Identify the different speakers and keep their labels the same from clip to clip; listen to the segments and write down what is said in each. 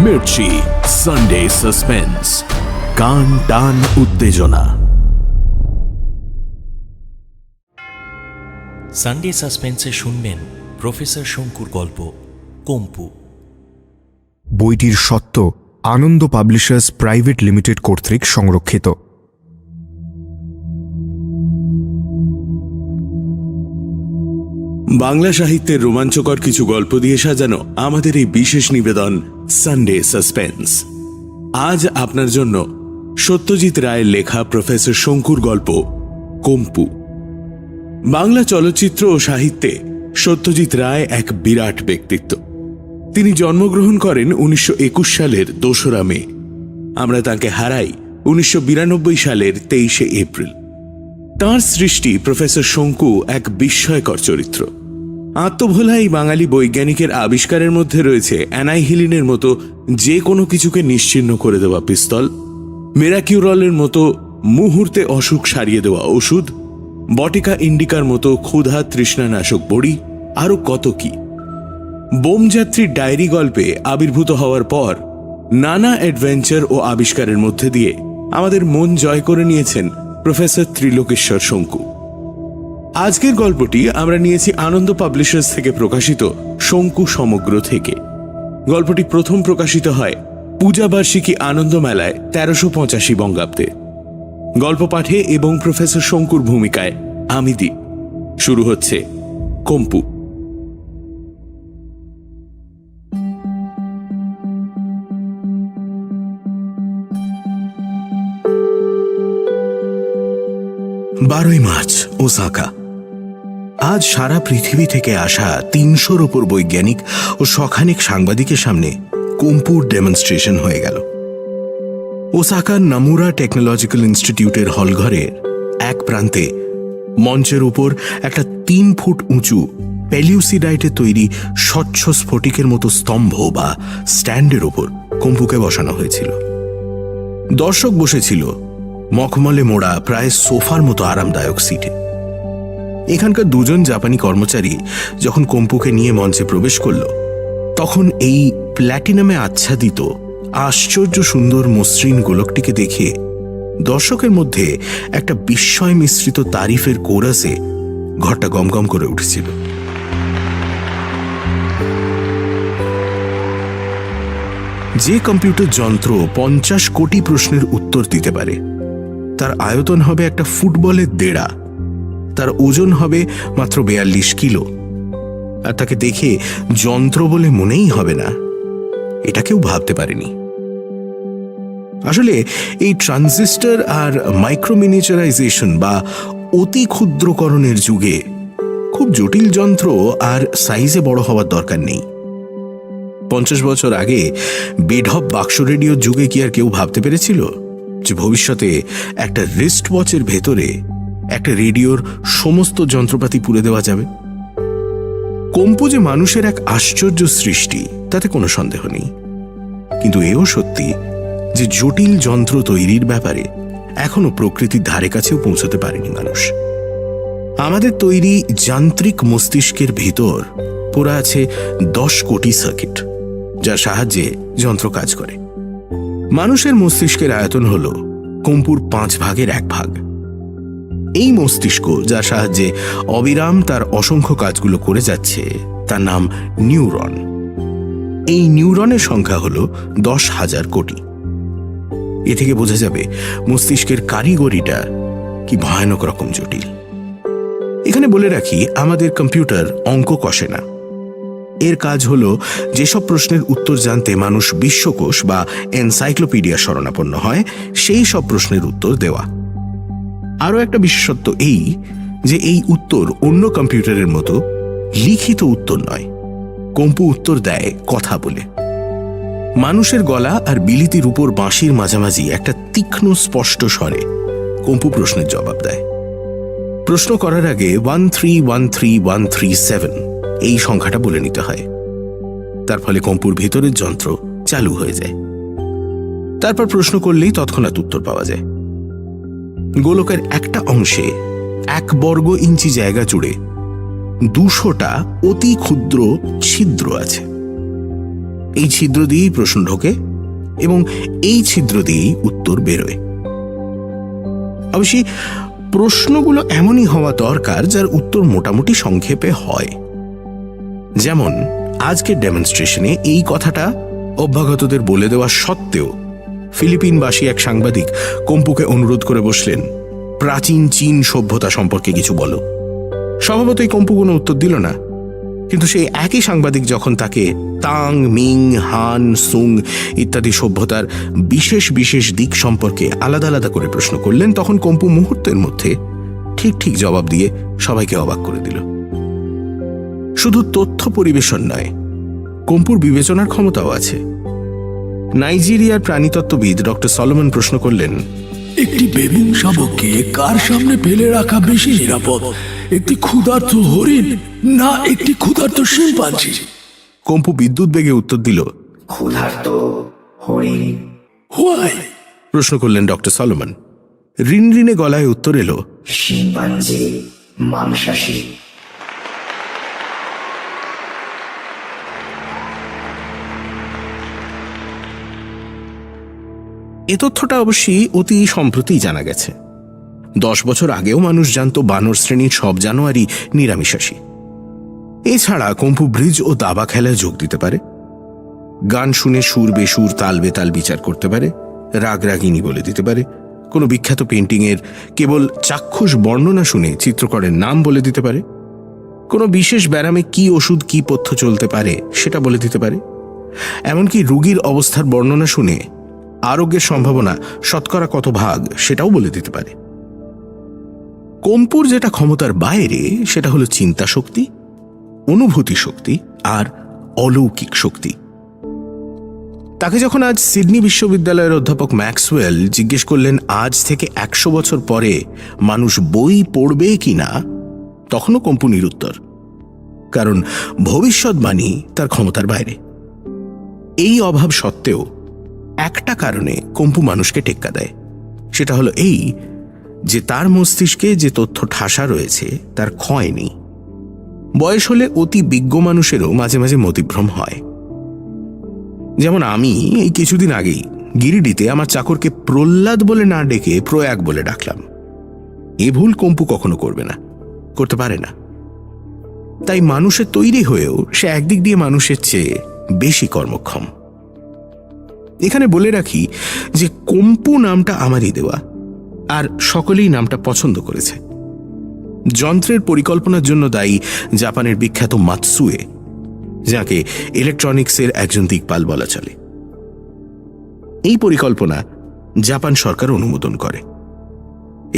Speaker 1: Mirchi Sunday suspense, কান টান উত্তেজনা।
Speaker 2: সানডে সাসপেন্সে শুনবেন প্রফেসর শঙ্কুর গল্প কম্পু।
Speaker 3: বইটির স্বত্ব আনন্দ পাবলিশার্স প্রাইভেট লিমিটেড কর্তৃক সংরক্ষিত।
Speaker 1: বাংলা সাহিত্যের রোমাঞ্চকর কিছু গল্প দিয়ে সাজানো আমাদের এই বিশেষ নিবেদন সানডে সাসপেন্স। আজ আপনার জন্য সত্যজিৎ রায়ের লেখা প্রফেসর শঙ্কুর গল্প কম্পু। বাংলা চলচ্চিত্র ও সাহিত্যে সত্যজিৎ রায় এক বিরাট ব্যক্তিত্ব। তিনি জন্মগ্রহণ করেন 1921 সালের 2রা মে। আমরা তাকে হারাই 1992 সালের 23শে এপ্রিল। তাঁর সৃষ্টি প্রফেসর শঙ্কু এক বিস্ময়কর চরিত্র। আত্মভোলা এই বাঙালি বৈজ্ঞানিকের আবিষ্কারের মধ্যে রয়েছে অ্যানাইহিলিনের মতো যে কোনো কিছুকে নিশ্চিহ্ন করে দেওয়া পিস্তল, মেরাকিউরলের মতো মুহূর্তে অসুখ সারিয়ে দেওয়া ওষুধ, বটিকা ইন্ডিকার মতো ক্ষুধা তৃষ্ণানাশক বড়ি, আরো কত কি। বোমযাত্রীর ডায়েরি গল্পে আবির্ভূত হওয়ার পর নানা অ্যাডভেঞ্চার ও আবিষ্কারের মধ্যে দিয়ে আমাদের মন জয় করে নিয়েছেন প্রফেসর ত্রিলোকেশ্বর শঙ্কু। আজকের গল্পটি আমরা নিয়েছি আনন্দ পাবলিশার্স থেকে প্রকাশিত শঙ্কু সমগ্র থেকে। গল্পটি প্রথম প্রকাশিত হয় পূজাবার্ষিকী আনন্দ মেলায় 1385 বঙ্গাব্দে। গল্প পাঠে এবং প্রফেসর শঙ্কুর ভূমিকায় আমি দীপ। শুরু হচ্ছে কম্পু।
Speaker 4: March, Osaka. আজ সারা পৃথিবী থেকে আসা 300-র উপর বৈজ্ঞানিক ও শখানেক সাংবাদিকের সামনে কম্পুর ডেমনস্ট্রেশন হয়ে গেল। ওসাকার নামুরা টেকনোলজিক্যাল ইনস্টিটিউটের হলঘরের এক প্রান্তে মঞ্চের উপর একটা 3 ফুট উঁচু পেলিউসিডাইটে তৈরি স্বচ্ছ স্ফটিকের মতো স্তম্ভ বা স্ট্যান্ডের উপর কম্পুকে বসানো হয়েছিল। দর্শক বসেছিল মখমলে মোড়া প্রায় সোফার মতো আরামদায়ক সিটে। এখানকার 2জন জাপানি কর্মচারী যখন কম্পুকে নিয়ে মঞ্চে প্রবেশ করল, তখন এই প্ল্যাটিনামে আচ্ছাদিত আশ্চর্য সুন্দর মসৃণ গোলকটিকে দেখে দর্শকের মধ্যে একটা বিস্ময় মিশ্রিত তারিফের কোরাসে ঘরটা গমগম করে উঠেছিল। যে কম্পিউটার যন্ত্র 50 কোটি প্রশ্নের উত্তর দিতে পারে, তার আয়তন হবে একটা ফুটবলের 1.5, তার ওজন হবে মাত্র 42 কিলো, আর তাকে দেখে যন্ত্র বলে মনেই হবে না, এটা কেউ ভাবতে পারেনি। আসলে এই ট্রানজিস্টর আর মাইক্রোমিনিচারাইজেশন বা অতি ক্ষুদ্রকরণের যুগে খুব জটিল যন্ত্র আর সাইজে বড় হওয়ার দরকার নেই। 50 বছর আগে বেঢপ বাক্স রেডিওর যুগে কি আর কেউ ভাবতে পেরেছিল যে ভবিষ্যতে একটা রিস্ট ওয়াচের ভেতরে একটা রেডিওর সমস্ত যন্ত্রপাতি পুরে দেওয়া যাবে? কম্পু যে মানুষের এক আশ্চর্য সৃষ্টি, তাতে কোনো সন্দেহ নেই। কিন্তু এও সত্যি যে জটিল যন্ত্র তৈরির ব্যাপারে এখনো প্রকৃতির ধারে কাছেও পৌঁছতে পারেনি মানুষ। আমাদের তৈরি যান্ত্রিক মস্তিষ্কের ভিতর পোড়া আছে 10 কোটি সার্কিট, যার সাহায্যে যন্ত্র কাজ করে। মানুষের মস্তিষ্কের আয়তন হল কম্পুর 5 ভাগের 1 ভাগ। এই মস্তিষ্ক, যার সাহায্যে অবিরাম তার অসংখ্য কাজগুলো করে যাচ্ছে, তার নাম নিউরন। এই নিউরনের সংখ্যা হল 10,000 কোটি। এ থেকে বোঝা যাবে মস্তিষ্কের কারিগরিটা কি ভয়ানক রকম জটিল। এখানে বলে রাখি, আমাদের কম্পিউটার অঙ্ক কষে না। এর কাজ হল যেসব প্রশ্নের উত্তর জানতে মানুষ বিশ্বকোষ বা এনসাইক্লোপিডিয়া শরণাপন্ন হয়, সেই সব প্রশ্নের উত্তর দেওয়া। আরও একটা বিশেষত্ব এই যে এই উত্তর অন্য কম্পিউটারের মতো লিখিত উত্তর নয়। কম্পু উত্তর দেয় কথা বলে। মানুষের গলা আর বিলিতির উপর বাঁশির মাঝামাঝি একটা তীক্ষ্ণ স্পষ্ট স্বরে কম্পু প্রশ্নের জবাব দেয়। প্রশ্ন করার আগে 1313137 এই সংখ্যাটা বলে নিতে হয়। তার ফলে কম্পুর ভেতরের যন্ত্র চালু হয়ে যায়। তারপর প্রশ্ন করলেই তৎক্ষণাৎ উত্তর পাওয়া যায়। গোলকের একটা অংশে 1 বর্গ ইঞ্চি জায়গা জুড়ে 200টা অতি ক্ষুদ্র ছিদ্র আছে। এই ছিদ্র দিয়েই প্রশ্ন ঢোকে এবং এই ছিদ্র দিয়েই উত্তর বেরোয়। অবশ্যই প্রশ্নগুলো এমনই হওয়া দরকার যার উত্তর মোটামুটি সংক্ষেপে হয়। যেমন আজকের ডেমনস্ট্রেশনে এই কথাটা অভ্যাগতদের বলে দেওয়া সত্ত্বেও ফিলিপিনবাসী এক সাংবাদিক কম্পুকে অনুরোধ করে বসলেন, প্রাচীন চীন সভ্যতা সম্পর্কে কিছু বলো। স্বভাবতই কম্পু কোনো উত্তর দিল না, কিন্তু সেই একই সাংবাদিক যখন তাকে তাং, মিং, হান, সুং ইত্যাদি সভ্যতার বিশেষ বিশেষ দিক সম্পর্কে আলাদা আলাদা করে প্রশ্ন করলেন, তখন কম্পু মুহূর্তের মধ্যে ঠিক ঠিক জবাব দিয়ে সবাইকে অবাক করে দিল। শুধু তথ্য পরিবেশন নয়, কম্পুর বিবেচনার ক্ষমতাও আছে। নাইজেরিয়ার প্রাণীতত্ত্ববিদ ডক্টর সলোমন প্রশ্ন করলেন,
Speaker 5: একটি বেবুন শাবককে কার সামনে ফেলে রাখা বেশি নিরাপদ, একটি ক্ষুধার্ত হরিণ না একটি ক্ষুধার্ত শিম্পাঞ্জি?
Speaker 4: কম্পু বিদ্যুৎ বেগে উত্তর দিল,
Speaker 6: ক্ষুধার্ত হরিণ।
Speaker 5: হোয়াই?
Speaker 4: প্রশ্ন করলেন ডক্টর সলোমন। রিনরিনে গলায় উত্তর এলো,
Speaker 6: শিম্পাঞ্জি মাংসাশী।
Speaker 4: এ তথ্যটা অবশ্যই অতি সম্প্রতি জানা গেছে। 10 বছর আগেও মানুষ জানত বানর শ্রেণীর সব জানোয়ারই নিরামিষাশী। এছাড়া কম্পু ব্রিজ ও দাবা খেলায় যোগ দিতে পারে, গান শুনে সুর বেসুর তাল বেতাল বিচার করতে পারে, রাগ রাগিনী বলে দিতে পারে, কোনো বিখ্যাত পেন্টিংয়ের কেবল চাক্ষুষ বর্ণনা শুনে চিত্রকরের নাম বলে দিতে পারে, কোনো বিশেষ ব্যারামে কি ওষুধ কি পথ্য চলতে পারে সেটা বলে দিতে পারে, এমনকি রোগীর অবস্থার বর্ণনা শুনে আরোগ্যের সম্ভাবনা শতকরা কত ভাগ সেটাও বলে দিতে পারে। কম্পুর যেটা ক্ষমতার বাইরে সেটা হলো চিন্তা শক্তি, অনুভূতি শক্তি আর অলৌকিক শক্তি। তাকে যখন আজ সিডনি বিশ্ববিদ্যালয়ের অধ্যাপক ম্যাক্সওয়েল জিজ্ঞেস করলেন আজ থেকে 100 বছর পরে মানুষ বই পড়বে কিনা, তখনও কম্পু নিরুত্তর, কারণ ভবিষ্যৎবাণী তার ক্ষমতার বাইরে। এই অভাব সত্ত্বেও একটা কারণে কম্পু মানুষকে টেক্কা দেয়, সেটা হলো এই যে তার মস্তিষ্কে যে তথ্য ঠাসা রয়েছে তার ক্ষয় নেই। বয়স হলে অতি বিজ্ঞ মানুষেরও মাঝে মাঝে মতিভ্রম হয়। যেমন আমি এই কিছুদিন আগেই গিরিডিতে আমার চাকরকে প্রহ্লাদ বলে না ডেকে প্রয়াগ বলে ডাকলাম। এ ভুল কম্পু কখনো করবে না, করতে পারে না। তাই মানুষের তৈরি হয়েও সে একদিক দিয়ে মানুষের চেয়ে বেশি কর্মক্ষম। এখানে বলে রাখি যে কম্পু নামটা আমারই দেওয়া, আর সকলেই নামটা পছন্দ করেছে। যন্ত্রের পরিকল্পনার জন্য দায়ী জাপানের বিখ্যাত মাতসুয়ে, যাকে ইলেকট্রনিক্সের একজন দিকপাল বলা চলে। এই পরিকল্পনা জাপান সরকার অনুমোদন করে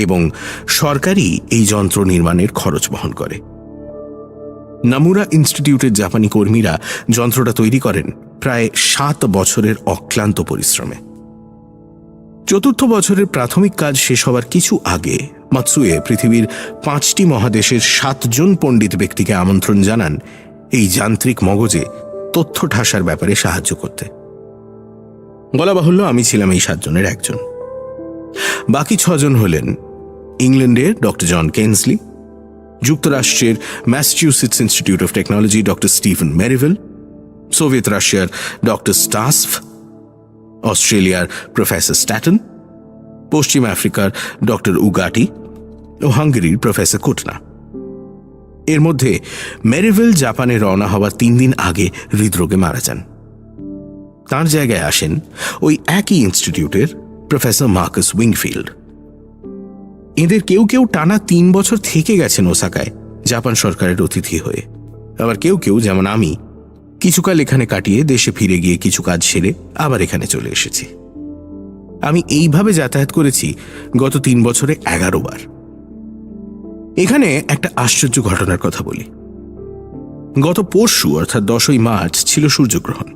Speaker 4: এবং সরকারই এই যন্ত্র নির্মাণের খরচ বহন করে। নামুরা ইনস্টিটিউটের জাপানি কর্মীরা যন্ত্রটা তৈরি করেন প্রায় 7 বছরের অক্লান্ত পরিশ্রমে। চতুর্থ বছরের প্রাথমিক কাজ শেষ হবার কিছু আগে মাতসুয়ে পৃথিবীর 5টি মহাদেশের 7 জন পণ্ডিত ব্যক্তিকে আমন্ত্রণ জানান এই যান্ত্রিক মগজে তথ্য ঠাসার ব্যাপারে সাহায্য করতে। বলা বাহুল্য আমি ছিলাম এই 7 জনের একজন। বাকি 6 জন হলেন ইংল্যান্ডের ডক্টর জন কেনসলি, যুক্তরাষ্ট্রের Massachusetts Institute of Technology doctor Stephen Merivale, Soviet রাশিয়ার ডক্টর স্টাসফ, অস্ট্রেলিয়ার প্রফেসর স্ট্যাটন, পশ্চিম আফ্রিকার ডক্টর উগাটি ও হাঙ্গেরির প্রফেসর কুটনা। এর মধ্যে মেরিভেল জাপানে রওনা হওয়ার 3 দিন আগে হৃদরোগে মারা যান। তার জায়গায় আসেন ওই একই ইনস্টিটিউটের প্রফেসর মার্কাস উইংফিল্ড। এদের কেউ কেউ টানা 3 বছর থেকে গেছেন ওসাকায় জাপান সরকারের অতিথি হয়ে, আবার কেউ কেউ যেমন আমি কিছুকাল এখানে কাটিয়ে দেশে ফিরে গিয়ে কিছু কাজ সেরে আবার এখানে চলে এসেছি। আমি এইভাবে যাতায়াত করেছি গত 3 বছরে 11 বার। এখানে একটা আশ্চর্য ঘটনার কথা বলি। গত পরশু অর্থাৎ 10ই মার্চ ছিল সূর্যগ্রহণ।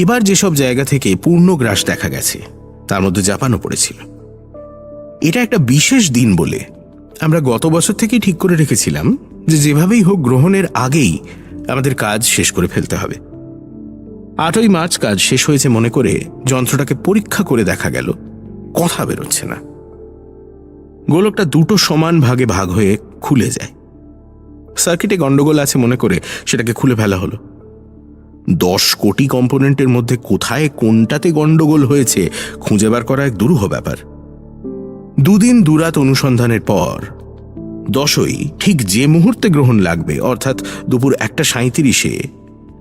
Speaker 4: এবার যেসব জায়গা থেকে পূর্ণগ্রাস দেখা গেছে তার মধ্যে জাপানও পড়েছিল। এটা একটা বিশেষ দিন বলে আমরা গত বছর থেকেই ঠিক করে রেখেছিলাম যে যেভাবেই হোক গ্রহণের আগেই আমাদের কাজ শেষ করে ফেলতে হবে। 8ই মার্চ কাজ শেষ হয়েছে মনে করে যন্ত্রটাকে পরীক্ষা করে দেখা গেল কথা বেরোচ্ছে না। গোলকটা 2টো সমান ভাগে ভাগ হয়ে খুলে যায়। সার্কিটে গন্ডগোল আছে মনে করে সেটাকে খুলে ফেলা হলো। 10 কোটি কম্পোনেন্টের মধ্যে কোথায় কোনটাতে গন্ডগোল হয়েছে খুঁজে বার করা এক দুরূহ ব্যাপার। 2 দিন 2 রাত অনুসন্ধানের পর 10ই ঠিক যে মুহূর্তে গ্রহণ লাগবে, অর্থাৎ দুপুর 1:37-এ,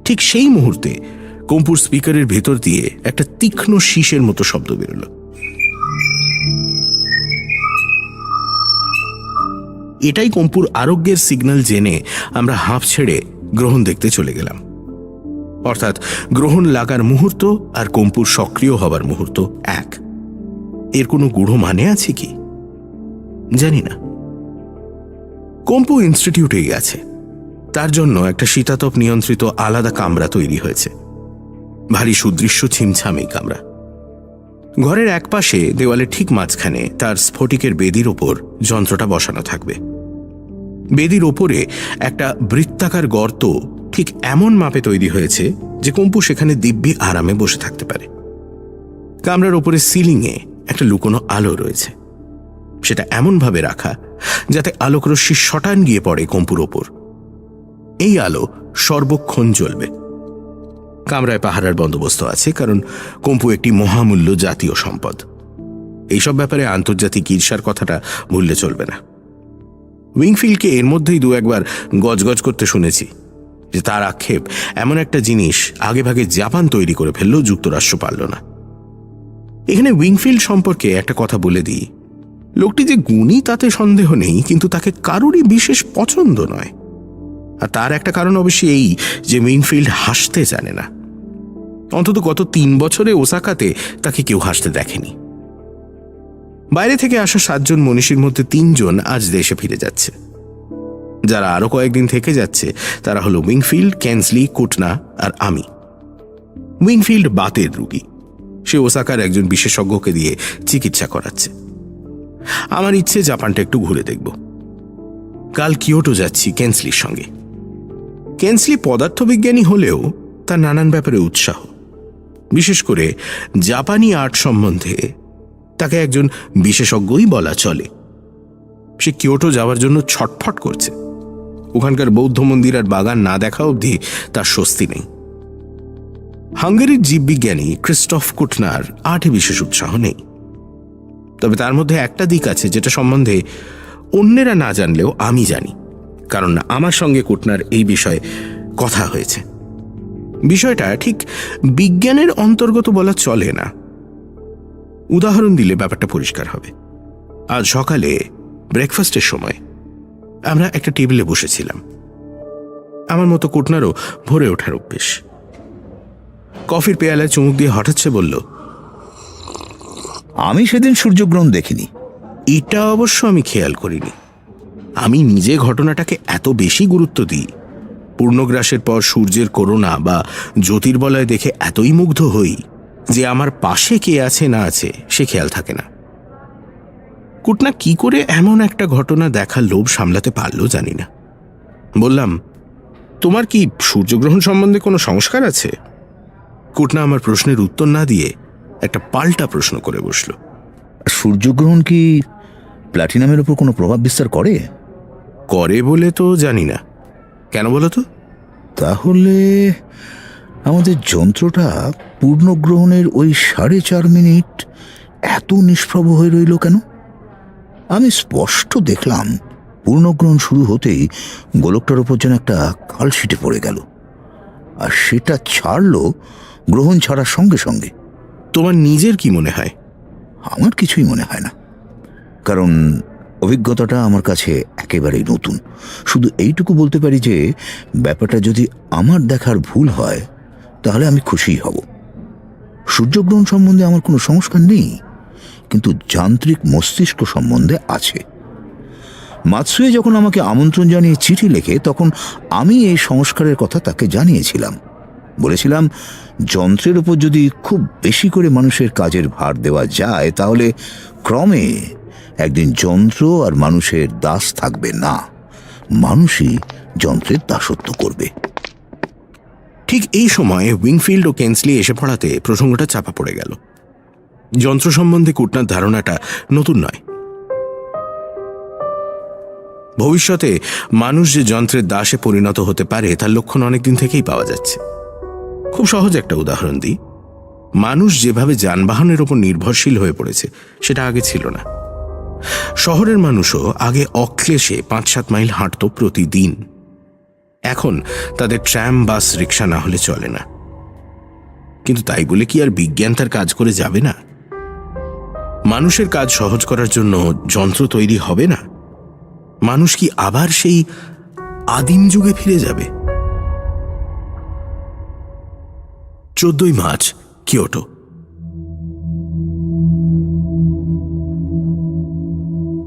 Speaker 4: ঠিক সেই মুহূর্তে কম্পুর স্পিকারের ভেতর দিয়ে একটা তীক্ষ্ণ শীষের মতো শব্দ বেরোল। এটাই কম্পুর আরোগ্যের সিগন্যাল জেনে আমরা হাঁপ ছেড়ে গ্রহণ দেখতে চলে গেলাম। অর্থাৎ গ্রহণ লাগার মুহূর্ত আর কম্পুর সক্রিয় হবার মুহূর্ত এক। এর কোনো গূঢ় মানে আছে কি জানি না। কম্পু ইনস্টিটিউটেই আছে, তার জন্য একটা শীতাতপ নিয়ন্ত্রিত আলাদা কামরা তৈরি হয়েছে। ভারী সুদৃশ্য ছিমছাম এই কামরা। ঘরের একপাশে দেওয়ালের ঠিক মাঝখানে তার স্ফটিকের বেদির ওপর যন্ত্রটা বসানো থাকবে। বেদির ওপরে একটা বৃত্তাকার গর্ত ঠিক এমন মাপে তৈরি হয়েছে যে কম্পু সেখানে দিব্যি আরামে বসে থাকতে পারে। কামরার ওপরে সিলিংয়ে একটা লুকোনো আলো রয়েছে, সেটা এমনভাবে রাখা যাতে আলোকরশ্মি শটান গিয়ে পড়ে কম্পুর ওপর। এই আলো সর্বক্ষণ জ্বলবে। কামরায় পাহারার বন্দোবস্ত আছে, কারণ কম্পু একটি মহামূল্য জাতীয় সম্পদ। এইসব ব্যাপারে আন্তর্জাতিক ঈর্ষার কথাটা ভুললে চলবে না। উইংফিল্ডকে এর মধ্যেই 2 একবার গজগজ করতে শুনেছি যে তার আক্ষেপ এমন একটা জিনিস আগেভাগে জাপান তৈরি করে ফেললেও যুক্তরাষ্ট্র পারল না। এখানে উইংফিল্ড সম্পর্কে একটা কথা বলে দিই, লোকটি যে গুণী তাতে সন্দেহ নেই, কিন্তু তাকে কারোরই বিশেষ পছন্দ নয়। আর তার একটা কারণ অবশ্যই এই যে উইংফিল্ড হাসতে জানে না। অন্তত গত 3 বছরে ওসাকাতে তাকে কেউ হাসতে দেখেনি। বাইরে থেকে আসা 7 জন মনীষীর মধ্যে 3 জন আজ দেশে ফিরে যাচ্ছে। যারা আরো কয়েকদিন থেকে যাচ্ছে তারা হলো উইংফিল্ড, কেনসলি, কুটনা আর আমি। উইংফিল্ড বাতের রোগী, সে ওসাকার একজন বিশেষজ্ঞকে দিয়ে চিকিৎসা করাচ্ছে। আমার ইচ্ছে জাপানটা একটু ঘুরে দেখব। কাল কিয়োটো যাচ্ছি কেনসলির সঙ্গে। কেনসলি পদার্থবিজ্ঞানী হলেও তার নানান ব্যাপারে উৎসাহ, বিশেষ করে জাপানি আর্ট সম্বন্ধে তাকে একজন বিশেষজ্ঞই বলা চলে। সে কিয়োটো যাওয়ার জন্য ছটফট করছে। ওখানকার বৌদ্ধ মন্দির আর বাগান না দেখা অবধি তার স্বস্তি নেই। হাঙ্গেরির জীববিজ্ঞানী ক্রিস্টফ কুটনার আর্টে বিশেষ উৎসাহ নেই, তবে তার মধ্যে একটা দিক আছে যেটা সম্বন্ধে অন্যেরা না জানলেও আমি জানি, কারণ আমার সঙ্গে কুটনার এই বিষয়ে কথা হয়েছে। বিষয়টা ঠিক বিজ্ঞানের অন্তর্গত বলা চলে না। উদাহরণ দিলে ব্যাপারটা পরিষ্কার হবে। আজ সকালে ব্রেকফাস্টের সময় আমরা একটা টেবিলে বসেছিলাম। আমার মতো কুটনারও ভোরে ওঠার অভ্যেস। কফির পেয়ালায় চুমুক দিয়ে হঠাৎ সে বলল,
Speaker 7: আমি সেদিন সূর্যগ্রহণ দেখিনি।
Speaker 4: এটা অবশ্য আমি খেয়াল করিনি। আমি নিজে ঘটনাটাকে এত বেশি গুরুত্ব দিই, পূর্ণগ্রাসের পর সূর্যের করোনা বা জ্যোতির্বলয় দেখে এতই মুগ্ধ হই যে আমার পাশে কে আছে না আছে সে খেয়াল থাকে না। কুটনা কি করে এমন একটা ঘটনা দেখার লোভ সামলাতে পারলো জানি না। বললাম, তোমার কি সূর্যগ্রহণ সম্বন্ধে কোনো সংস্কার আছে? কুটনা আমার প্রশ্নের উত্তর না দিয়ে একটা পাল্টা প্রশ্ন করে বসল।
Speaker 7: সূর্যগ্রহণ কি প্ল্যাটিনামের উপর কোনো প্রভাব বিস্তার করে?
Speaker 4: করে বলে তো জানি না। কেন বলো তো?
Speaker 7: তাহলে আমাদের যন্ত্রটা পূর্ণগ্রহণের ওই 4.5 মিনিট এত নিষ্প্রভ হয়ে রইল কেন? আমি স্পষ্ট দেখলাম পূর্ণগ্রহণ শুরু হতেই গোলকটার ওপর যেন একটা কালশিটে পড়ে গেল, আর সেটা ছাড়ল গ্রহণ ছাড়ার সঙ্গে সঙ্গে।
Speaker 4: তোমার নিজের কি মনে হয়?
Speaker 7: আমার কিছুই মনে হয় না, কারণ অভিজ্ঞতাটা আমার কাছে একেবারেই নতুন। শুধু এইটুকু বলতে পারি যে ব্যাপারটা যদি আমার দেখার ভুল হয় তাহলে আমি খুশিই হব। সূর্যগ্রহণ সম্বন্ধে আমার কোনো সংস্কার নেই, কিন্তু যান্ত্রিক মস্তিষ্ক সম্বন্ধে আছে। মাতসুয়ে যখন আমাকে আমন্ত্রণ জানিয়ে চিঠি লেখে, তখন আমি এই সংস্কারের কথা তাকে জানিয়েছিলাম। বলেছিলাম, যন্ত্রের উপর যদি খুব বেশি করে মানুষের কাজের ভার দেওয়া যায় তাহলে ক্রমে একদিন যন্ত্র আর মানুষের দাস থাকবে না, মানুষই যন্ত্রের দাসত্ব করবে।
Speaker 4: ঠিক এই সময়ে উইংফিল্ড ও কেনসলি এসে পড়াতে প্রসঙ্গটা চাপা পড়ে গেল। যন্ত্র সম্বন্ধে কুটনার ধারণাটা নতুন নয়। ভবিষ্যতে মানুষ যে যন্ত্রের দাসে পরিণত হতে পারে তার লক্ষণ অনেকদিন থেকেই পাওয়া যাচ্ছে। খুব সহজ একটা উদাহরণ দিই। মানুষ যেভাবে যানবাহনের ওপর নির্ভরশীল হয়ে পড়েছে সেটা আগে ছিল না। শহরের মানুষও আগে অক্লেশে 5-7 মাইল হাঁটত প্রতিদিন। এখন তাদের ট্রাম, বাস, রিক্সা না হলে চলে না। কিন্তু তাই বলে কি আর বিজ্ঞান তার কাজ করে যাবে না? মানুষের কাজ সহজ করার জন্য যন্ত্র তৈরি হবে না? মানুষ কি আবার সেই আদিম যুগে ফিরে যাবে? 14ই মার্চ, কিয়োটো।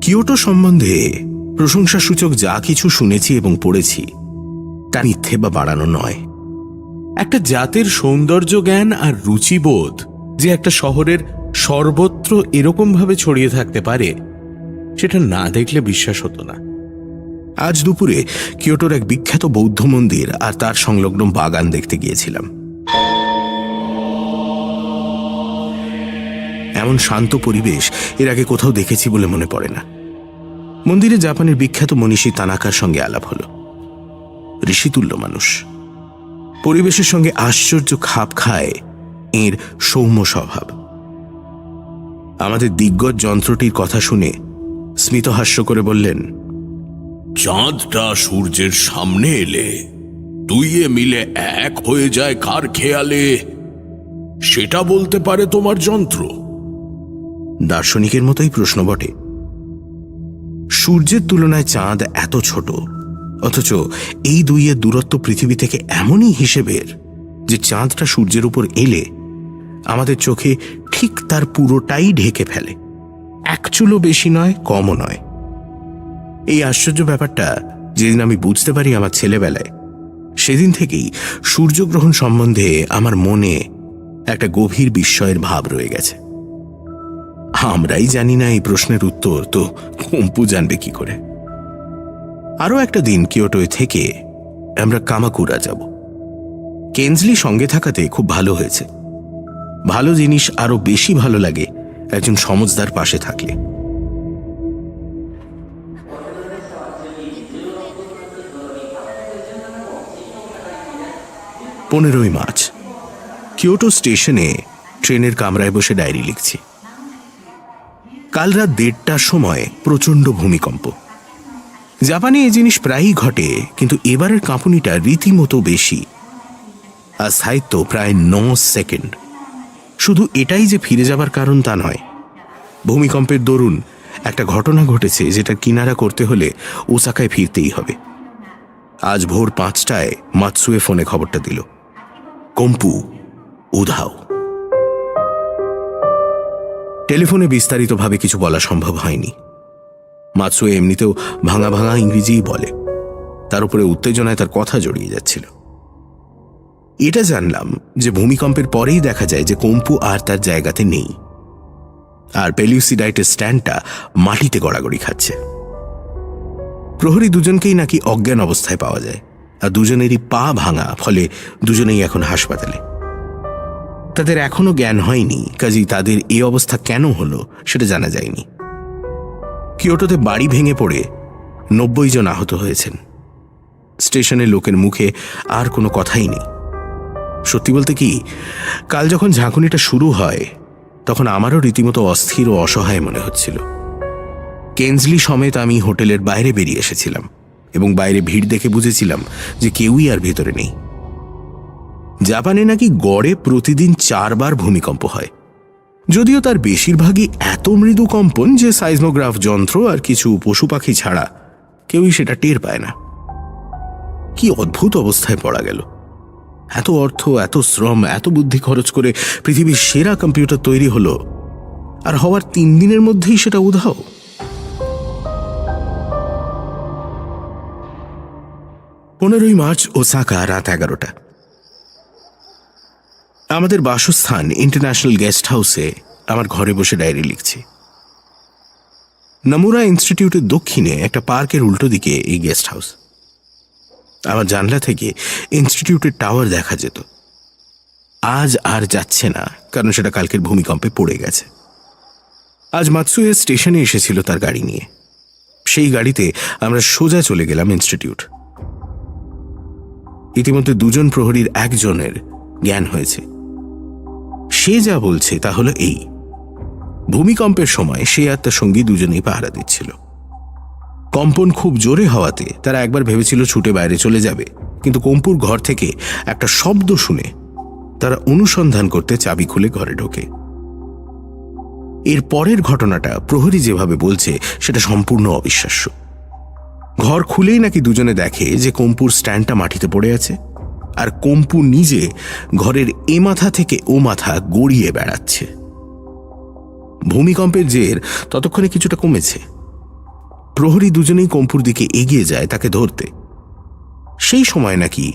Speaker 4: কিয়োটো সম্বন্ধে প্রশংসাসূচক যা কিছু শুনেছি এবং পড়েছি তা মিথ্যে বা বাড়ানো নয়।
Speaker 1: একটা জাতের সৌন্দর্য জ্ঞান আর রুচিবোধ যে একটা শহরের সর্বত্র এরকম ভাবে ছড়িয়ে থাকতে পারে, সেটা না দেখলে বিশ্বাস হতো না।
Speaker 4: আজ দুপুরে কিয়োটোর এক বিখ্যাত বৌদ্ধ মন্দির আর তার সংলগ্ন বাগান দেখতে গিয়েছিলাম। এমন শান্ত পরিবেশ এর আগে কোথাও দেখেছি বলে মনে পড়ে না। মন্দিরে জাপানের বিখ্যাত মনীষী তানাকার সঙ্গে আলাপ হলো। ঋষিতুল্য মানুষ, পরিবেশের সঙ্গে আশ্চর্য খাপ খায় এর সৌম্য স্বভাব। আমাদের দিগ্গজ যন্ত্রটির কথা শুনে স্মিতহাস্য করে বললেন,
Speaker 5: চাঁদটা সূর্যের সামনে এলে দুইয়ে মিলে এক হয়ে যায় কার খেয়ালে, সেটা বলতে পারে তোমার যন্ত্র।
Speaker 4: দার্শনিকের মতোই প্রশ্ন বটে। সূর্যের তুলনায় চাঁদ এত ছোট, অথচ এই দুইয়ের দূরত্ব পৃথিবী থেকে এমনই হিসেবের যে চাঁদটা সূর্যের উপর এলে আমাদের চোখে ঠিক তার পুরোটাই ঢেকে ফেলে, এক চুলও বেশি নয়, কমও নয়। এই আশ্চর্য ব্যাপারটা যেদিন আমি বুঝতে পারি আমার ছেলেবেলায়, সেদিন থেকেই সূর্যগ্রহণ সম্বন্ধে আমার মনে একটা গভীর বিস্ময়ের ভাব রয়ে গেছে। আমরাই জানি না এই প্রশ্নের উত্তর, তো কম্পু জানবে কি করে? আরও একটা দিন কিয়োটোয় থেকে আমরা কামাকুরা যাব। কেনজলি সঙ্গে থাকাতে খুব ভালো হয়েছে। ভালো জিনিস আরো বেশি ভালো লাগে একজন সমজদার পাশে থাকলে। 15ই মার্চ, কিয়োটো স্টেশনে ট্রেনের কামরায় বসে ডায়েরি লিখছি। কাল রাত 1:30টার সময় প্রচণ্ড ভূমিকম্প। জাপানে এই জিনিস প্রায়ই ঘটে, কিন্তু এবারের কাঁপুনিটা রীতিমতো বেশি। আর স্থায়িত্ব প্রায় 9 সেকেন্ড। শুধু এটাই যে ফিরে যাবার কারণ তা নয়। ভূমিকম্পের দরুন একটা ঘটনা ঘটেছে যেটা কিনারা করতে হলে ওসাকায় ফিরতেই হবে। আজ ভোর 5টায় মাতসুয়ে ফোনে খবরটা দিল, কম্পু উধাও। টেলিফোনে বিস্তারিতভাবে কিছু বলা সম্ভব হয়নি। মাতসুয়ে এমনিতেও ভাঙা ভাঙা ইংরেজিই বলে, তার উপরে উত্তেজনায় তার কথা জড়িয়ে যাচ্ছিল। এটা জানলাম যে ভূমিকম্পের পরেই দেখা যায় যে কম্পু আর তার জায়গাতে নেই, আর পেলিউসিডাইটের স্ট্যান্ডটা মাটিতে গড়াগড়ি খাচ্ছে। প্রহরী দুজনকেই নাকি অজ্ঞান অবস্থায় পাওয়া যায়, আর দুজনেরই পা ভাঙা, ফলে দুজনেই এখন হাসপাতালে। তাদের এখনো জ্ঞান হয়নি, কাজেই তাদের এই অবস্থা কেন হলো সেটা জানা যায়নি। কিয়োটোতে বাড়ি ভেঙে পড়ে 90 জন আহত হয়েছেন। স্টেশনের লোকের মুখে আর কোনো কথাই নেই। সত্যি বলতে কি, কাল যখন ঝাঁকুনিটা শুরু হয় তখন আমারও রীতিমতো অস্থির ও অসহায় মনে হচ্ছিল। কেনজলি সমেত আমি হোটেলের বাইরে বেরিয়ে এসেছিলাম এবং বাইরে ভিড় দেখে বুঝেছিলাম যে কেউই আর ভেতরে নেই। জাপানে নাকি গড়ে প্রতিদিন 4 বার ভূমিকম্প হয়, যদিও তার বেশিরভাগই এত মৃদু কম্পন যে সাইজমোগ্রাফ যন্ত্র আর কিছু পশু পাখি ছাড়া কেউই সেটা টের পায় না। কি অদ্ভুত অবস্থায় পড়া গেল! এত অর্থ, এত শ্রম, এত বুদ্ধি খরচ করে পৃথিবীর সেরা কম্পিউটার তৈরি হলো, আর হওয়ার 3 দিনের মধ্যেই সেটা উধাও। 15ই মার্চ, ওসাকা, রাত 11টা। আমাদের বাসস্থান ইন্টারন্যাশনাল গেস্ট হাউসে আমার ঘরে বসে ডায়েরি লিখছি। নামুরা ইনস্টিটিউটের দক্ষিণে একটা পার্কের উল্টো দিকে এই গেস্ট হাউস। আমার জানলা থেকে ইনস্টিটিউটের টাওয়ার দেখা যেত। আজ আর যাচ্ছে না, কারণ সেটা কালকের ভূমিকম্পে পড়ে গেছে। আজ মাতসুয়ে স্টেশনে এসেছিল তার গাড়ি নিয়ে। সেই গাড়িতে আমরা সোজা চলে গেলাম ইনস্টিটিউট। ইতিমধ্যে 2 জন প্রহরীর একজনের জ্ঞান হয়েছে। সে যা বলছে তা হলো এই: ভূমিকম্পের সময় সে আর তার সঙ্গী দুজনেই পাহারা দিচ্ছিল। কম্পন খুব জোরে হওয়াতে তারা একবার ভেবেছিল ছুটে বাইরে চলে যাবে, কিন্তু কম্পুর ঘর থেকে একটা শব্দ শুনে তারা অনুসন্ধান করতে চাবি খুলে ঘরে ঢোকে। এর পরের ঘটনাটা প্রহরী যেভাবে বলছে সেটা সম্পূর্ণ অবিশ্বাস্য। ঘর খুলেই নাকি দুজনে দেখে যে কম্পুর স্ট্যান্ডটা মাটিতে পড়ে আছে, আর কম্পু নিজে ঘরের এ মাথা থেকে ও মাথা গড়িয়ে বেড়াচ্ছে। ভূমিকম্পের জের ততক্ষণে কিছুটা কমেছে। প্রহরী দুজনেই কম্পুর দিকে এগিয়ে যায় তাকে ধরতে। সেই সময় নাকি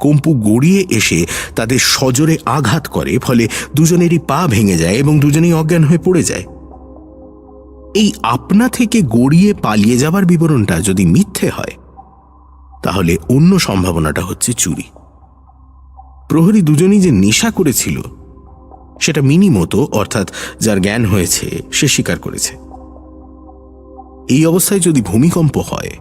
Speaker 4: কম্পু গড়িয়ে এসে তাদের সজোরে আঘাত করে, ফলে দুজনেরই পা ভেঙে যায় এবং দুজনেই অজ্ঞান হয়ে পড়ে যায়। এই আপনা থেকে গড়িয়ে পালিয়ে যাবার বিবরণটা যদি মিথ্যে হয়, তাহলে অন্য সম্ভাবনাটা হচ্ছে চুরি। প্রহরী দুজনেই যে নেশা করেছিল সেটা মিনিমোতো, অর্থাৎ যার জ্ঞান হয়েছে, সে স্বীকার করেছে। এই অবস্থায় যদি ভূমিকম্প হয়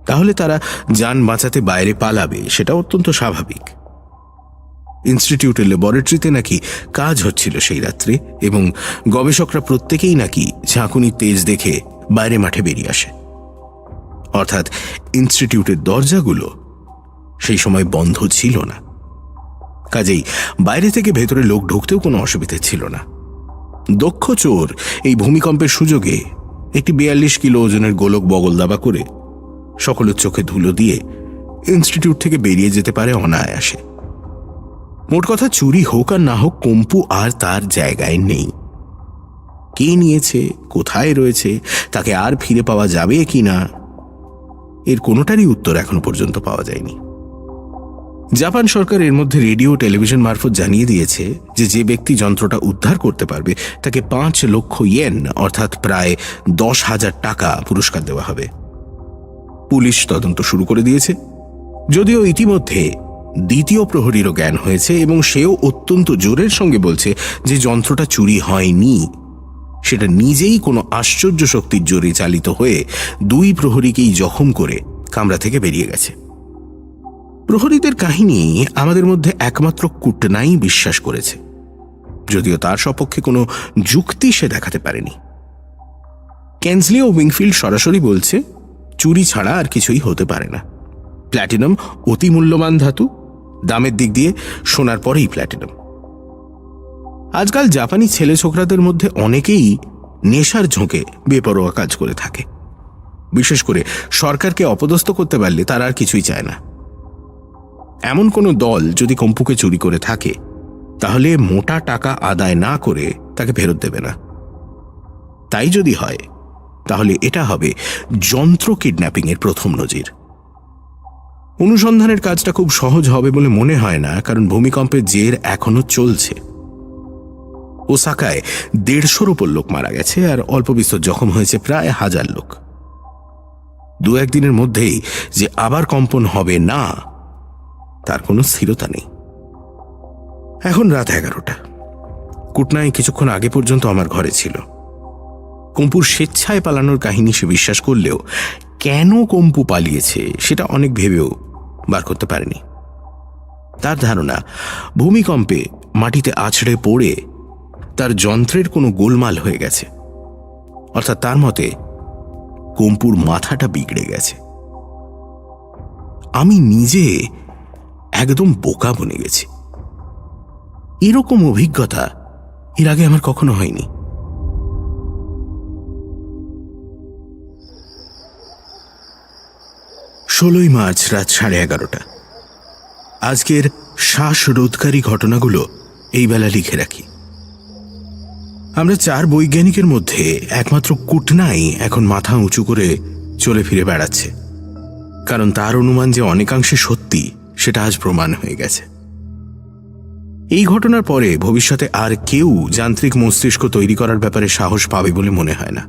Speaker 4: তাহলে তারা যান বাঁচাতে বাইরে পালাবে, সেটা অত্যন্ত স্বাভাবিক। ইনস্টিটিউটের ল্যাবরেটরিতে নাকি কাজ হচ্ছিল সেই রাত্রে, এবং গবেষকরা প্রত্যেকেই নাকি ঝাঁকুনির তেজ দেখে বাইরে মাঠে বেরিয়ে আসে। অর্থাৎ ইনস্টিটিউটের দরজাগুলো সেই সময় বন্ধ ছিল না, কাজেই বাইরে থেকে ভেতরে লোক ঢুকতেও কোনো অসুবিধা ছিল না। দক্ষ চোর এই ভূমিকম্পের সুযোগে একটি 42 কিলো ওজনের গোলক বগল দাবা করে সকলের চোখে ধুলো দিয়ে ইনস্টিটিউট থেকে বেরিয়ে যেতে পারে অনায়াসে। মোট কথা, চুরি হোক আর না হোক, কম্পু আর তার জায়গায় নেই। কে নিয়েছে, কোথায় রয়েছে, তাকে আর ফিরে পাওয়া যাবে কি না, এর কোনোটারই উত্তর এখনো পর্যন্ত পাওয়া যায়নি। জাপান সরকার এর মধ্যে রেডিও টেলিভিশন মারফত জানিয়ে দিয়েছে যে যে ব্যক্তি যন্ত্রটা উদ্ধার করতে পারবে তাকে 5 লক্ষ ইয়েন, অর্থাৎ প্রায় 10,000 টাকা পুরস্কার দেওয়া হবে। পুলিশ তদন্ত শুরু করে দিয়েছে, যদিও ইতিমধ্যে দ্বিতীয় প্রহরীরও জ্ঞান হয়েছে এবং সেও অত্যন্ত জোরের সঙ্গে বলছে যে যন্ত্রটা চুরি হয়নি, সেটা নিজেই কোনো আশ্চর্য শক্তির জোরে চালিত হয়ে 2 প্রহরীকেই জখম করে কামরা থেকে বেরিয়ে গেছে। প্রহরীদের কাহিনী আমাদের মধ্যে একমাত্র কুটনাই বিশ্বাস করেছে, যদিও তার সপক্ষে কোনো যুক্তি সে দেখাতে পারেনি। কেনসলি ও উইংফিল্ড সরাসরি বলছে চুরি ছাড়া আর কিছুই হতে পারে না। প্ল্যাটিনাম অতি মূল্যবান ধাতু, দামের দিক দিয়ে সোনার পরেই প্ল্যাটিনাম। আজকাল জাপানি ছেলে ছোকরাদের মধ্যে অনেকেই নেশার ঝোঁকে বেপরোয়া কাজ করে থাকে। বিশেষ করে সরকারকে অপদস্থ করতে পারলে তারা আর কিছুই চায় না। এমন কোনো দল যদি কম্পুকে চুরি করে থাকে, তাহলে মোটা টাকা আদায় না করে তাকে ফেরত দেবে না। তাই যদি হয়, তাহলে এটা হবে যন্ত্র কিডন্যাপিং এর প্রথম নজির। অনুসন্ধানের কাজটা খুব সহজ হবে বলে মনে হয় না, কারণ ভূমিকম্পের জের এখনো চলছে। ওসাকায় 150-র উপর লোক মারা গেছে, আর অল্প বিস্তর জখম হয়েছে প্রায় 1000 লোক। 2-1 দিনের মধ্যেই যে আবার কম্পন হবে না, তার কোনো স্থিরতা নেই। এখন রাত 11টা। কুটনাই কিছুক্ষণ আগে পর্যন্ত আমার ঘরে ছিল। কম্পুর স্বেচ্ছায় পালানোর কাহিনী সে বিশ্বাস করলেও কেন কম্পু পালিয়েছে সেটা অনেক ভেবেও বার করতে পারেনি। তার ধারণা, ভূমিকম্পে মাটিতে আছড়ে পড়ে তার যন্ত্রের কোনো গোলমাল হয়ে গেছে, অর্থাৎ তার মতে কম্পুর মাথাটা বিগড়ে গেছে। আমি নিজে একদম বোকা বনে গেছি। এরকম অভিজ্ঞতা এর আগে আমার কখনো হয়নি। 16ই মার্চ রাত 11:30। আজকের শ্বাসরোধকারী ঘটনাগুলো এই বেলা লিখে রাখি। আমরা 4 বৈজ্ঞানিকের মধ্যে একমাত্র কুটনাই এখন মাথা উঁচু করে চলে ফিরে বেড়াচ্ছে, কারণ তার অনুমান যে অনেকাংশে সত্যি সেটা আজ প্রমাণ হয়ে গেছে। এই ঘটনার পরে ভবিষ্যতে আর কেউ যান্ত্রিক মস্তিষ্ক তৈরি করার ব্যাপারে সাহস পাবে বলে মনে হয় না।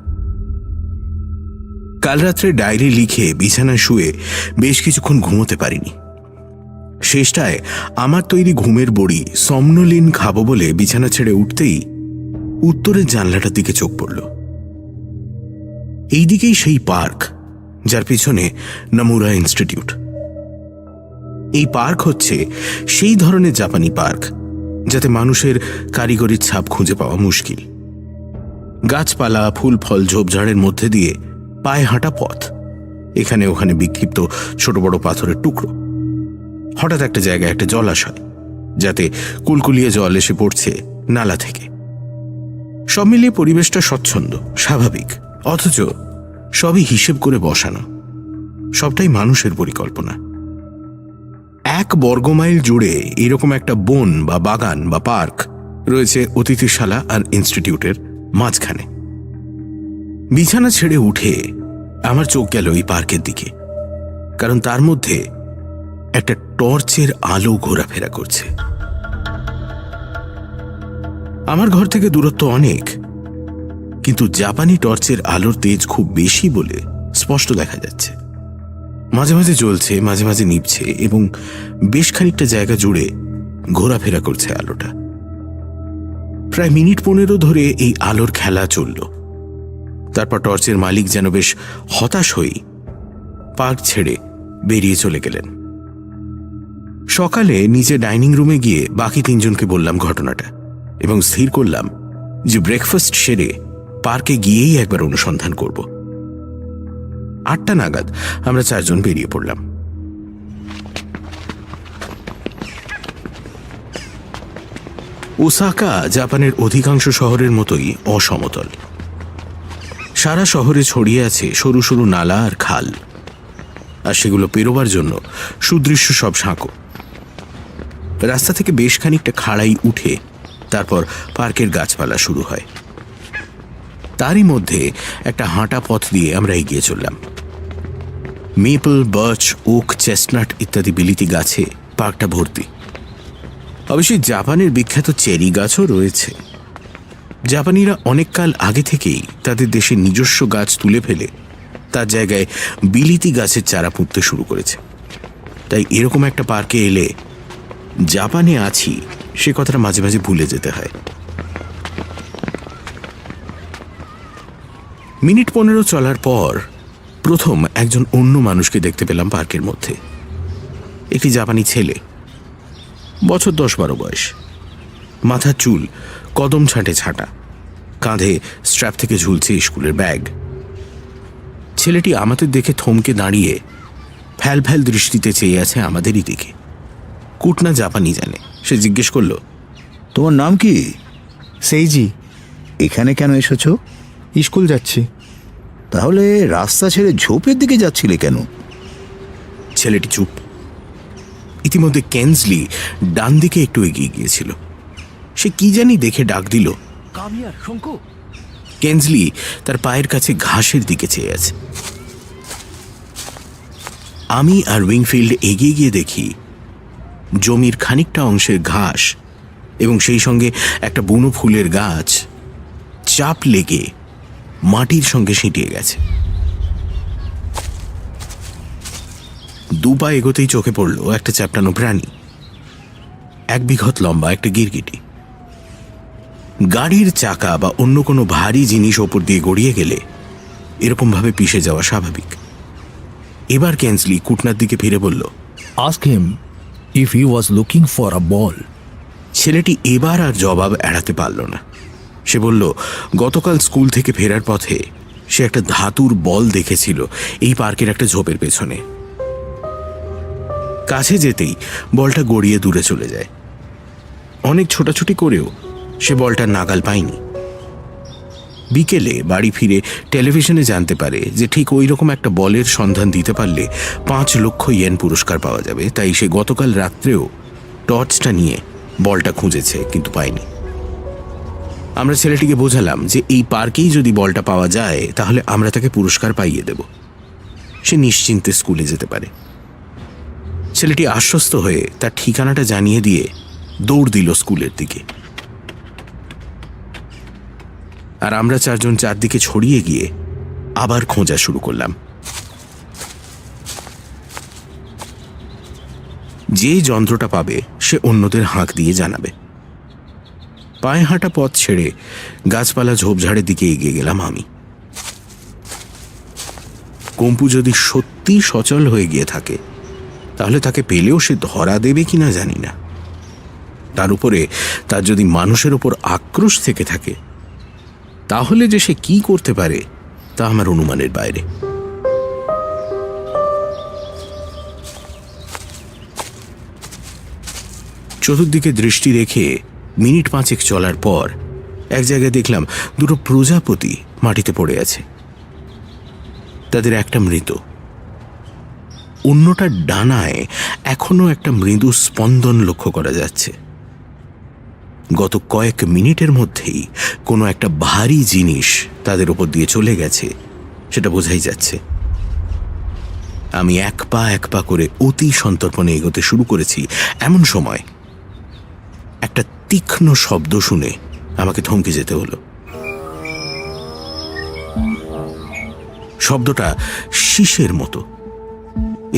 Speaker 4: কাল রাত্রে ডায়েরি লিখে বিছানায় শুয়ে বেশ কিছুক্ষণ ঘুমোতে পারিনি। শেষটায় আমার তৈরি ঘুমের বড়ি সমনোলিন খাবো বলে বিছানা ছেড়ে উঠতেই উত্তরের জানলাটার দিকে চোখ পড়ল। এই দিকেই সেই পার্ক যার পিছনে নামুরা ইনস্টিটিউট। এই পার্ক হচ্ছে সেই ধরনের জাপানি পার্ক যাতে মানুষের কারিগরির ছাপ খুঁজে পাওয়া মুশকিল। গাছপালা, ফুল ফল, ঝোপঝাড়ের মধ্যে দিয়ে পায়ে হাঁটা পথ, এখানে ওখানে বিক্ষিপ্ত ছোট বড় পাথরের টুকরো। হঠাৎ একটা জায়গায় একটা জলাশয়, যাতে কুলকুলিয়ে জল এসে পড়ছে নালা থেকে। সব মিলিয়ে পরিবেশটা স্বচ্ছন্দ, স্বাভাবিক, অথচ সবই হিসেব করে বসানো। সবটাই মানুষের পরিকল্পনা। 1 বর্গমাইল জুড়ে এরকম একটা বন বা বাগান বা পার্ক রয়েছে অতিথিশালা আর ইনস্টিটিউটের মাঝখানে। বিছানা ছেড়ে উঠে আমার চোখ গেল এই পার্কের দিকে, কারণ তার মধ্যে একটা টর্চের আলো ঘোরাফেরা করছে। আমার ঘর থেকে দূরত্ব অনেক, কিন্তু জাপানি টর্চের আলোর তেজ খুব বেশি বলে স্পষ্ট দেখা যাচ্ছে। মাঝে মাঝে জ্বলছে, মাঝে মাঝে নিভছে, এবং বেশ খানিকটা জায়গা জুড়ে ঘোরাফেরা করছে আলোটা। প্রায় মিনিট 15 ধরে এই আলোর খেলা চলল। তারপর টর্চের মালিক যেন বেশ হতাশ হয়ে পার্ক ছেড়ে বেরিয়ে চলে গেলেন। সকালে নিচে ডাইনিং রুমে গিয়ে বাকি 3 জনকে বললাম ঘটনাটা, এবং স্থির করলাম যে ব্রেকফাস্ট সেরে পার্কে গিয়েই একবার অনুসন্ধান করব। 8টা নাগাদ আমরা 4 জন বেরিয়ে পড়লাম। ওসাকা জাপানের অধিকাংশ শহরের মতোই অসমতল। সারা শহরে ছড়িয়ে আছে সরু সরু নালা আর খাল, আর সেগুলো পেরোবার জন্য সুদৃশ্য সব সাঁকো। রাস্তা থেকে বেশ খানিকটা খাড়াই উঠে তারপর পার্কের গাছপালা শুরু হয়। তারই মধ্যে একটা হাঁটা পথ দিয়ে আমরা এগিয়ে চললাম। মেপল, বার্চ, ওক, চেস্টনাট ইত্যাদি বিলিতি গাছে পার্কটা ভর্তি। অবশ্যই জাপানের বিখ্যাত চেরি গাছও রয়েছে। জাপানিরা অনেককাল আগে থেকেই তাদের দেশের নিজস্ব গাছ তুলে ফেলে তার জায়গায় বিলিতি গাছের চারা পুঁততে শুরু করেছে। তাই এরকম একটা পার্কে এলে জাপানে আছি সে কথাটা মাঝে মাঝে ভুলে যেতে হয়। মিনিট 15 চলার পর প্রথম একজন অন্য মানুষকে দেখতে পেলাম পার্কের মধ্যে। একটি জাপানি ছেলে, বছর 10-12 বয়স, মাথার চুল কদম ছাঁটে ছাঁটা, কাঁধে স্ট্র্যাপ থেকে ঝুলছে স্কুলের ব্যাগ। ছেলেটি আমাদের দেখে থমকে দাঁড়িয়ে ফ্যাল ফ্যাল দৃষ্টিতে চেয়ে আছে আমাদেরই দিকে। কুটনা জাপানি জানে, সে জিজ্ঞেস করল,
Speaker 7: তোমার নাম কি?
Speaker 3: সেইজি।
Speaker 7: এখানে কেন এসেছো?
Speaker 3: স্কুল যাচ্ছি।
Speaker 7: তাহলে রাস্তা ছেড়ে ঝোপের দিকে যাচ্ছিলে কেন?
Speaker 4: ছেলেটি চুপ। ইতিমধ্যে কেনসলি ডান দিকে একটু এগিয়ে গিয়েছিল। সে কি জানি দেখে ডাক দিল। কেনসলি তার পায়ের কাছে ঘাসের দিকে চেয়ে আছে। আমি আর উইংফিল্ড এগিয়ে গিয়ে দেখি জমির খানিকটা অংশের ঘাস এবং সেই সঙ্গে একটা বুনো ফুলের গাছ চাপ লেগে মাটির সঙ্গে সিঁটিয়ে গেছে। 2 পা এগোতেই চোখে পড়ল একটা চ্যাপ্টানো প্রাণী, 1 বিঘত লম্বা একটা গিরগিটি। গাড়ির চাকা বা অন্য কোনো ভারী জিনিস ওপর দিয়ে গড়িয়ে গেলে এরকম ভাবে পিষে যাওয়া স্বাভাবিক। এবার কেনসলি কুটনার দিকে ফিরে বলল,
Speaker 8: Ask him if he was looking for a ball.
Speaker 4: ছেলেটি এবার আর জবাব এড়াতে পারল না। সে বলল, গতকাল স্কুল থেকে ফেরার পথে সে একটা ধাতুর বল দেখেছিল এই পার্কের একটা ঝোপের পেছনে। কাছে যেতেই বলটা গড়িয়ে দূরে চলে যায়। অনেক ছোটাছুটি করেও সে বলটার নাগাল পায়নি। বিকেলে বাড়ি ফিরে টেলিভিশনে জানতে পারে যে ঠিক ওই রকম একটা বলের সন্ধান দিতে পারলে 5 লক্ষ ইয়েন পুরস্কার পাওয়া যাবে। তাই সে গতকাল রাত্রেও টর্চটা নিয়ে বলটা খুঁজেছে, কিন্তু পায়নি। আমরা ছেলেটিকে বোঝালাম যে এই পার্কেই যদি বলটা পাওয়া যায় তাহলে আমরা তাকে পুরস্কার পাইয়ে দেব, সে নিশ্চিন্তে স্কুলে যেতে পারে। ছেলেটি আশ্বস্ত হয়ে তার ঠিকানাটা জানিয়ে দিয়ে দৌড় দিল স্কুলের দিকে। আর আমরা 4 জন চারদিকে ছড়িয়ে গিয়ে আবার খোঁজা শুরু করলাম। যে যন্ত্রটা পাবে সে অন্যদের হাঁক দিয়ে জানাবে। পায়ে হাঁটা পথ ছেড়ে গাছপালা ঝোপঝাড়ের দিকে এগিয়ে গেলাম আমি। কম্পু যদি সত্যি সচল হয়ে গিয়ে থাকে তাহলে তাকে পেলেও সে ধরা দেবে কিনা জানি না। তার উপরে তার যদি মানুষের ওপর আক্রোশ থেকে থাকে, তাহলে যে সে কি করতে পারে তা আমার অনুমানের বাইরে। চতুর্দিকে দৃষ্টি রেখে মিনিট 5 চলার পর এক জায়গায় দেখলাম দুটো প্রজাপতি মাটিতে পড়ে আছে। তাদের একটা মৃত, অন্যটার ডানায় এখনো একটা মৃদু স্পন্দন লক্ষ্য করা যাচ্ছে। গত কয়েক মিনিটের মধ্যেই কোনো একটা ভারী জিনিস তাদের উপর দিয়ে চলে গেছে, সেটা বোঝাই যাচ্ছে। আমি এক পা করে অতি সন্তর্পণে এগোতে শুরু করেছি। এমন সময় একটা তীক্ষ্ণ শব্দ শুনে আমাকে থমকে যেতে হলো। শব্দটা শীষের মতো,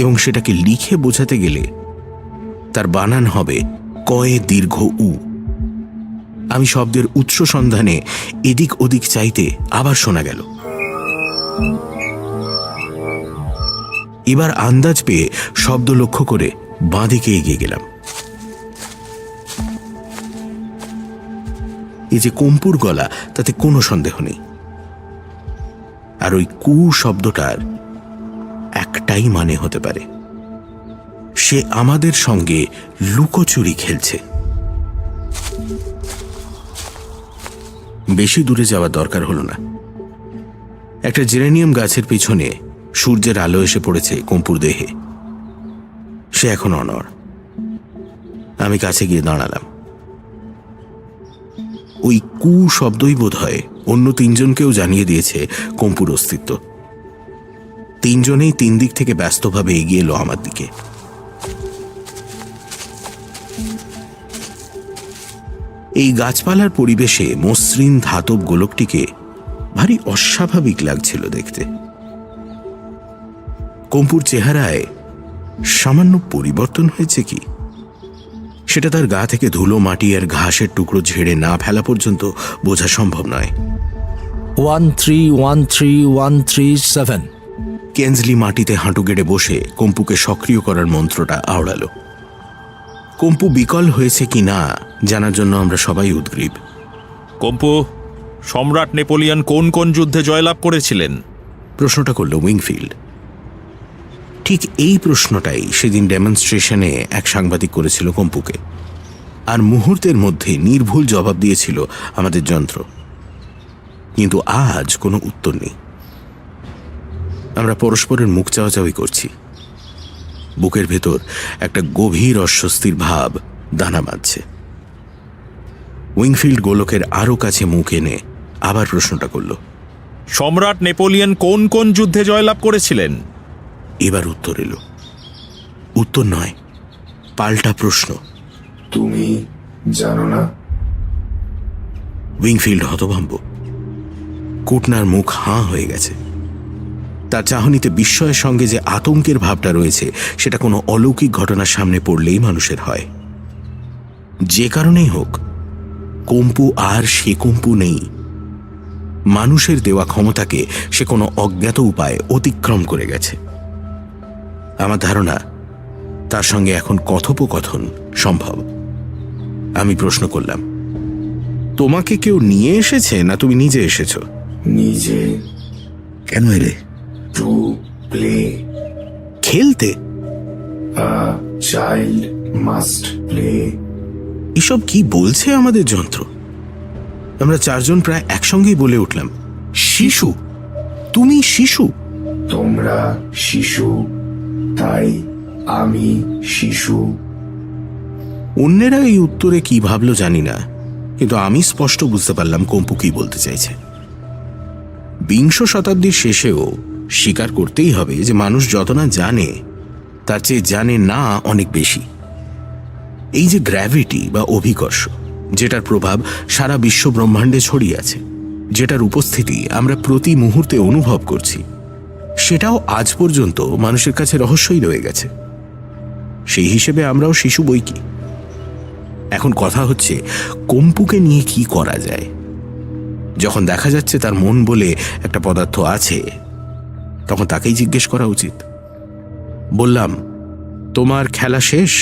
Speaker 4: এবং সেটাকে লিখে বোঝাতে গেলে তার বানান হবে কয়ে দীর্ঘ উ। আমি শব্দের উৎস সন্ধানে এদিক ওদিক চাইতে আবার শোনা গেল। এবার আন্দাজ পেয়ে শব্দ লক্ষ্য করে বাঁদিকে এগিয়ে গেলাম। এই যে কম্পুর গলা, তাতে কোনো সন্দেহ নেই। আর ওই কু শব্দটার একটাই মানে হতে পারে, সে আমাদের সঙ্গে লুকোচুরি খেলছে। বেশি দূরে যাওয়ার দরকার হলো না। একটা জেরেনিয়াম গাছের পিছনে সূর্যের আলো এসে পড়েছে কম্পুর দেহে। সে এখন অনড়। আমি কাছে গিয়ে দাঁড়ালাম। ওই কু শব্দই বোধ হয় অন্য 3 জনকেও জানিয়ে দিয়েছে কম্পুর অস্তিত্ব। 3 জনেই 3 দিক থেকে ব্যস্তভাবে এগিয়ে এলো আমার দিকে। এই গাছপালার পরিবেশে মসৃণ ধাতব গোলকটিকে ভারী অস্বাভাবিক লাগছিল দেখতে। কম্পুর চেহারায় সামান্য পরিবর্তন হয়েছে কি, সেটা তার গা থেকে ধুলো, মাটি আর ঘাসের টুকরো ঝেড়ে না ফেলা পর্যন্ত বোঝা সম্ভব নয়।
Speaker 8: 1313
Speaker 4: কেনজলি মাটিতে হাঁটু গেড়ে বসে কম্পুকে সক্রিয় করার মন্ত্রটা আওড়ালো। কম্পু বিকল হয়েছে কি না জানার জন্য আমরা সবাই উদ্গ্রীব।
Speaker 9: কম্পু, সম্রাট নেপোলিয়ন কোন কোন যুদ্ধে জয়লাভ করেছিলেন?
Speaker 4: প্রশ্নটা করল উইংফিল্ড। ঠিক এই প্রশ্নটাই সেদিন ডেমনস্ট্রেশনে এক সাংবাদিক করেছিল কম্পুকে, আর মুহূর্তের মধ্যে নির্ভুল জবাব দিয়েছিল আমাদের যন্ত্র। কিন্তু আজ কোনো উত্তর নেই। আমরা পরস্পরের মুখ চাওয়াচাওয়ি করছি। বুকের ভেতর একটা গভীর অস্বস্তির ভাব দানা বাঁধছে। উইংফিল্ড গোলকের আরো কাছে মুখ এনে আবার প্রশ্নটা করল।
Speaker 9: সম্রাট নেপোলিয়ন কোন কোন যুদ্ধে জয়লাভ করেছিলেন?
Speaker 4: এবার উত্তর এলো। উত্তর নয়, পাল্টা প্রশ্ন।
Speaker 6: তুমি জানো না?
Speaker 4: উইংফিল্ড হতভম্ব। কুটনার মুখ হাঁ হয়ে গেছে। তার চাহনিতে বিস্ময়ের সঙ্গে যে আতঙ্কের ভাবটা রয়েছে, সেটা কোনো অলৌকিক ঘটনার সামনে পড়লেই মানুষের হয়। যে কারণেই হোক, কম্পু আর সে কম্পু নেই। মানুষের দেওয়া ক্ষমতাকে সে কোনো অজ্ঞাত উপায়ে অতিক্রম করে গেছে। আমার ধারণা তার সঙ্গে এখন কথোপকথন সম্ভব। আমি প্রশ্ন করলাম, তোমাকে কেউ নিয়ে এসেছে না তুমি নিজে এসেছো?
Speaker 6: নিজে।
Speaker 7: কেন এলে?
Speaker 6: To play.
Speaker 4: খেলতে?
Speaker 6: A child must play.
Speaker 4: এসব কি বলছে আমাদের যন্ত্র? আমরা 4 জন প্রায় একসঙ্গেই বলে উঠলাম, শিশু? তুমি শিশু?
Speaker 6: তোমরা শিশু, তাই আমি শিশু।
Speaker 4: অন্যেরা এই উত্তরে কি ভাবলো জানি না, কিন্তু আমি স্পষ্ট বুঝতে পারলাম কম্পু কি বলতে চাইছে। 20 শতাব্দীর শেষেও স্বীকার করতেই হবে যে মানুষ যত না জানে, তার চেয়ে জানে না অনেক বেশি। এই যে গ্র্যাভিটি বা অভিকর্ষ, যেটার প্রভাব সারা বিশ্ব ব্রহ্মাণ্ডে ছড়িয়ে আছে, যেটার উপস্থিতি আমরা প্রতি মুহূর্তে অনুভব করছি, সেটাও আজ পর্যন্ত মানুষের কাছে রহস্যই রয়ে গেছে। সেই হিসেবে আমরাও শিশু বই কি। এখন কথা হচ্ছে কম্পুকে নিয়ে কি করা যায়। যখন দেখা যাচ্ছে তার মন বলে একটা পদার্থ আছে, তখন তাকেই জিজ্ঞেস করা উচিত। বললাম, তোমার খেলা শেষ?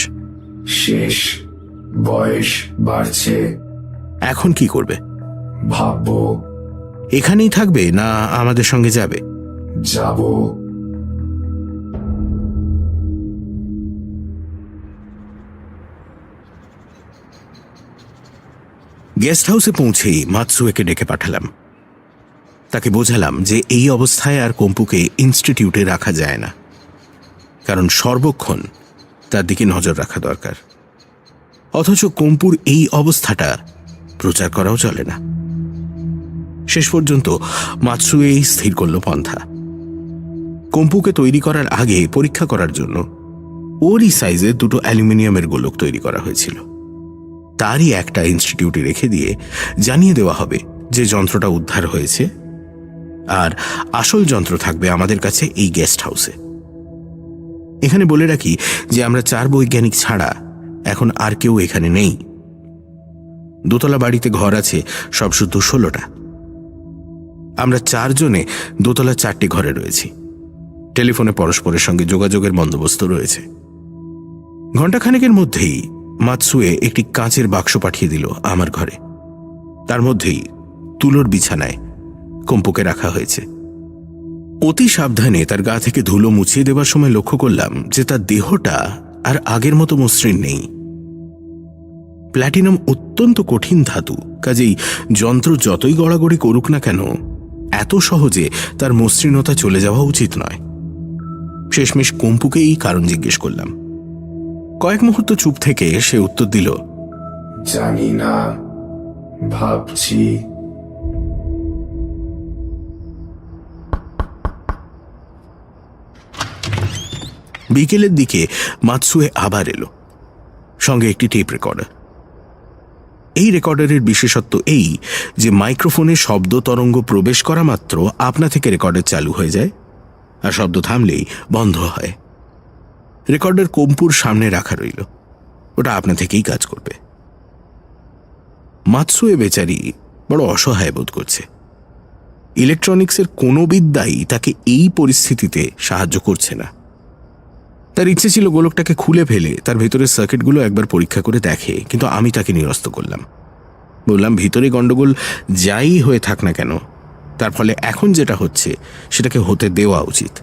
Speaker 6: শেষ। বয়স বাড়ছে।
Speaker 4: এখন কি করবে?
Speaker 6: ভাববো।
Speaker 4: এখানেই থাকবে না আমাদের সঙ্গে যাবে?
Speaker 6: যাব।
Speaker 4: গেস্ট হাউসে পৌঁছেই মাতসুয়েকে ডেকে পাঠালাম। তাকে বোঝালাম যে এই অবস্থায় আর কম্পুকে ইনস্টিটিউটে রাখা যায় না, কারণ সর্বক্ষণ তার দিকে নজর রাখা দরকার। অথচ কম্পুর এই অবস্থাটা প্রচার করাও চলে না। শেষ পর্যন্ত মাতসুয়েই স্থির করল পন্থা। কম্পুকে তৈরি করার আগে পরীক্ষা করার জন্য ওরই সাইজে দুটো অ্যালুমিনিয়ামের গোলক তৈরি করা হয়েছিল। তারই একটা ইনস্টিটিউটে রেখে দিয়ে জানিয়ে দেওয়া হবে যে যন্ত্রটা উদ্ধার হয়েছে, আর আসল যন্ত্র থাকবে আমাদের কাছে এই গেস্ট হাউসে। এখানে বলে রাখি যে আমরা 4 বৈজ্ঞানিক ছাড়া এখন আর কেউ এখানে নেই। দোতলা বাড়িতে ঘর আছে সব শুধু 16টা। আমরা 4 জনে দোতলা 4টি ঘরে রয়েছি। টেলিফোনে পরস্পরের সঙ্গে যোগাযোগের বন্দোবস্ত রয়েছে। ঘণ্টাখানেকের মধ্যেই মাতসুয়ে একটি কাঁচের বাক্স পাঠিয়ে দিল আমার ঘরে। তার মধ্যেই তুলোর বিছানায় কম্পুকে রাখা হয়েছে। অতি সাবধানে তার গা থেকে ধুলো মুছিয়ে দেবার সময় লক্ষ্য করলাম যে তার দেহটা আর আগের মতো মসৃণ নেই। প্ল্যাটিনাম অত্যন্ত কঠিন ধাতু, কাজেই যন্ত্র যতই গড়াগড়ি করুক না কেন এত সহজে তার মসৃণতা চলে যাওয়া উচিত নয়। শেষমেশ কম্পুকেই কারণ জিজ্ঞেস করলাম। কয়েক মুহূর্ত চুপ থেকে সে উত্তর দিল,
Speaker 6: জানি না, ভাবছি।
Speaker 4: বিকেলের দিকে মাতসুয়ে আবার এলো, সঙ্গে একটি টেপ রেকর্ডার। এই রেকর্ডারের বিশেষত্ব এই যে মাইক্রোফোনে শব্দ তরঙ্গ প্রবেশ করা মাত্র আপনা থেকে রেকর্ডার চালু হয়ে যায়, আর শব্দ থামলেই বন্ধ হয়। রেকর্ডার কম্পুর সামনে রাখা রইল, ওটা আপনা থেকেই কাজ করবে। মাতসুয়ে বেচারি বড় অসহায় বোধ করছে। ইলেকট্রনিক্সের কোনো বিদ্যাই তাকে এই পরিস্থিতিতে সাহায্য করছে না। তার ইচ্ছে ছিল গোলকটাকে খুলে ফেলে তার ভেতরের সার্কিটগুলো একবার পরীক্ষা করে দেখে, কিন্তু আমি তাকে নিরস্ত করলাম। বললাম, ভিতরে গন্ডগোল যাই হয়ে থাক না কেন, তার ফলে এখন যেটা হচ্ছে সেটাকে হতে দেওয়া উচিত।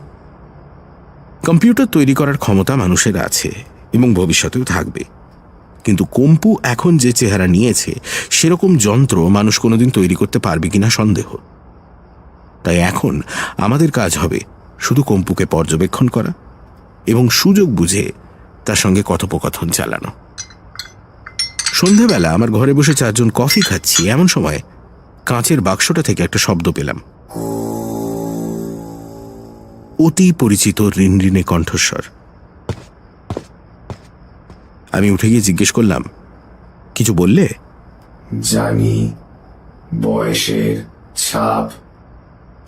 Speaker 4: কম্পিউটার তৈরি করার ক্ষমতা মানুষের আছে এবং ভবিষ্যতেও থাকবে, কিন্তু কম্পু এখন যে চেহারা নিয়েছে সেরকম যন্ত্র মানুষ কোনোদিন তৈরি করতে পারবে কিনা সন্দেহ। তাই এখন আমাদের কাজ হবে শুধু কম্পুকে পর্যবেক্ষণ করা এবং সুযোগ বুঝে তার সঙ্গে কথোপকথন চালানো। সন্ধেবেলা আমার ঘরে বসে 4 জন কফি খাচ্ছি, এমন সময় কাঁচের বাক্সটা থেকে একটা শব্দ পেলাম। অতি পরিচিত রিনরিনে কণ্ঠস্বর। আমি উঠে গিয়ে জিজ্ঞেস করলাম, কিছু বললে?
Speaker 6: জানি, বয়সের ছাপ।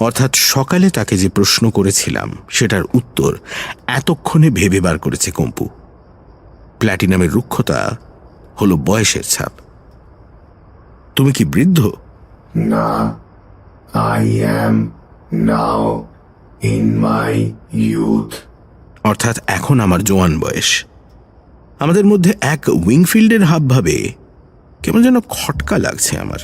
Speaker 4: অর্থাৎ সকালে তাকে যে প্রশ্ন করেছিলাম সেটার উত্তর এতক্ষণে ভেবে বার করেছে কম্পু। প্ল্যাটিনামের রুক্ষতা হলো বয়সের ছাপ। তুমি কি বৃদ্ধ?
Speaker 6: না, I am now in my youth.
Speaker 4: অর্থাৎ এখন আমার জোয়ান বয়স। আমাদের মধ্যে এক উইংফিল্ডের হাবভাবে কেমন যেন খটকা লাগছে আমার।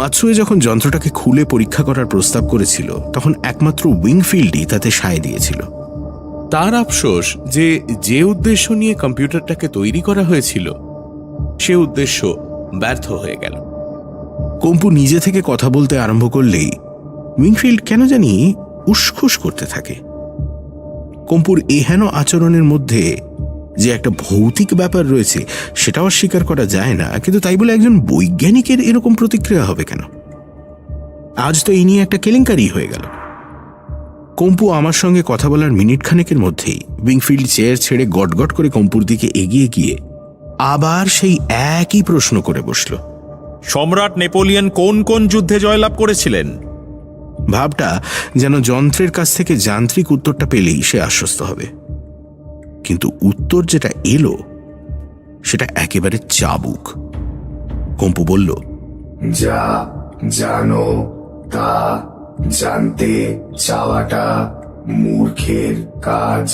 Speaker 4: মাতসুয়ে যখন যন্ত্রটাকে খুলে পরীক্ষা করার প্রস্তাব করেছিল তখন একমাত্র উইংফিল্ডই তাতে সায় দিয়েছিল।
Speaker 1: তার আফসোস যে যে উদ্দেশ্য নিয়ে কম্পিউটারটাকে তৈরি করা হয়েছিল সে উদ্দেশ্য ব্যর্থ হয়ে গেল।
Speaker 4: কম্পু নিজে থেকে কথা বলতে আরম্ভ করলেই উইংফিল্ড কেন জানি উসখুস করতে থাকে। কম্পুর এহেন আচরণের মধ্যে যে একটা ভৌতিক ব্যাপার রয়েছে সেটাও স্বীকার করা যায় না, কিন্তু তাই বলে একজন বৈজ্ঞানিকের এরকম প্রতিক্রিয়া হবে কেন? আজ তো এই নিয়ে একটা কেলেঙ্কারি হয়ে গেল। কম্পু আমার সঙ্গে কথা বলার মিনিট খানেকের মধ্যেই উইংফিল্ড চেয়ার ছেড়ে গটগট করে কম্পুর দিকে এগিয়ে গিয়ে আবার সেই একই প্রশ্ন করে বসল।
Speaker 9: সম্রাট নেপোলিয়ন কোন কোন যুদ্ধে জয়লাভ করেছিলেন?
Speaker 4: ভাবটা যেন যন্ত্রের কাছ থেকে যান্ত্রিক উত্তরটা পেলেই সে আশ্বস্ত হবে, কিন্তু উত্তর যেটা এলো সেটা একেবারে চাবুক। কম্পু বলল,
Speaker 6: যা জানো তা জানতে চাওয়াটা মূর্খের কাজ।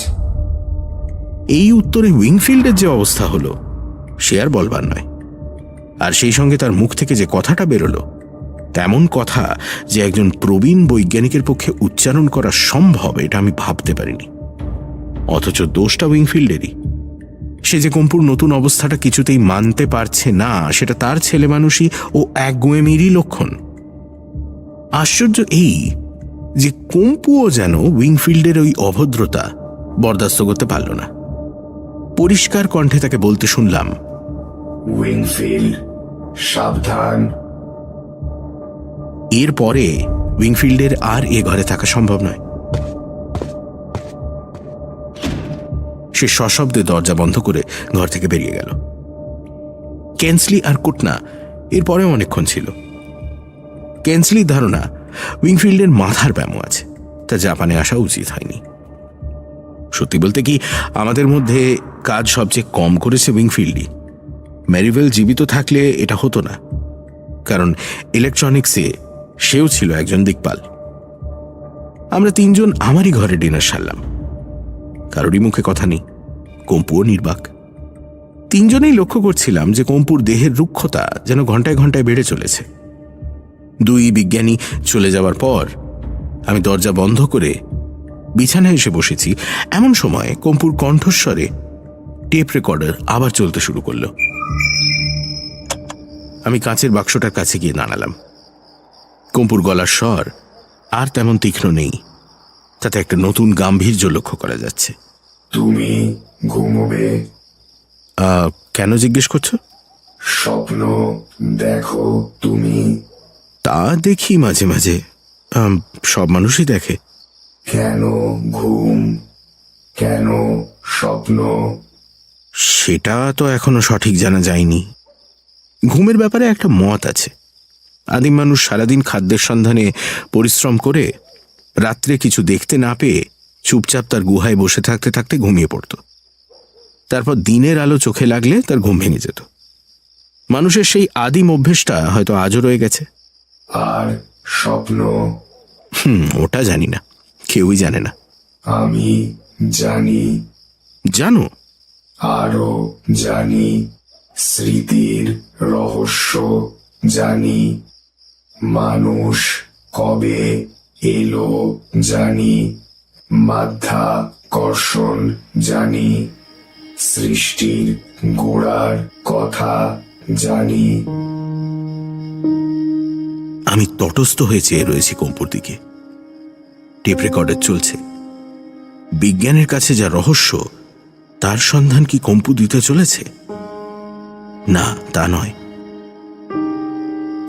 Speaker 4: এই উত্তরে উইংফিল্ডের যে অবস্থা হলো সে আর বলবার নয়। আর সেই সঙ্গে তার মুখ থেকে যে কথাটা বেরোলো, তেমন কথা যে একজন প্রবীণ বৈজ্ঞানিকের পক্ষে উচ্চারণ করা সম্ভব, এটা আমি ভাবতে পারিনি। অথচ দোষটা উইংফিল্ডেরই। সে যে কম্পুর নতুন অবস্থাটা কিছুতেই মানতে পারছে না, সেটা তার ছেলে মানুষই ও একগুঁয়েমিরই লক্ষণ। আশ্চর্য এই যে কম্পুও যেন উইংফিল্ডের ওই অভদ্রতা বরদাস্ত করতে পারল না। পরিষ্কার কণ্ঠে তাকে বলতে শুনলাম,
Speaker 6: উইংফিল্ড, সাবধান।
Speaker 4: এরপরে উইংফিল্ডের আর এ ঘরে থাকা সম্ভব নয়। সে সশব্দে দরজা বন্ধ করে ঘর থেকে বেরিয়ে গেল। কেন্সলি আর কুটনা এরপরেও অনেকক্ষণ ছিল। কেন্সলির ধারণা উইংফিল্ডের মাথার ব্যামো আছে, তা জাপানে আসা উচিত হয়নি। সত্যি বলতে কি, আমাদের মধ্যে কাজ সবচেয়ে কম করেছে উইংফিল্ডই। ম্যারিভেল জীবিত থাকলে এটা হতো না, কারণ ইলেকট্রনিক্সে সেও ছিল একজন দিকপাল। আমরা তিনজন আমারই ঘরে ডিনার সারলাম। কারোরই মুখে কথা নেই, কম্পুও নির্বাক। তিনজনেই লক্ষ্য করছিলাম যে কম্পুর দেহের রুক্ষতা যেন ঘন্টায় ঘন্টায় বেড়ে চলেছে। দুই বিজ্ঞানী চলে যাওয়ার পর আমি দরজা বন্ধ করে বিছানায় এসে বসেছি। এমন সময় কম্পুর কণ্ঠস্বরে টেপ রেকর্ডার আবার চলতে শুরু করল। আমি কাঁচের বাক্সটার কাছে গিয়ে দাঁড়ালাম। কম্পুর গলার স্বর আর তেমন তীক্ষ্ণ নেই, তাতে একটা নতুন গাম্ভীর্য লক্ষ্য করা যাচ্ছে।
Speaker 6: তুমি ঘুমোবে?
Speaker 4: কেন জিজ্ঞেস করছো?
Speaker 6: স্বপ্ন দেখো তুমি?
Speaker 4: তা দেখি মাঝে মাঝে, সব মানুষই দেখে।
Speaker 6: কেন ঘুম, কেন স্বপ্ন?
Speaker 4: সেটা তো এখনো সঠিক জানা যায়নি। ঘুমের ব্যাপারে একটা মত আছে। আদিম মানুষ সারাদিন খাদ্যের সন্ধানে পরিশ্রম করে রাত্রে কিছু দেখতে না পেয়ে চুপচাপ তার গুহায় বসে থাকতে থাকতে ঘুমিয়ে পড়ত। তারপর দিনের আলো চোখে লাগলে তার ঘুম ভেঙে যেত। মানুষের সেই আদিম অভ্যেসটা হয়তো আজও রয়ে গেছে।
Speaker 6: আর স্বপ্ন?
Speaker 4: ওটা জানি না, কেউই জানে না।
Speaker 6: আমি জানি।
Speaker 4: জানো?
Speaker 6: আরো জানি। স্মৃতির রহস্য জানি। মানুষ কবে এলো জানি। মাধ্যাকর্ষণ জানি। সৃষ্টির গোড়ার কথা জানি।
Speaker 4: আমি তটস্থ হয়ে চেয়ে রয়েছি কম্পুর দিকে। টেপ রেকর্ডার চলছে। বিজ্ঞানের কাছে যা রহস্য, তার সন্ধান কি কম্পু দিতে চলেছে? না, তা নয়।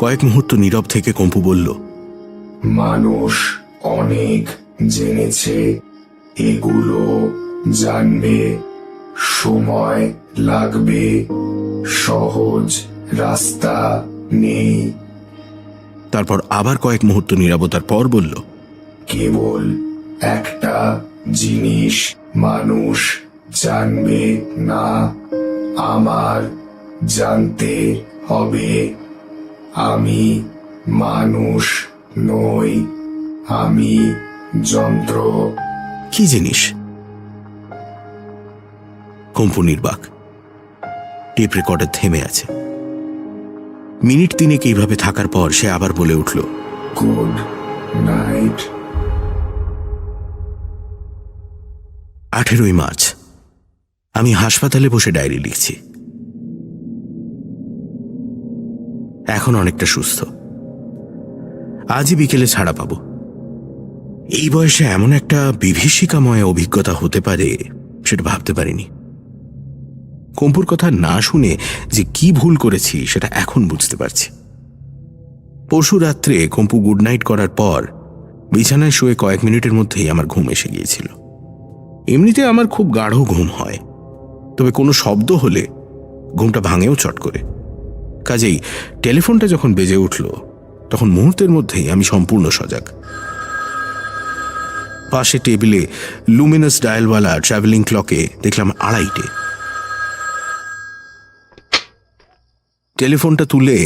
Speaker 4: কয়েক মুহূর্ত নীরব থেকে কম্পু বলল,
Speaker 6: মানুষ অনেক জেনেছে, এগুলো জানবে। সময় লাগবে, সহজ রাস্তা নেই।
Speaker 4: তারপর আবার কয়েক মুহূর্ত নীরবতার পর বলল,
Speaker 6: কেবল একটা জিনিস মানুষ জানবে না, আমার জানতে হবে। আমি মানুষ নই, আমি যন্ত্র।
Speaker 4: কি জিনিস? কম্পু নির্বাক। টেপ রেকর্ডার থেমে আছে। মিনিট তিনেক এইভাবে থাকার পর সে আবার বলে উঠল,
Speaker 6: গুড নাইট।
Speaker 4: 18ই মার্চ। আমি হাসপাতালে বসে ডায়েরি লিখছি। এখন অনেকটা সুস্থ। আজই বিকেলে ছাড়া পাবো। এই বয়সে এমন একটা বিভীষিকাময় অভিজ্ঞতা হতে পারে সেটা ভাবতে পারিনি। কম্পুর কথা না শুনে যে কি ভুল করেছি সেটা এখন বুঝতে পারছি। পরশু রাত্রে কম্পু গুড নাইট করার পর বিছানায় শুয়ে কয়েক মিনিটের মধ্যেই আমার ঘুম এসে গিয়েছিল। এমনিতে আমার খুব গাঢ় ঘুম হয়, তবে কোনো শব্দ হলে ঘুমটা ভাঙেও চট করে। কাজেই টেলিফোনটা যখন বেজে উঠল তখন মুহূর্তের মধ্যেই আমি সম্পূর্ণ সজাগ। পাশে টেবিলে লুমিনাস ডায়ালওয়ালা ট্রাভেলিং ক্লকে দেখলাম 2:30। টেলিফোনটা তুলে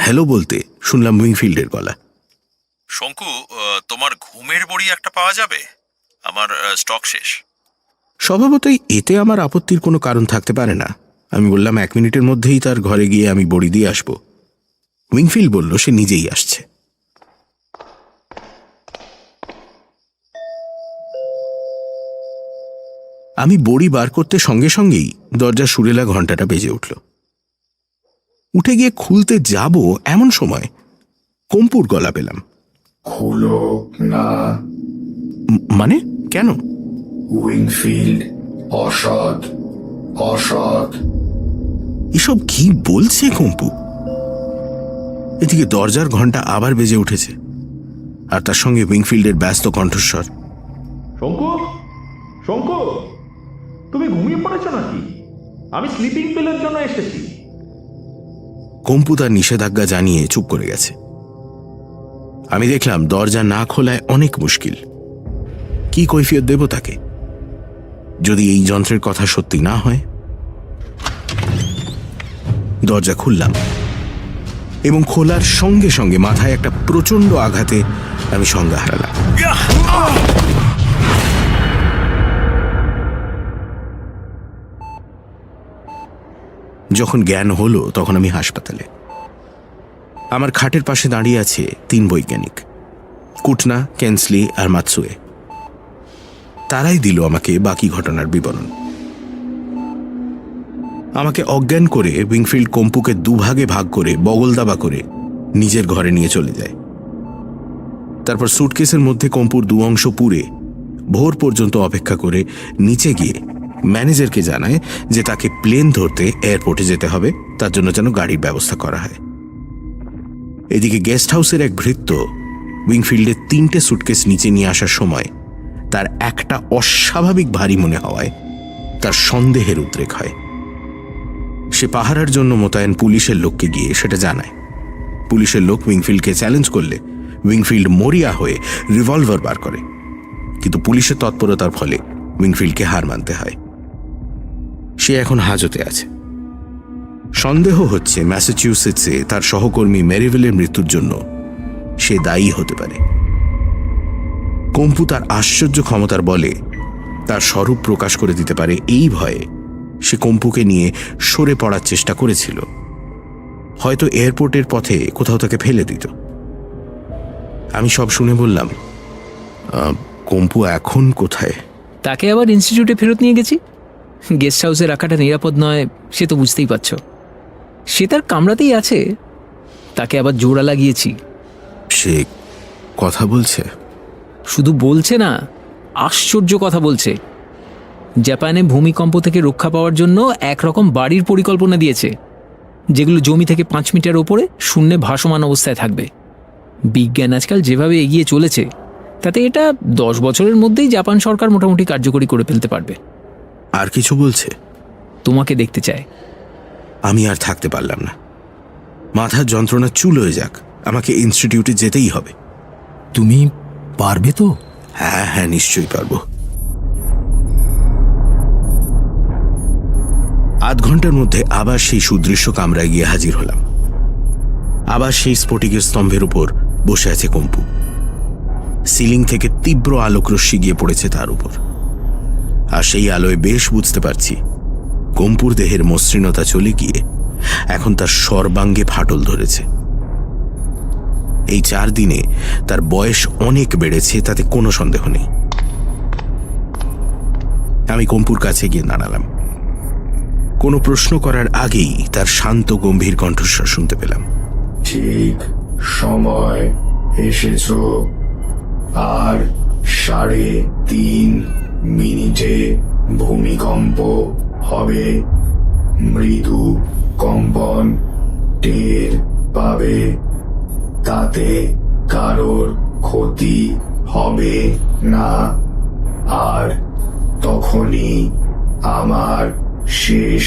Speaker 4: হ্যালো বলতে শুনলাম উইংফিল্ডের গলা।
Speaker 9: শঙ্কু, তোমার ঘুমের বড়ি একটা পাওয়া যাবে? আমার স্টক শেষ।
Speaker 4: স্বভাবতই এতে আমার আপত্তির কোনো কারণ থাকতে পারে না। আমি বললাম 1 মিনিটের মধ্যেই তার ঘরে গিয়ে আমি বড়ি দিয়ে আসব। উইংফিল্ড বলল সে নিজেই আসছে। আমি বড়ি বার করতে সঙ্গে সঙ্গেই দরজা সুরেলা ঘন্টাটা বেজে উঠল। উঠে গিয়ে খুলতে যাব এমন সময় কম্পুর গলা পেলাম।
Speaker 6: খুলো না।
Speaker 4: মানে কেন?
Speaker 6: উইংফিল্ড অসৎ, অসৎ।
Speaker 4: এসব কি বলছে কম্পু? এদিকে দরজার ঘন্টা আবার বেজে উঠেছে, আর তার সঙ্গে উইংফিল্ডের ব্যস্ত কণ্ঠস্বর।
Speaker 9: শঙ্কু, শঙ্কু, তুমি ঘুমিয়ে পড়েছো নাকি? আমি স্লিপিং পিলের জন্য এসেছি।
Speaker 4: কম্পু তার নিষেধাজ্ঞা জানিয়ে চুপ করে গেছে। আমি দেখলাম দরজা না খোলায় অনেক মুশকিল। কি কৈফিয়ত দেব তাকে যদি এই যন্ত্রের কথা সত্যি না হয়? দরজা খুললাম এবং খোলার সঙ্গে সঙ্গে মাথায় একটা প্রচন্ড আঘাতে আমি সংজ্ঞা হারালাম। যখন জ্ঞান হলো তখন আমি হাসপাতালে। আমার খাটের পাশে দাঁড়িয়ে আছে 3 বৈজ্ঞানিক, কুটনা, কেন্সলি আর মাতসুয়ে। তারাই দিল আমাকে বাকি ঘটনার বিবরণ। আমাকে অজ্ঞান করে উইংফিল্ড কম্পুকে 2 ভাগে ভাগ করে বগলদাবা করে নিজের ঘরে নিয়ে চলে যায়। তারপর সুটকেসের মধ্যে কম্পুর 2 অংশ পুড়ে ভোর পর্যন্ত অপেক্ষা করে নিচে গিয়ে ম্যানেজারকে জানায় যে তাকে প্লেন ধরতে এয়ারপোর্টে যেতে হবে, তার জন্য যেন গাড়ির ব্যবস্থা করা হয়। এদিকে গেস্ট হাউসের এক ভৃত্য উইংফিল্ডের 3টে সুটকেস নিচে নিয়ে আসার সময় তার একটা অস্বাভাবিক ভারী মনে হওয়ায় তার সন্দেহের উদ্রেক হয়। সে পাহারার জন্য মোতায়েন পুলিশের লোককে গিয়ে সেটা জানায়। পুলিশের লোক উইংফিল্ডকে চ্যালেঞ্জ করলে উইংফিল্ড মরিয়া হয়ে রিভলভার বার করে, কিন্তু পুলিশের তৎপরতার ফলে উইংফিল্ডকে হার মানতে হয়। সে এখন হাজতে আছে। সন্দেহ হচ্ছে ম্যাসাচুসেটসে তার সহকর্মী মেরিভেলের মৃত্যুর জন্য সে দায়ী হতে পারে। কম্পু তার আশ্চর্য ক্ষমতার বলে তার স্বরূপ প্রকাশ করে দিতে পারে এই ভয়ে সে কম্পুকে নিয়ে সরে পড়ার চেষ্টা করেছিল। হয়তো এয়ারপোর্টের পথে কোথাও তাকে ফেলে দিত। আমি সব শুনে বললাম, কম্পু এখন কোথায়?
Speaker 10: তাকে আবার ইনস্টিটিউটে ফেরত নিয়ে গেছি। গেস্ট হাউসে রাখাটা নিরাপদ নয়, সে তো বুঝতেই পারছ। সে তার কামরাতেই আছে, তাকে আবার জোড়া লাগিয়েছি।
Speaker 4: সে কথা বলছে?
Speaker 10: শুধু বলছে না, আশ্চর্য কথা বলছে। জাপানে ভূমিকম্প থেকে রক্ষা পাওয়ার জন্য একরকম বাড়ির পরিকল্পনা দিয়েছে, যেগুলো জমি থেকে 5 মিটার ওপরে শূন্যে ভাসমান অবস্থায় থাকবে। বিজ্ঞান আজকাল যেভাবে এগিয়ে চলেছে, তাতে এটা 10 বছরের মধ্যেই জাপান সরকার মোটামুটি কার্যকরী করে ফেলতে পারবে।
Speaker 4: আর কিছু বলছে?
Speaker 10: তোমাকে দেখতে চায়।
Speaker 4: আমি আর থাকতে পারলাম না। মাথার যন্ত্রণা চুল হয়ে যাক, আমাকে ইনস্টিটিউটে যেতেই হবে।
Speaker 8: তুমি পারবে তো?
Speaker 4: হ্যাঁ হ্যাঁ, নিশ্চয়ই পারবো। 8 ঘন্টার মধ্যে আবার সেই সুদৃশ্য কামরায় গিয়ে হাজির হলাম। আবার সেই স্ফটিকের স্তম্ভের উপর বসে আছে কম্পু। সিলিং থেকে তীব্র আলোকরশ্মি গিয়ে পড়েছে তার উপর, আর সেই আলোয় বেশ বুঝতে পারছি কম্পুর দেহের মসৃণতা চলে গিয়ে এখন তার সর্বাঙ্গে ফাটল ধরেছে। এই 4 দিনে তার বয়স অনেক বেড়েছে, তাতে কোনো সন্দেহ নেই। আমি কম্পুর কাছে গিয়ে দাঁড়ালাম। কোনো প্রশ্ন করার আগেই তার শান্ত গম্ভীর কণ্ঠস্বর শুনতে পেলাম।
Speaker 6: ঠিক সময় এসেছ। আর 3.5 মিনিটে ভূমিকম্প হবে। মৃদু কম্পন টের পাবে, তাতে কারোর ক্ষতি হবে না। আর তখনই আমার শেষ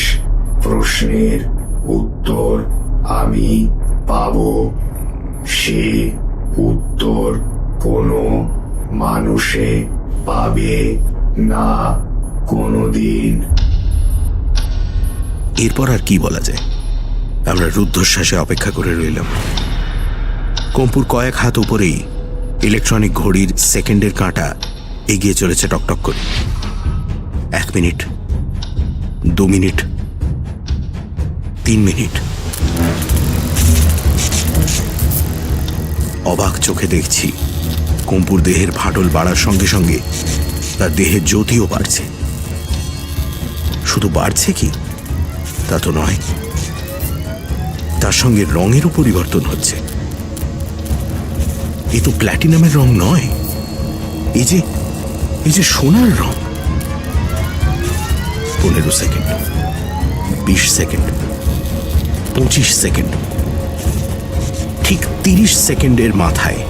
Speaker 6: প্রশ্নের উত্তর আমি পাব। সে উত্তর কোনো মানুষে পাবে না কোনোদিন।
Speaker 4: এরপর আর কি বলা যায়? আমরা রুদ্ধশ্বাসে অপেক্ষা করে রইলাম। কম্পুর কয়েক হাত উপরেই ইলেকট্রনিক ঘড়ির সেকেন্ডের কাঁটা এগিয়ে চলেছে টকটক করে। 1 মিনিট, 2 মিনিট, 3 মিনিট। অবাক চোখে দেখছি কম্পুর দেহের ফাটল বাড়ার সঙ্গে সঙ্গে তার দেহের জ্যোতিও বাড়ছে। শুধু বাড়ছে কি তা তো নয়, তার সঙ্গে রঙেরও পরিবর্তন হচ্ছে। এ তো প্ল্যাটিনামের রং নয়, এই যে সোনার রং। 15 সেকেন্ড, 20 সেকেন্ড, 25 সেকেন্ড, ঠিক 30 সেকেন্ডের মাথায়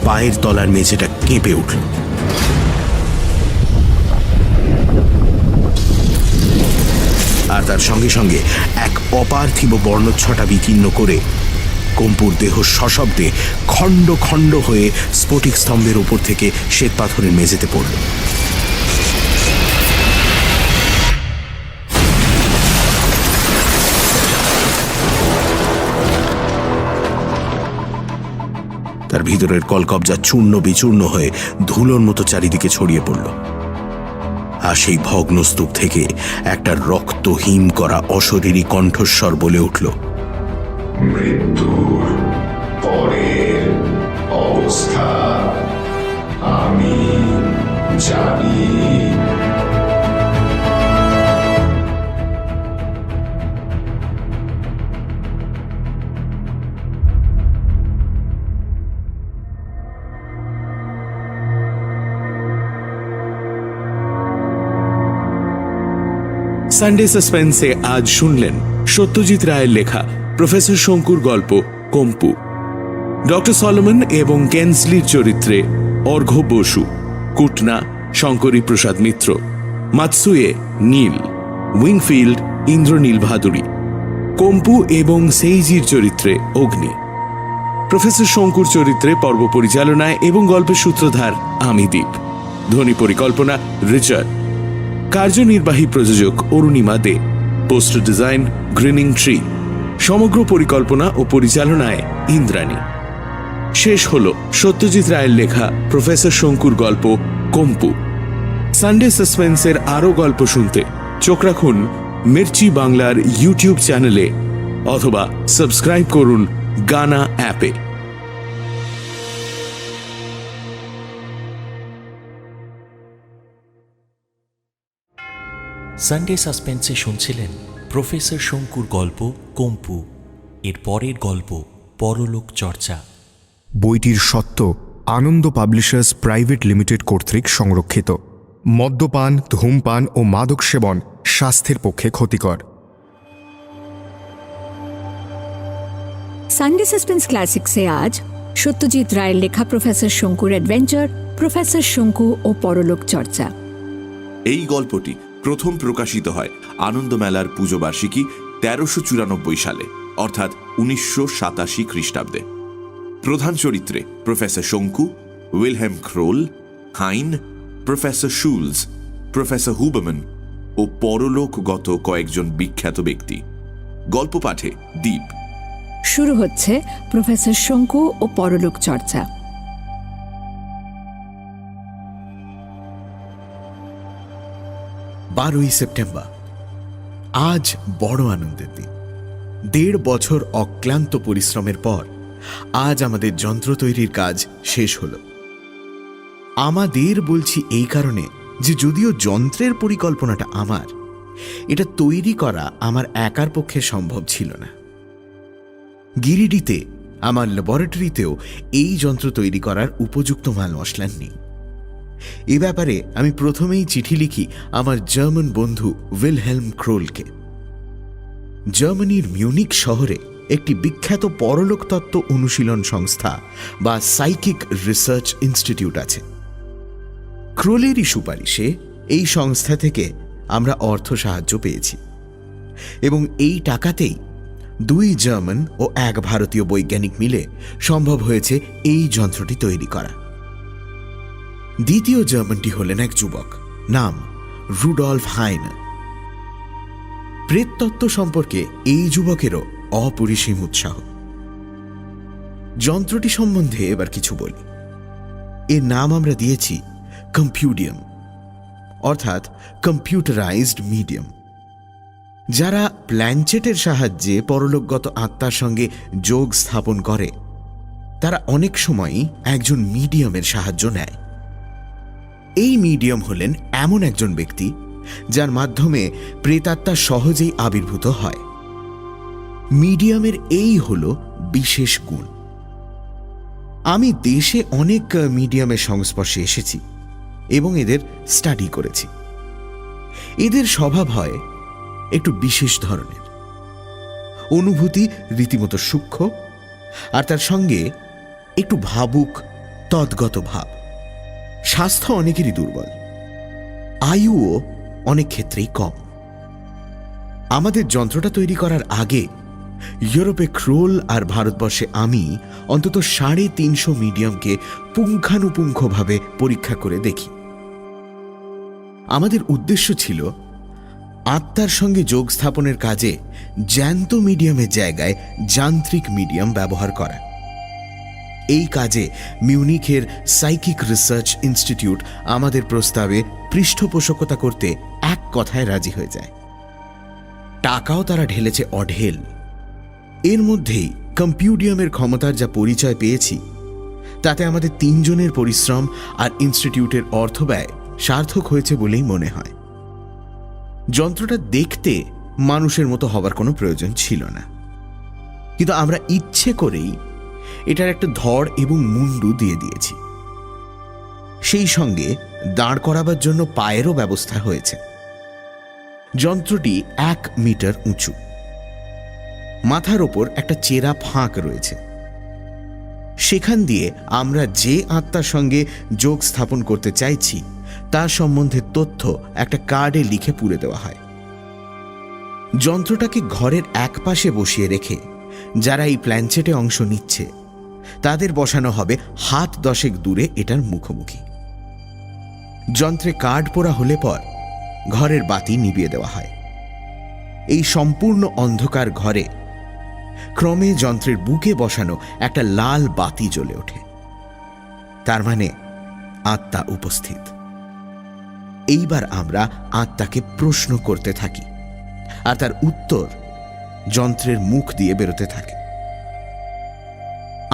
Speaker 4: পায়ের তলার মেঝেটা কেঁপে উঠল। আর তার সঙ্গে সঙ্গে এক অপার্থিব বর্ণচ্ছটা বিকীর্ণ করে কম্পুর দেহ সশব্দে খণ্ড খণ্ড হয়ে স্ফটিক স্তম্ভের উপর থেকে শ্বেত পাথরের মেঝেতে পড়ল। তার ভিতরের কলকবজা চূর্ণ বিচূর্ণ হয়ে ধুলোর মতো চারিদিকে ছড়িয়ে পড়ল। আর সেই ভগ্ন স্তূপ থেকে একটা রক্ত হিম করা অশরীরী কণ্ঠস্বর বলে উঠল,
Speaker 6: মৃত্যুর পরের অবস্থা আমি জানি।
Speaker 1: সানডে সাসপেন্সে আজ শুনলেন সত্যজিৎ রায়ের লেখা প্রফেসর শঙ্কুর গল্প কম্পু। ডক্টর সলোমন এবং কেনসলির চরিত্রে অর্ঘ্য বসু, কুটনা শঙ্করী প্রসাদ মিত্র, মাতসুয়ে নীল, উইংফিল্ড ইন্দ্রনীল ভাদুরী, কম্পু এবং সেইজির চরিত্রে অগ্নি। প্রফেসর শঙ্কুর চরিত্রে পর্ব পরিচালনায় এবং গল্পের সূত্রধার আমি দীপ। ধ্বনি পরিকল্পনা রিচার্ড। কার্যনির্বাহী প্রযোজক Arunima Dey. Poster design greening tree. সমগ্র পরিকল্পনা ও পরিচালনায় ইন্দ্রাণী। শেষ হল সত্যজিৎ রায়ের লেখা প্রফেসর শঙ্কুর গল্প কম্পু। সানডে সাসপেন্সের আরও গল্প শুনতে চোখ রাখুন মির্চি বাংলার ইউটিউব চ্যানেলে অথবা সাবস্ক্রাইব করুন গানা অ্যাপে।
Speaker 2: সানডে সাসপেন্সে শুনছিলেন প্রফেসর শঙ্কুর গল্প কম্পু। এর পরের গল্প পরলোক চর্চা।
Speaker 11: বইটির সত্ত্ব আনন্দ পাবলিশার্স প্রাইভেট লিমিটেড কর্তৃক সংরক্ষিত। মদ্যপান, ধূমপান ও মাদক সেবন স্বাস্থ্যের পক্ষে ক্ষতিকর।
Speaker 12: সানডে সাসপেন্স ক্লাসিক্সে আজ সত্যজিৎ রায়ের লেখা প্রফেসর শঙ্কুর অ্যাডভেঞ্চার, প্রফেসর শঙ্কু ও পরলোক চর্চা।
Speaker 13: এই গল্পটি প্রথম প্রকাশিত হয় আনন্দমেলার পুজোবার্ষিকী 1394 সালে, অর্থাৎ 1987 খ্রিস্টাব্দে। প্রধান চরিত্রে professor Shonku, Wilhelm Krol, Hein, professor Schulz, professor Huberman ও পরলোকগত কয়েকজন বিখ্যাত ব্যক্তি। গল্প পাঠে দীপ।
Speaker 12: শুরু হচ্ছে প্রফেসর শঙ্কু ও পরলোক চর্চা।
Speaker 14: 12ই সেপ্টেম্বর আজ বড় আনন্দের দিন। 1.5 বছর অক্লান্ত পরিশ্রমের পর আজ আমাদের যন্ত্র তৈরির কাজ শেষ হলো। আমাদের বলছি এই কারণে যে যদিও যন্ত্রের পরিকল্পনাটা আমার, এটা তৈরি করা আমার একার পক্ষে সম্ভব ছিল না। গিরিডিতে আমার ল্যাবরেটরিতেও এই যন্ত্র তৈরি করার উপযুক্ত মাল মশলা নেই। এ ব্যাপারে আমি প্রথমেই চিঠি লিখি আমার জার্মান বন্ধু উইলহেম ক্রোলকে। জার্মানির মিউনিক শহরে একটি বিখ্যাত পরলোক তত্ত্ব অনুশীলন সংস্থা বা সাইকিক রিসার্চ ইনস্টিটিউট আছে। ক্রোলেরই সুপারিশে এই সংস্থা থেকে আমরা অর্থ সাহায্য পেয়েছি এবং এই টাকাতেই 2 জার্মান ও 1 ভারতীয় বৈজ্ঞানিক মিলে সম্ভব হয়েছে এই যন্ত্রটি তৈরি করা। দ্বিতীয় জার্মানটি হলেন এক যুবক, নাম রুডলফ হাইন। প্রেততত্ত্ব সম্পর্কে এই যুবকেরও অপরিসীম উৎসাহ। যন্ত্রটি সম্বন্ধে এবার কিছু বলি। এর নাম আমরা দিয়েছি কম্পিউডিয়াম, অর্থাৎ কম্পিউটারাইজড মিডিয়াম। যারা প্ল্যানচেটের সাহায্যে পরলোকগত আত্মার সঙ্গে যোগ স্থাপন করে তারা অনেক সময়ই একজন মিডিয়ামের সাহায্য নেয়। এই মিডিয়াম হলেন এমন একজন ব্যক্তি যার মাধ্যমে প্রেতাত্মা সহজেই আবির্ভূত হয়। মিডিয়ামের এই হল বিশেষ গুণ। আমি দেশে অনেক মিডিয়ামের সংস্পর্শে এসেছি এবং এদের স্টাডি করেছি। এদের স্বভাব হয় একটু বিশেষ ধরনের, অনুভূতি রীতিমতো সূক্ষ্ম, আর তার সঙ্গে একটু ভাবুক তদ্গত ভাব। স্বাস্থ্য অনেকেরই দুর্বল, আয়ুও অনেক ক্ষেত্রেই কম। আমাদের যন্ত্রটা তৈরি করার আগে ইউরোপে ক্রোল আর ভারতবর্ষে আমি অন্তত 350 মিডিয়ামকে পুঙ্খানুপুঙ্খভাবে পরীক্ষা করে দেখি। আমাদের উদ্দেশ্য ছিল আত্মার সঙ্গে যোগ স্থাপনের কাজে জ্যান্ত মিডিয়ামের জায়গায় যান্ত্রিক মিডিয়াম ব্যবহার করা। এই কাজে মিউনিখের সাইকিক রিসার্চ ইনস্টিটিউট আমাদের প্রস্তাবে পৃষ্ঠপোষকতা করতে এক কথায় রাজি হয়ে যায়। টাকাও তারা ঢেলেছে অঢেল। এর মধ্যেই কম্পিউডিয়ামের ক্ষমতার যা পরিচয় পেয়েছি তাতে আমাদের 3 জনের পরিশ্রম আর ইনস্টিটিউটের অর্থব্যয় সার্থক হয়েছে বলেই মনে হয়। যন্ত্রটা দেখতে মানুষের মতো হবার কোনো প্রয়োজন ছিল না, কিন্তু আমরা ইচ্ছে করেই এটার একটা ধড় এবং মুন্ডু দিয়ে দিয়েছি। সেই সঙ্গে দাঁড় করাবার জন্য পায়েরও ব্যবস্থা হয়েছে। যন্ত্রটি 1 মিটার উঁচু, মাথার ওপর একটা চেরা ফাঁক রয়েছে। সেখান দিয়ে আমরা যে আত্মার সঙ্গে যোগ স্থাপন করতে চাইছি তার সম্বন্ধে তথ্য একটা কার্ডে লিখে পুরে দেওয়া হয়। যন্ত্রটাকে ঘরের এক পাশে বসিয়ে রেখে যারা এই প্ল্যানচেটে অংশ নিচ্ছে তাদের বসানো হবে হাত 10 দূরে এটার মুখোমুখি। যন্ত্রে কার্ড পোড়া হলে পর ঘরের বাতি নিভিয়ে দেওয়া হয়। এই সম্পূর্ণ অন্ধকার ঘরে ক্রমে যন্ত্রের বুকে বসানো একটা লাল বাতি জ্বলে ওঠে। তার মানে আত্মা উপস্থিত। এইবার আমরা আত্মাকে প্রশ্ন করতে থাকি আর তার উত্তর যন্ত্রের মুখ দিয়ে বেরোতে থাকে।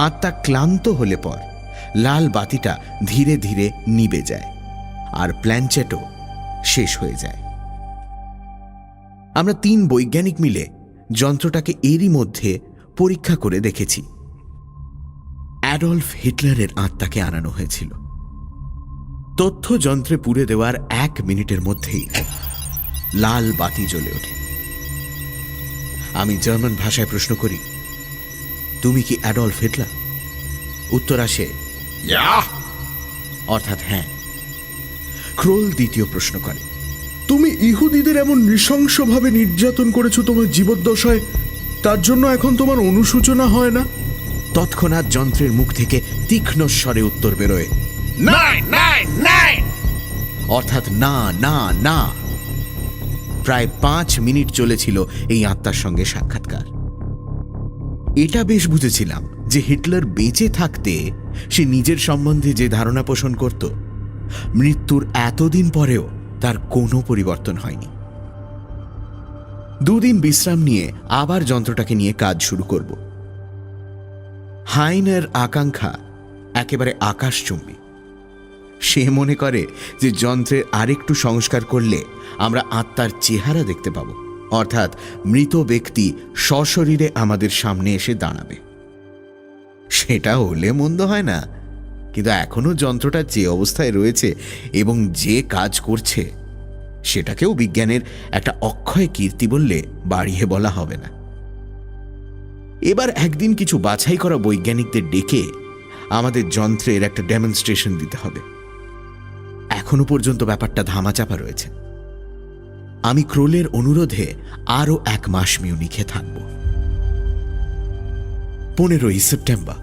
Speaker 14: আত্মা ক্লান্ত হলে পর লাল বাতিটা ধীরে ধীরে নিভে যায় আর প্ল্যানচেটও শেষ হয়ে যায়। আমরা 3 বৈজ্ঞানিক মিলে যন্ত্রটাকে এরই মধ্যে পরীক্ষা করে দেখেছি। অ্যাডলফ হিটলারের আত্মাকে আনানো হয়েছিল। তথ্য যন্ত্রে পুরে দেওয়ার 1 মিনিটের মধ্যেই লাল বাতি জ্বলে ওঠে। আমি জার্মান ভাষায় প্রশ্ন করি, তুমি কি অ্যাডলফ হিটলার? উত্তর আসে অর্থাৎ হ্যাঁ। ক্রোল দ্বিতীয় প্রশ্ন করে,
Speaker 4: তুমি ইহুদিদের এমন নৃশংসভাবে নির্যাতন করেছো তোমার জীবদ্দশায়, তার জন্য এখন তোমার অনুশোচনা হয় না?
Speaker 14: তৎক্ষণাৎ যন্ত্রের মুখ থেকে তীক্ষ্ণ স্বরে উত্তর বেরোয়, অর্থাৎ না না না। প্রায় 5 মিনিট চলেছিল এই আত্মার সঙ্গে সাক্ষাৎকার। এটা বেশ বুঝেছিলাম যে হিটলার বেঁচে থাকতে সে নিজের সম্বন্ধে যে ধারণা পোষণ করত, মৃত্যুর এতদিন পরেও তার কোনো পরিবর্তন হয়নি। 2 দিন বিশ্রাম নিয়ে আবার যন্ত্রটাকে নিয়ে কাজ শুরু করব। হাইনের আকাঙ্ক্ষা একেবারে আকাশচুম্বী। সে মনে করে যে যন্ত্রের আরেকটু সংস্কার করলে আমরা আত্মার চেহারা দেখতে পাব, অর্থাৎ মৃত ব্যক্তি সশরীরে আমাদের সামনে এসে দাঁড়াবে। সেটা হলে মন্দ হয় না, কিন্তু এখনো যন্ত্রটা যে অবস্থায় রয়েছে এবং যে কাজ করছে সেটাকেও বিজ্ঞানের একটা অক্ষয় কীর্তি বললে বাড়িয়ে বলা হবে না। এবার একদিন কিছু বাছাই করা বৈজ্ঞানিকদের ডেকে আমাদের যন্ত্রের একটা ডেমনস্ট্রেশন দিতে হবে। এখনো পর্যন্ত ব্যাপারটা ধামাচাপা রয়েছে। আমি ক্রোলের অনুরোধে আরও 1 মাস মিউনিখে থাকব। 15ই সেপ্টেম্বর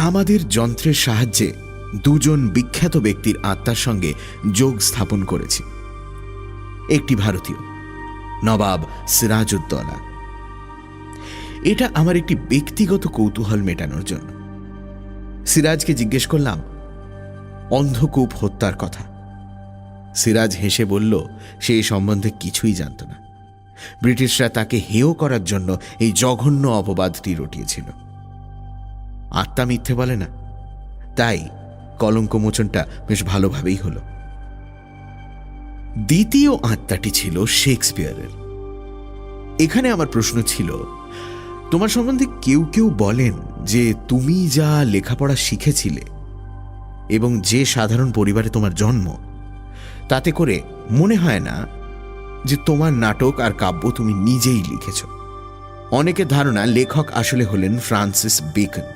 Speaker 14: আমাদের যন্ত্রের সাহায্যে 2 জন বিখ্যাত ব্যক্তির আত্মার সঙ্গে যোগ স্থাপন করেছি। একটি ভারতীয়, নবাব সিরাজউদ্দৌলা। এটা আমার একটি ব্যক্তিগত কৌতূহল মেটানোর জন্য। সিরাজকে জিজ্ঞেস করলাম অন্ধকূপ হত্যার কথা। সিরাজ হেসে বলল সে এই সম্বন্ধে কিছুই জানত না। ব্রিটিশরা তাকে হেয় করার জন্য এই জঘন্য অপবাদটি রটিয়েছিল। আত্মা মিথ্যে বলে না, তাই কলঙ্কমোচনটা বেশ ভালোভাবেই হলো। দ্বিতীয় আত্মাটি ছিল শেক্সপিয়ারের। এখানে আমার প্রশ্ন ছিল, তোমার সম্বন্ধে কেউ কেউ বলেন যে তুমি যা লেখাপড়া শিখেছিলে এবং যে সাধারণ পরিবারে তোমার জন্ম, তাতে করে মনে হয় না যে তোমার নাটক আর কাব্য তুমি নিজেই লিখেছ। অনেকের ধারণা লেখক আসলে হলেন ফ্রান্সিস বেকন।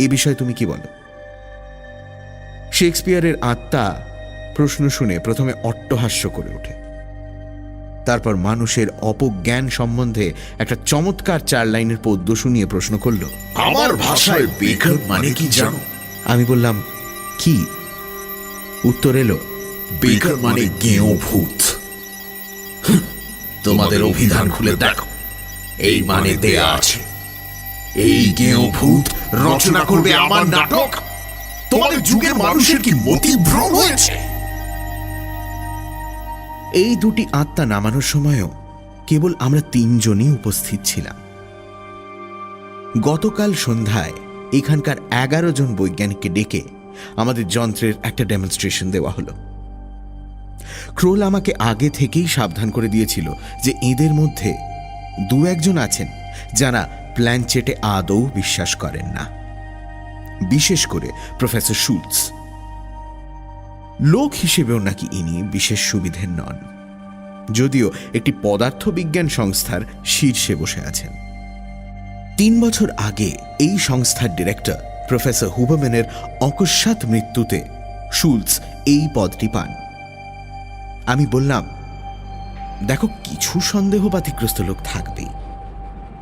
Speaker 14: এ বিষয়ে তুমি কি বলো? শেক্সপিয়ারের আত্মা প্রশ্ন শুনে প্রথমে অট্টহাস্য করে ওঠে, তারপর মানুষের অপজ্ঞান সম্বন্ধে একটা চমৎকার 4 লাইনের পদ্য শুনিয়ে প্রশ্ন করল,
Speaker 5: আমার ভাষায় বেকন মানে কি জানো?
Speaker 14: আমি বললাম, কি? উত্তর এলো,
Speaker 5: বেকন মানে গেঁয়ো ভূত। তোমাদের অভিধান খুলে দেখো, এই মানে দেয়া আছে। এই গেঁয়ো ভূত রচনা করবে আমার নাটক? তোমাদের যুগের মানুষের কি মতিভ্রম হয়েছে?
Speaker 14: এই দুটি আত্মা নামানোর সময়ও কেবল আমরা 3 জনই উপস্থিত ছিলাম। গতকাল সন্ধ্যায় এখানকার 11 জন বৈজ্ঞানিককে ডেকে আমাদের যন্ত্রের একটা ডেমনস্ট্রেশন দেওয়া হলো। ক্রোল আমাকে আগে থেকেই সাবধান করে দিয়েছিল যে এদের মধ্যে 2-1 জন আছেন যারা প্ল্যানচেটে আদৌ বিশ্বাস করেন না, বিশেষ করে প্রফেসর শুলস। লোক হিসেবেও নাকি ইনি বিশেষ সুবিধের নন, যদিও একটি পদার্থবিজ্ঞান সংস্থার শীর্ষে বসে আছেন। 3 বছর আগে এই সংস্থার ডিরেক্টর প্রফেসর হুবারম্যানের অকস্মাৎ মৃত্যুতে শুলস এই পদটি পান। আমি বললাম, দেখো, কিছু সন্দেহ বাতিগ্রস্ত লোক থাকবেই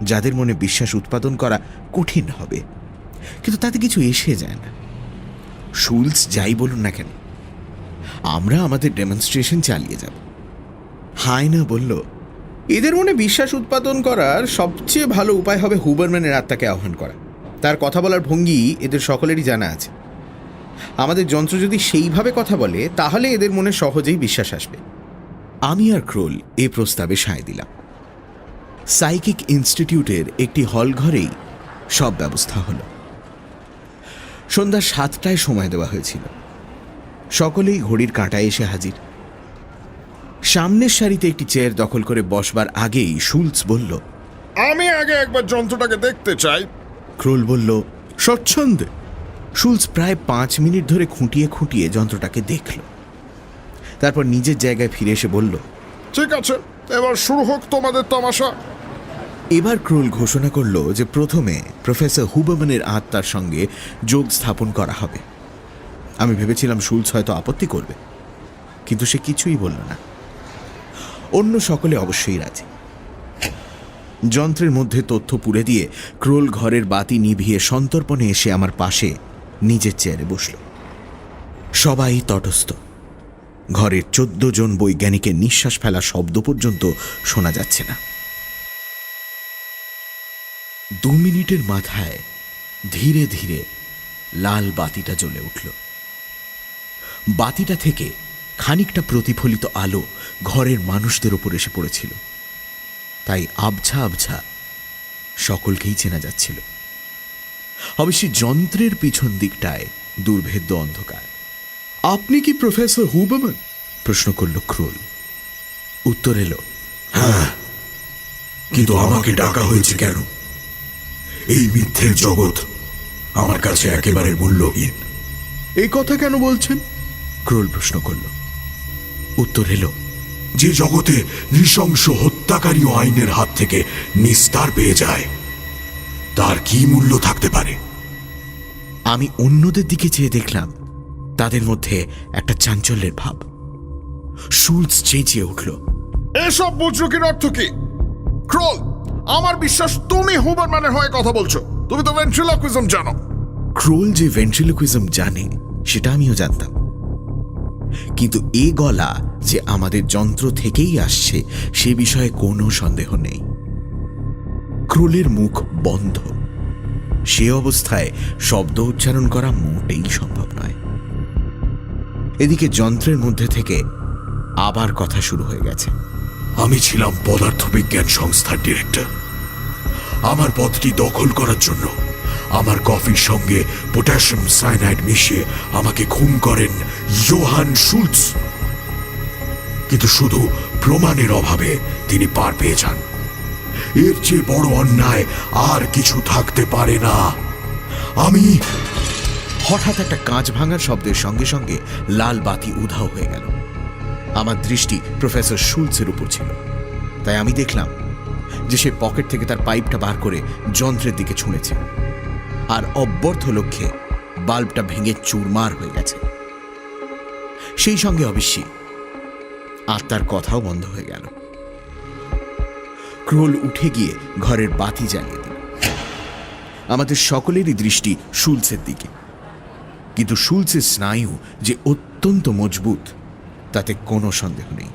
Speaker 14: যাদের মনে বিশ্বাস উৎপাদন করা কঠিন হবে, কিন্তু তাতে কিছু এসে যায় না। শুলস যাই বলুন না কেন, আমরা আমাদের ডেমনস্ট্রেশন চালিয়ে যাব। হায়না বলল, এদের মনে বিশ্বাস উৎপাদন করার সবচেয়ে ভালো উপায় হবে হুবারম্যানের আত্মাকে আহ্বান করা। তার কথা বলার ভঙ্গি এদের সকলেরই জানা আছে। আমাদের যন্ত্র যদি সেইভাবে কথা বলে তাহলে এদের মনে সহজেই বিশ্বাস আসবে। আমি আর ক্রোল এ প্রস্তাবে সায় দিলাম। সাইকিক ইনস্টিটিউটের একটি হল ঘরেই সব ব্যবস্থা হলো। সন্ধ্যা 7টায় সময় দেওয়া হয়েছিল। সকলেই ঘড়ির কাঁটায় এসে হাজির। সামনের সারিতে একটি চেয়ার দখল করে বসবার আগেই শুলস বলল,
Speaker 5: আমি আগে একবার যন্ত্রটাকে দেখতে চাই।
Speaker 14: ক্রোল বলল, স্বচ্ছন্দে। শুলস প্রায় 5 মিনিট ধরে খুঁটিয়ে খুঁটিয়ে যন্ত্রটাকে দেখল, তারপর নিজের জায়গায় ফিরে এসে বলল,
Speaker 5: ঠিক আছে, এবার শুরু হোক তোমাদের তামাশা।
Speaker 14: এবার ক্রোল ঘোষণা করল যে প্রথমে প্রফেসর হুবারম্যানের আত্মার সঙ্গে যোগ স্থাপন করা হবে। আমি ভেবেছিলাম শুলস হয়তো আপত্তি করবে, কিন্তু সে কিছুই বলল না। অন্য সকলে অবশ্যই রাজি। যন্ত্রের মধ্যে তথ্য পুরে দিয়ে ক্রোল ঘরের বাতি নিভিয়ে সন্তর্পণে এসে আমার পাশে নিজের চেয়ারে বসল। সবাই তটস্থ। ঘরের 14 জন বৈজ্ঞানিকের নিঃশ্বাস ফেলা শব্দ পর্যন্ত শোনা যাচ্ছে না। 2 মিনিটের মাথায় ধীরে ধীরে লাল বাতিটা জ্বলে উঠল। বাতিটা থেকে খানিকটা প্রতিফলিত আলো ঘরের মানুষদের ওপর এসে পড়েছিল, তাই আবছা আবছা সকলকেই চেনা যাচ্ছিল। অবশ্যই যন্ত্রের পিছন দিকটায় দুর্ভেদ্য অন্ধকার। আপনি কি প্রফেসর হুবারম্যান? প্রশ্ন করল ক্রোল। উত্তর এলো,
Speaker 5: হ্যাঁ, কিন্তু আমাকে ডাকা হয়েছে কেন? এই মিথ্যের জগৎ আমার কাছে একেবারে মূল্যহীন।
Speaker 14: এই কথা কেন বলছেন? ক্রোল প্রশ্ন করল। উত্তর এলো,
Speaker 5: যে জগতে নৃশংস হত্যাকারী আইনের হাত থেকে নিস্তার পেয়ে যায়, তার কি মূল্য থাকতে পারে?
Speaker 14: আমি অন্যদের দিকে চেয়ে দেখলাম তাদের মধ্যে একটা চাঞ্চল্যের ভাব। শুলস চেঁচিয়ে উঠল,
Speaker 5: এসব বুজরুকির অর্থ কি? ক্রোল, আমার বিশ্বাস তুমি হুবারম্যানের হয়ে কথা বলছো। তুমি তো ভেন্ট্রিলকুইজম জানো।
Speaker 14: ক্রোল যে ভেন্ট্রিলকুইজম জানে সেটা আমিও জানতাম, কিন্তু এ গলা যে আমাদের যন্ত্র থেকেই আসছে সে বিষয়ে কোনো সন্দেহ নেই। ক্রোলের মুখ বন্ধ, সে অবস্থায় শব্দ উচ্চারণ করা মোটেই সম্ভব নয়। এদিকে যন্ত্রের মধ্যে থেকে আবার কথা শুরু হয়ে গেছে।
Speaker 5: আমি ছিলাম পদার্থবিজ্ঞান সংস্থার ডিরেক্টর। আমার পদটি দখল করার জন্য আমার কফির সঙ্গে পটাশিয়াম সায়ানাইড মিশিয়ে আমাকে খুন করেন ইয়োহান শুলস। কিন্তু শুধু প্রমাণের অভাবে তিনি পার পেয়ে যান। এর চেয়ে বড় অন্যায় আর কিছু থাকতে পারে না। আমি
Speaker 14: হঠাৎ একটা কাঁচ ভাঙার শব্দের সঙ্গে সঙ্গে লাল বাতি উধাও হয়ে গেল। আমার দৃষ্টি প্রফেসর শুলসের উপর ছিল, তাই আমি দেখলাম যে সে পকেট থেকে তার পাইপটা বার করে যন্ত্রের দিকে ছুঁড়েছে, আর অব্যর্থ লক্ষ্যে বাল্বটা ভেঙে চুরমার হয়ে গেছে। সেই সঙ্গে অবশ্যই আত্মার কথাও বন্ধ হয়ে গেল। ক্রোল উঠে গিয়ে ঘরের বাতি জ্বালিয়ে দিল। আমাদের সকলেরই দৃষ্টি শুলসের দিকে, কিন্তু শুলসের স্নায়ু যে অত্যন্ত মজবুত তাতে কোনো সন্দেহ নেই।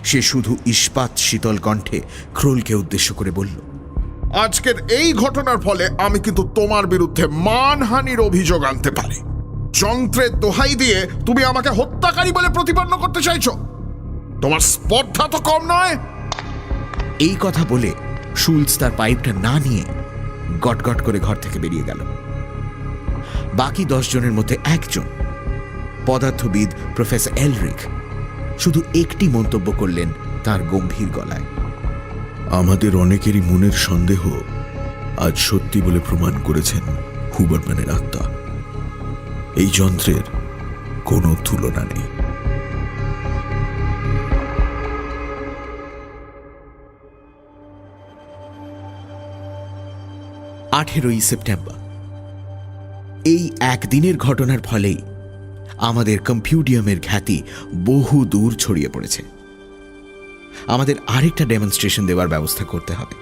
Speaker 14: সে শুধু ইস্পাত শীতল কণ্ঠে ক্রোলকে উদ্দেশ্য করে বলল,
Speaker 6: আজকের এই ঘটনার ফলে আমি কিন্তু তোমার বিরুদ্ধে মানহানির অভিযোগ আনতে পারি। যন্ত্রের দোহাই দিয়ে তুমি আমাকে হত্যাকারী বলে প্রতিপন্ন করতে চাইছো? তোমার স্পর্ধা তো কম নয়।
Speaker 14: এই কথা বলে শুলস তার পাইপটা না নিয়ে গটগট করে ঘর থেকে বেরিয়ে গেল। বাকি 10 জনের মধ্যে একজন, পদার্থবিদ প্রফেসর এলরিক, শুধু একটি মন্তব্য করলেন তার গম্ভীর গলায়,
Speaker 5: আমাদের অনেকেরই মনের সন্দেহ আজ সত্যি বলে প্রমাণ করেছেন হুবারম্যানের আত্মা। এই যন্ত্রের কোনো তুলনা নেই।
Speaker 14: সেপ্টেম্বর। এই একদিনের ঘটনার ফলেই আমাদের কম্পিউডিয়ামের খ্যাতি বহু দূর ছড়িয়ে পড়েছে। আমাদের আরেকটা ডেমনস্ট্রেশন দেওয়ার ব্যবস্থা করতে হবে।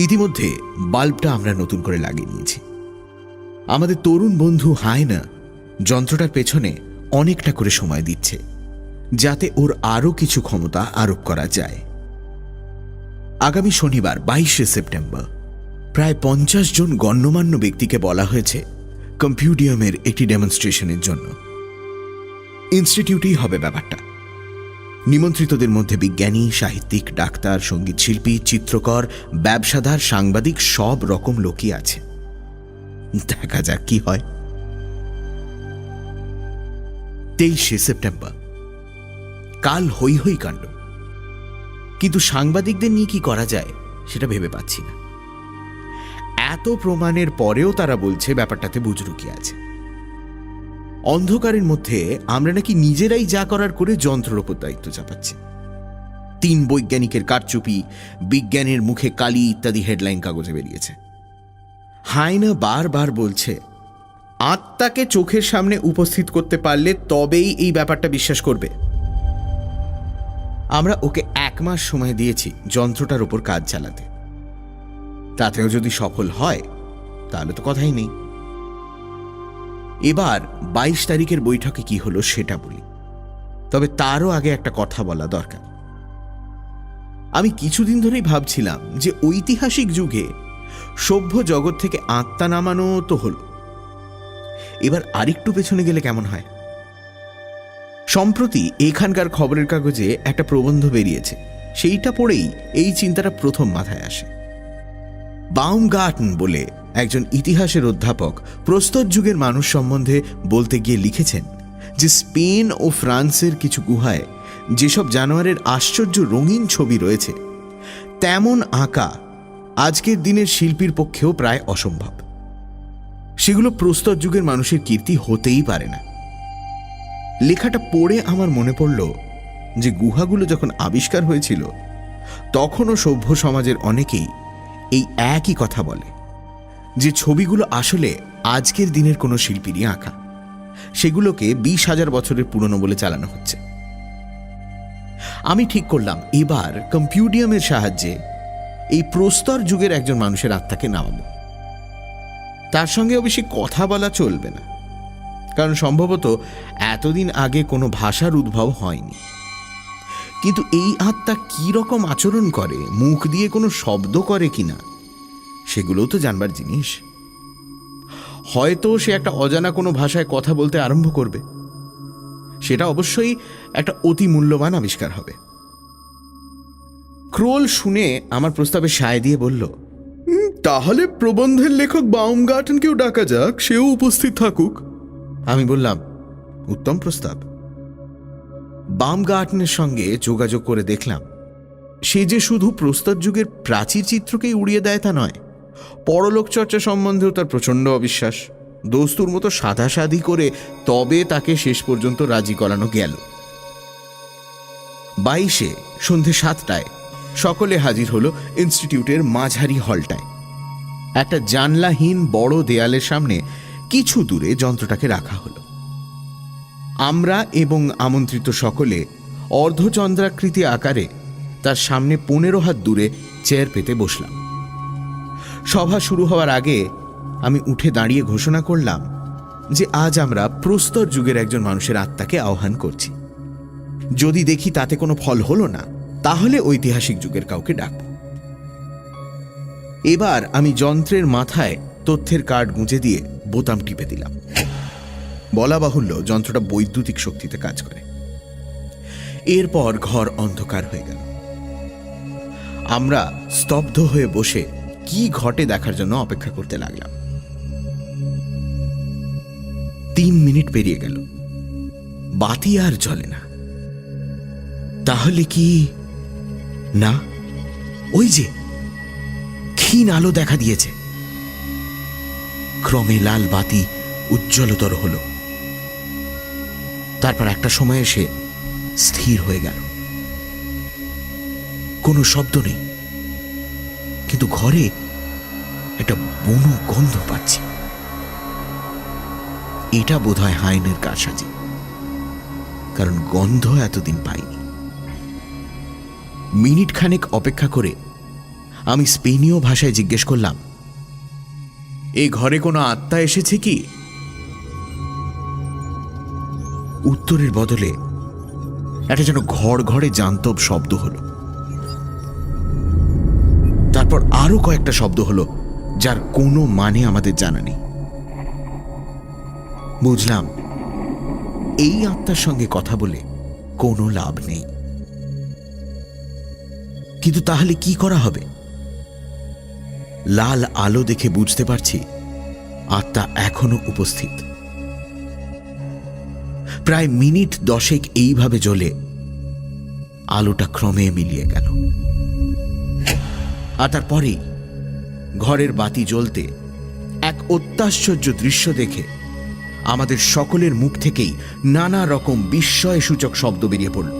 Speaker 14: ইতিমধ্যে বাল্বটা আমরা নতুন করে লাগিয়ে নিয়েছি। আমাদের তরুণ বন্ধু হায়না যন্ত্রটার পেছনে অনেকটা করে সময় দিচ্ছে, যাতে ওর আরও কিছু ক্ষমতা আরোপ করা যায়। আগামী শনিবার 22 সেপ্টেম্বর প্রায় 50 জন গণ্যমান্য ব্যক্তিকে বলা হয়েছে কম্পিউডিয়ামের একটি ডেমনস্ট্রেশনের জন্য। ইনস্টিটিউটেই হবে ব্যাপারটা। নিমন্ত্রিতদের মধ্যে বিজ্ঞানী, সাহিত্যিক, ডাক্তার, সঙ্গীত শিল্পী, চিত্রকর, ব্যবসাদার, সাংবাদিক, সব রকম লোকই আছে। দেখা যাক কি হয়। 23 সেপ্টেম্বর কাল হই হই কাণ্ড, কিন্তু সাংবাদিকদের নিয়ে কি করা যায় সেটা ভেবে পাচ্ছি না। এত প্রমাণের পরেও তারা বলছে ব্যাপারটাতে বুজরুকি আছে। অন্ধকারের মধ্যে আমরা নাকি নিজেরাই যা করার করে যন্ত্রের ওপর দায়িত্ব চাপাচ্ছি। 3 বৈজ্ঞানিকের কারচুপি, বিজ্ঞানের মুখে কালি ইত্যাদি হেডলাইন কাগজে বেরিয়েছে। হায়না বারবার বলছে আত্মাকে চোখের সামনে উপস্থিত করতে পারলে তবেই এই ব্যাপারটা বিশ্বাস করবে। আমরা ওকে 1 মাস সময় দিয়েছি যন্ত্রটার উপর কাজ চালাতে। তাতেও যদি সফল হয় তাহলে তো কথাই নেই। এবার 22 তারিখের বৈঠকে কি হলো সেটা বলি, তবে তারও আগে একটা কথা বলা দরকার। আমি কিছুদিন ধরেই ভাবছিলাম যে ঐতিহাসিক যুগে সভ্য জগৎ থেকে আত্মা নামানো তো হলো, এবার আরেকটু পেছনে গেলে কেমন হয়। সম্প্রতি এখানকার খবরের কাগজে একটা প্রবন্ধ বেরিয়েছে, সেইটা পড়েই এই চিন্তাটা প্রথম মাথায় আসে। বাউমগার্টন বলে একজন ইতিহাসের অধ্যাপক প্রস্তর যুগের মানুষ সম্বন্ধে বলতে গিয়ে লিখেছেন যে স্পেন ও ফ্রান্সের কিছু গুহায় যেসব জানোয়ারের আশ্চর্য রঙিন ছবি রয়েছে, তেমন আঁকা আজকের দিনের শিল্পীর পক্ষেও প্রায় অসম্ভব। সেগুলো প্রস্তর যুগের মানুষের কীর্তি হতেই পারে না। লেখাটা পড়ে আমার মনে পড়ল যে গুহাগুলো যখন আবিষ্কার হয়েছিল তখনও সভ্য সমাজের অনেকেই এই একই কথা বলে যে ছবিগুলো আসলে আজকের দিনের কোনো শিল্পীরই আঁকা, সেগুলোকে 20,000 বছরের পুরনো বলে চালানো হচ্ছে। আমি ঠিক করলাম এবার কম্পিউডিয়ামের সাহায্যে এই প্রস্তর যুগের একজন মানুষের আত্মাকে নামাবো। তার সঙ্গে অবশ্যই কথা বলা চলবে না, কারণ সম্ভবত এতদিন আগে কোনো ভাষার উদ্ভব হয়নি। কিন্তু এই আত্মা কি রকম আচরণ করে, মুখ দিয়ে কোনো শব্দ করে কিনা, সেগুলোও তো জানবার জিনিস। হয়তো সে একটা অজানা কোনো ভাষায় কথা বলতে আরম্ভ করবে, সেটা অবশ্যই একটা অতি মূল্যবান আবিষ্কার হবে। ক্রোল শুনে আমার প্রস্তাবে সায় দিয়ে বলল,
Speaker 4: তাহলে প্রবন্ধের লেখক বাউমগার্টেনকেও ডাকা যাক, সেও উপস্থিত থাকুক।
Speaker 14: আমি বললাম, উত্তম প্রস্তাব। বাউমগার্টেনের সঙ্গে যোগাযোগ করে দেখলাম সে যে শুধু প্রস্তর যুগের প্রাচীর চিত্রকেই উড়িয়ে দেয় তা নয়, পরলোক চর্চা সম্বন্ধেও তার প্রচণ্ড অবিশ্বাস। দস্তুর মতো সাধাসাধি করে তবে তাকে শেষ পর্যন্ত রাজি করানো গেল। 22 সন্ধে 7টায় সকলে হাজির হলো ইনস্টিটিউটের মাঝারি হলটায়। একটা জানলাহীন বড় দেয়ালের সামনে কিছু দূরে যন্ত্রটাকে রাখা হলো। আমরা এবং আমন্ত্রিত সকলে অর্ধচন্দ্রাকৃতি আকারে তার সামনে 15 হাত দূরে চেয়ার পেতে বসলাম। সভা শুরু হওয়ার আগে আমি উঠে দাঁড়িয়ে ঘোষণা করলাম যে আজ আমরা প্রস্তর যুগের একজন মানুষের আত্মাকে আহ্বান করছি। যদি দেখি তাতে কোনো ফল হলো না, তাহলে ঐতিহাসিক যুগের কাউকে ডাকব। এবার আমি যন্ত্রের মাথায় তথ্যের কার্ড গুঁজে দিয়ে বোতাম টিপে দিলাম। বলা বাহুল্য, যন্ত্রটা বৈদ্যুতিক শক্তিতে কাজ করে। এরপর ঘর অন্ধকার হয়ে গেল। আমরা স্তব্ধ হয়ে বসে কি ঘটে দেখার জন্য অপেক্ষা করতে লাগলাম। 3 মিনিট পেরিয়ে গেল, বাতি আর জ্বলে না। তাহলে কি না, ওই যে ক্ষীণ আলো দেখা দিয়েছে। ক্রমে লাল বাতি উজ্জ্বলতর হলো, তারপর একটা সময় এসে স্থির হয়ে গেল। কোনো শব্দ নেই, কিন্তু ঘরে একটা বুনো গন্ধ পাচ্ছি। এটা বোধহয় হাইনের কারসাজি, কারণ গন্ধ এতদিন পাইনি। মিনিট খানেক অপেক্ষা করে আমি স্পেনীয় ভাষায় জিজ্ঞেস করলাম, এই ঘরে কোনো আত্মা এসেছে কি? উত্তরের বদলে একটা যেন ঘর ঘরে জান্তব শব্দ হলো। তারপর আরো কয়েকটা শব্দ হলো, যার কোনো মানে আমাদের জানা নেই। বুঝলাম এই আত্মার সঙ্গে কথা বলে কোনো লাভ নেই। কিন্তু তাহলে কি করা হবে? লাল আলো দেখে বুঝতে পারছি আত্মা এখনো উপস্থিত। প্রায় মিনিট 10 এইভাবে জ্বলে আলোটা ক্রমে মিলিয়ে গেল। আর তারপরেই ঘরের বাতি জ্বলতে এক অত্যাশ্চর্য দৃশ্য দেখে আমাদের সকলের মুখ থেকেই নানা রকম বিস্ময়সূচক শব্দ বেরিয়ে পড়ল।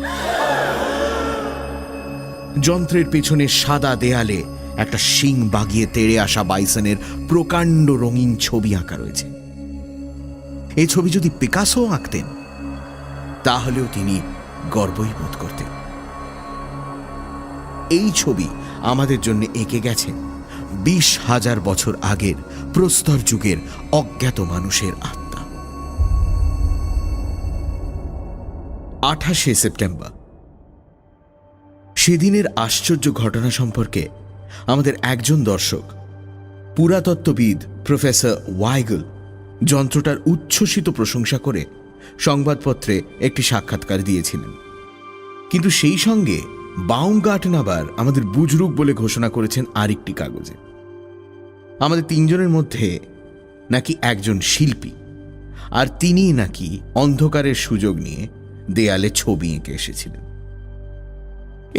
Speaker 14: যন্ত্রের পেছনে সাদা দেয়ালে একটা শিং বাগিয়ে তেড়ে আসা বাইসনের প্রকাণ্ড রঙিন ছবি আঁকা রয়েছে। এই ছবি যদি পিকাসো আঁকতেন, তাহলেও তিনি গর্বই বোধ করতেন। এই ছবি আমাদের জন্য এঁকে গেছে 20,000 বছর আগের প্রস্তর যুগের অজ্ঞাত মানুষের আত্মা। 28 সেপ্টেম্বর। সেদিনের আশ্চর্য ঘটনা সম্পর্কে আমাদের একজন দর্শক, পুরাতত্ত্ববিদ প্রফেসর ওয়াইগল, যন্ত্রটার উচ্ছ্বসিত প্রশংসা করে সংবাদপত্রে একটি সাক্ষাৎকার দিয়েছিলেন। কিন্তু সেই সঙ্গে বাউমগার্টেন আবার আমাদের বুজরুক বলে ঘোষণা করেছেন আরেকটি কাগজে। আমাদের 3 জনের মধ্যে নাকি একজন শিল্পী, আর তিনিই নাকি অন্ধকারের সুযোগ নিয়ে দেয়ালে ছবি এঁকে এসেছিলেন।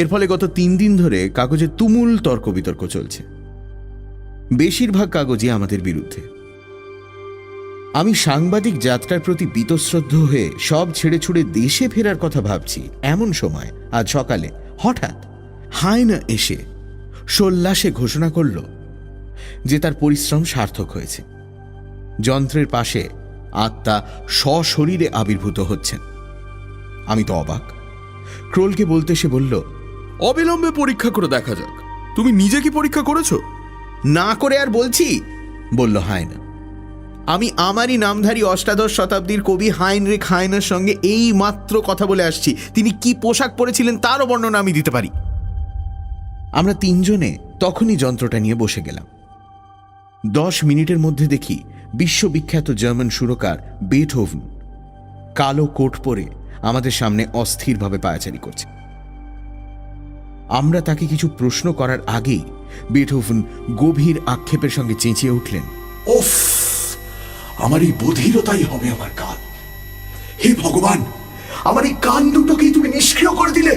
Speaker 14: এর ফলে গত 3 দিন ধরে কাগজে তুমুল তর্ক বিতর্ক চলছে। বেশিরভাগ কাগজই আমাদের বিরুদ্ধে। আমি সাংবাদিক যাত্রার প্রতি বীতশ্রদ্ধ হয়ে সব ছেড়ে ছুড়ে দেশে ফেরার কথা ভাবছি, এমন সময় আজ সকালে হঠাৎ হাইনা এসে সোল্লাসে ঘোষণা করল যে তার পরিশ্রম সার্থক হয়েছে। যন্ত্রের পাশে আত্মা সশরীরে আবির্ভূত হচ্ছেন। আমি তো অবাক। ক্রোলকে বলতে সে বলল,
Speaker 4: অবিলম্বে পরীক্ষা করে দেখা যাক। তুমি নিজে কি পরীক্ষা করেছো?
Speaker 14: না করে আর বলছি, বলল হাইনা। আমি আমারই নামধারী অষ্টাদশ শতাব্দীর কবি হাইনরিখ হাইনার সঙ্গে এই মাত্র কথা বলে আসছি। তিনি কি পোশাক পরেছিলেন তারও বর্ণনা আমি দিতে পারি। আমরা 3 জনে তখনই যন্ত্রটা নিয়ে বসে গেলাম। 10 মিনিটের মধ্যে দেখি বিশ্ববিখ্যাত জার্মান সুরকার বেথোভেন কালো কোট পরে আমাদের সামনে অস্থিরভাবে পায়াচারি করছে। আমরা তাকে কিছু প্রশ্ন করার আগেই বেথোভেন গভীর আক্ষেপের সঙ্গে চেঁচিয়ে উঠলেন,
Speaker 5: ওফ, আমার এই বধিরতাই হবে আমার কান। হে ভগবান, আমার এই কান দুটোকেই তুমি নিষ্ক্রিয় করে দিলে।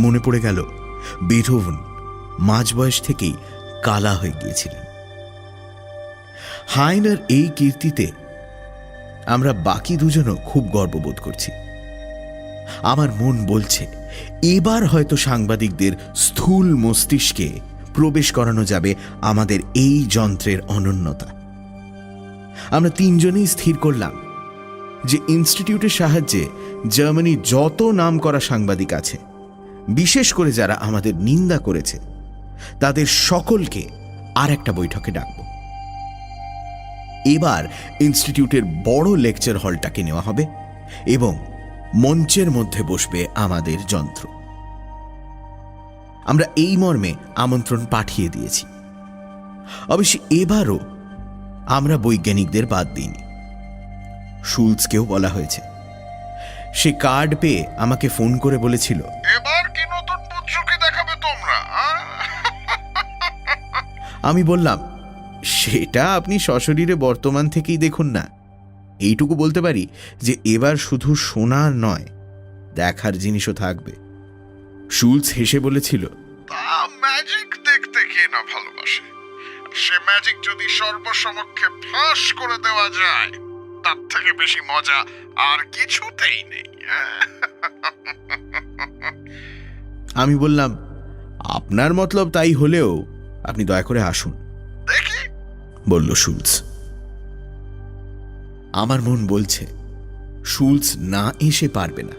Speaker 14: মনে পড়ে গেল বেথোভেন মাঝ বয়স থেকেই কালা হয়ে গিয়েছিলেন। হাইনার এই কীর্তিতে আমরা বাকি দুজনও খুব গর্ববোধ করছি। আমার মন বলছে এবার হয়তো সাংবাদিকদের স্থূল মস্তিষ্কে প্রবেশ করানো যাবে আমাদের এই যন্ত্রের অনন্যতা। আমরা তিনজনেই স্থির করলাম যে ইনস্টিটিউটের সাহায্যে জার্মানির যত নামকরা সাংবাদিক আছে, বিশেষ করে যারা আমাদের নিন্দা করেছে, তাদের সকলকে আর একটা বৈঠকে ডাকব। এবার ইনস্টিটিউটের বড় লেকচার হলটাকে নেওয়া হবে এবং মঞ্চের মধ্যে বসবে আমাদের যন্ত্র। আমরা এই মর্মে আমন্ত্রণ পাঠিয়ে দিয়েছি। অবশ্য এবারও আমরা বৈজ্ঞানিকদের বাদ দিইনি, শুলৎজকেও বলা হয়েছে। সে কার্ড পেয়ে আমাকে ফোন করে বলেছিল,
Speaker 6: এবার কি নতুন বুদ্ধি দেখাবে তোমরা?
Speaker 14: আমি বললাম, সেটা আপনি সশরীরে বর্তমান থেকেই দেখুন না। এইটুকু বলতে পারি যে এবার শুধু শোনার নয়, দেখার জিনিসও থাকবে। শুলৎজ হেসে বলেছিল,
Speaker 6: তা ম্যাজিক দেখতে কে না ভালোবাসে? সে ম্যাজিক যদি সর্বসমক্ষে ফাঁস করে দেওয়া যায়, তার থেকে বেশি মজা আর কিছুতেই নেই।
Speaker 14: আমি বললাম, আপনার মতলব তাই হলেও আপনি দয়া করে আসুন,
Speaker 6: দেখি,
Speaker 14: বলল শুলৎজ। আমার মন বলছে শুলৎজ না এসে পারবে না।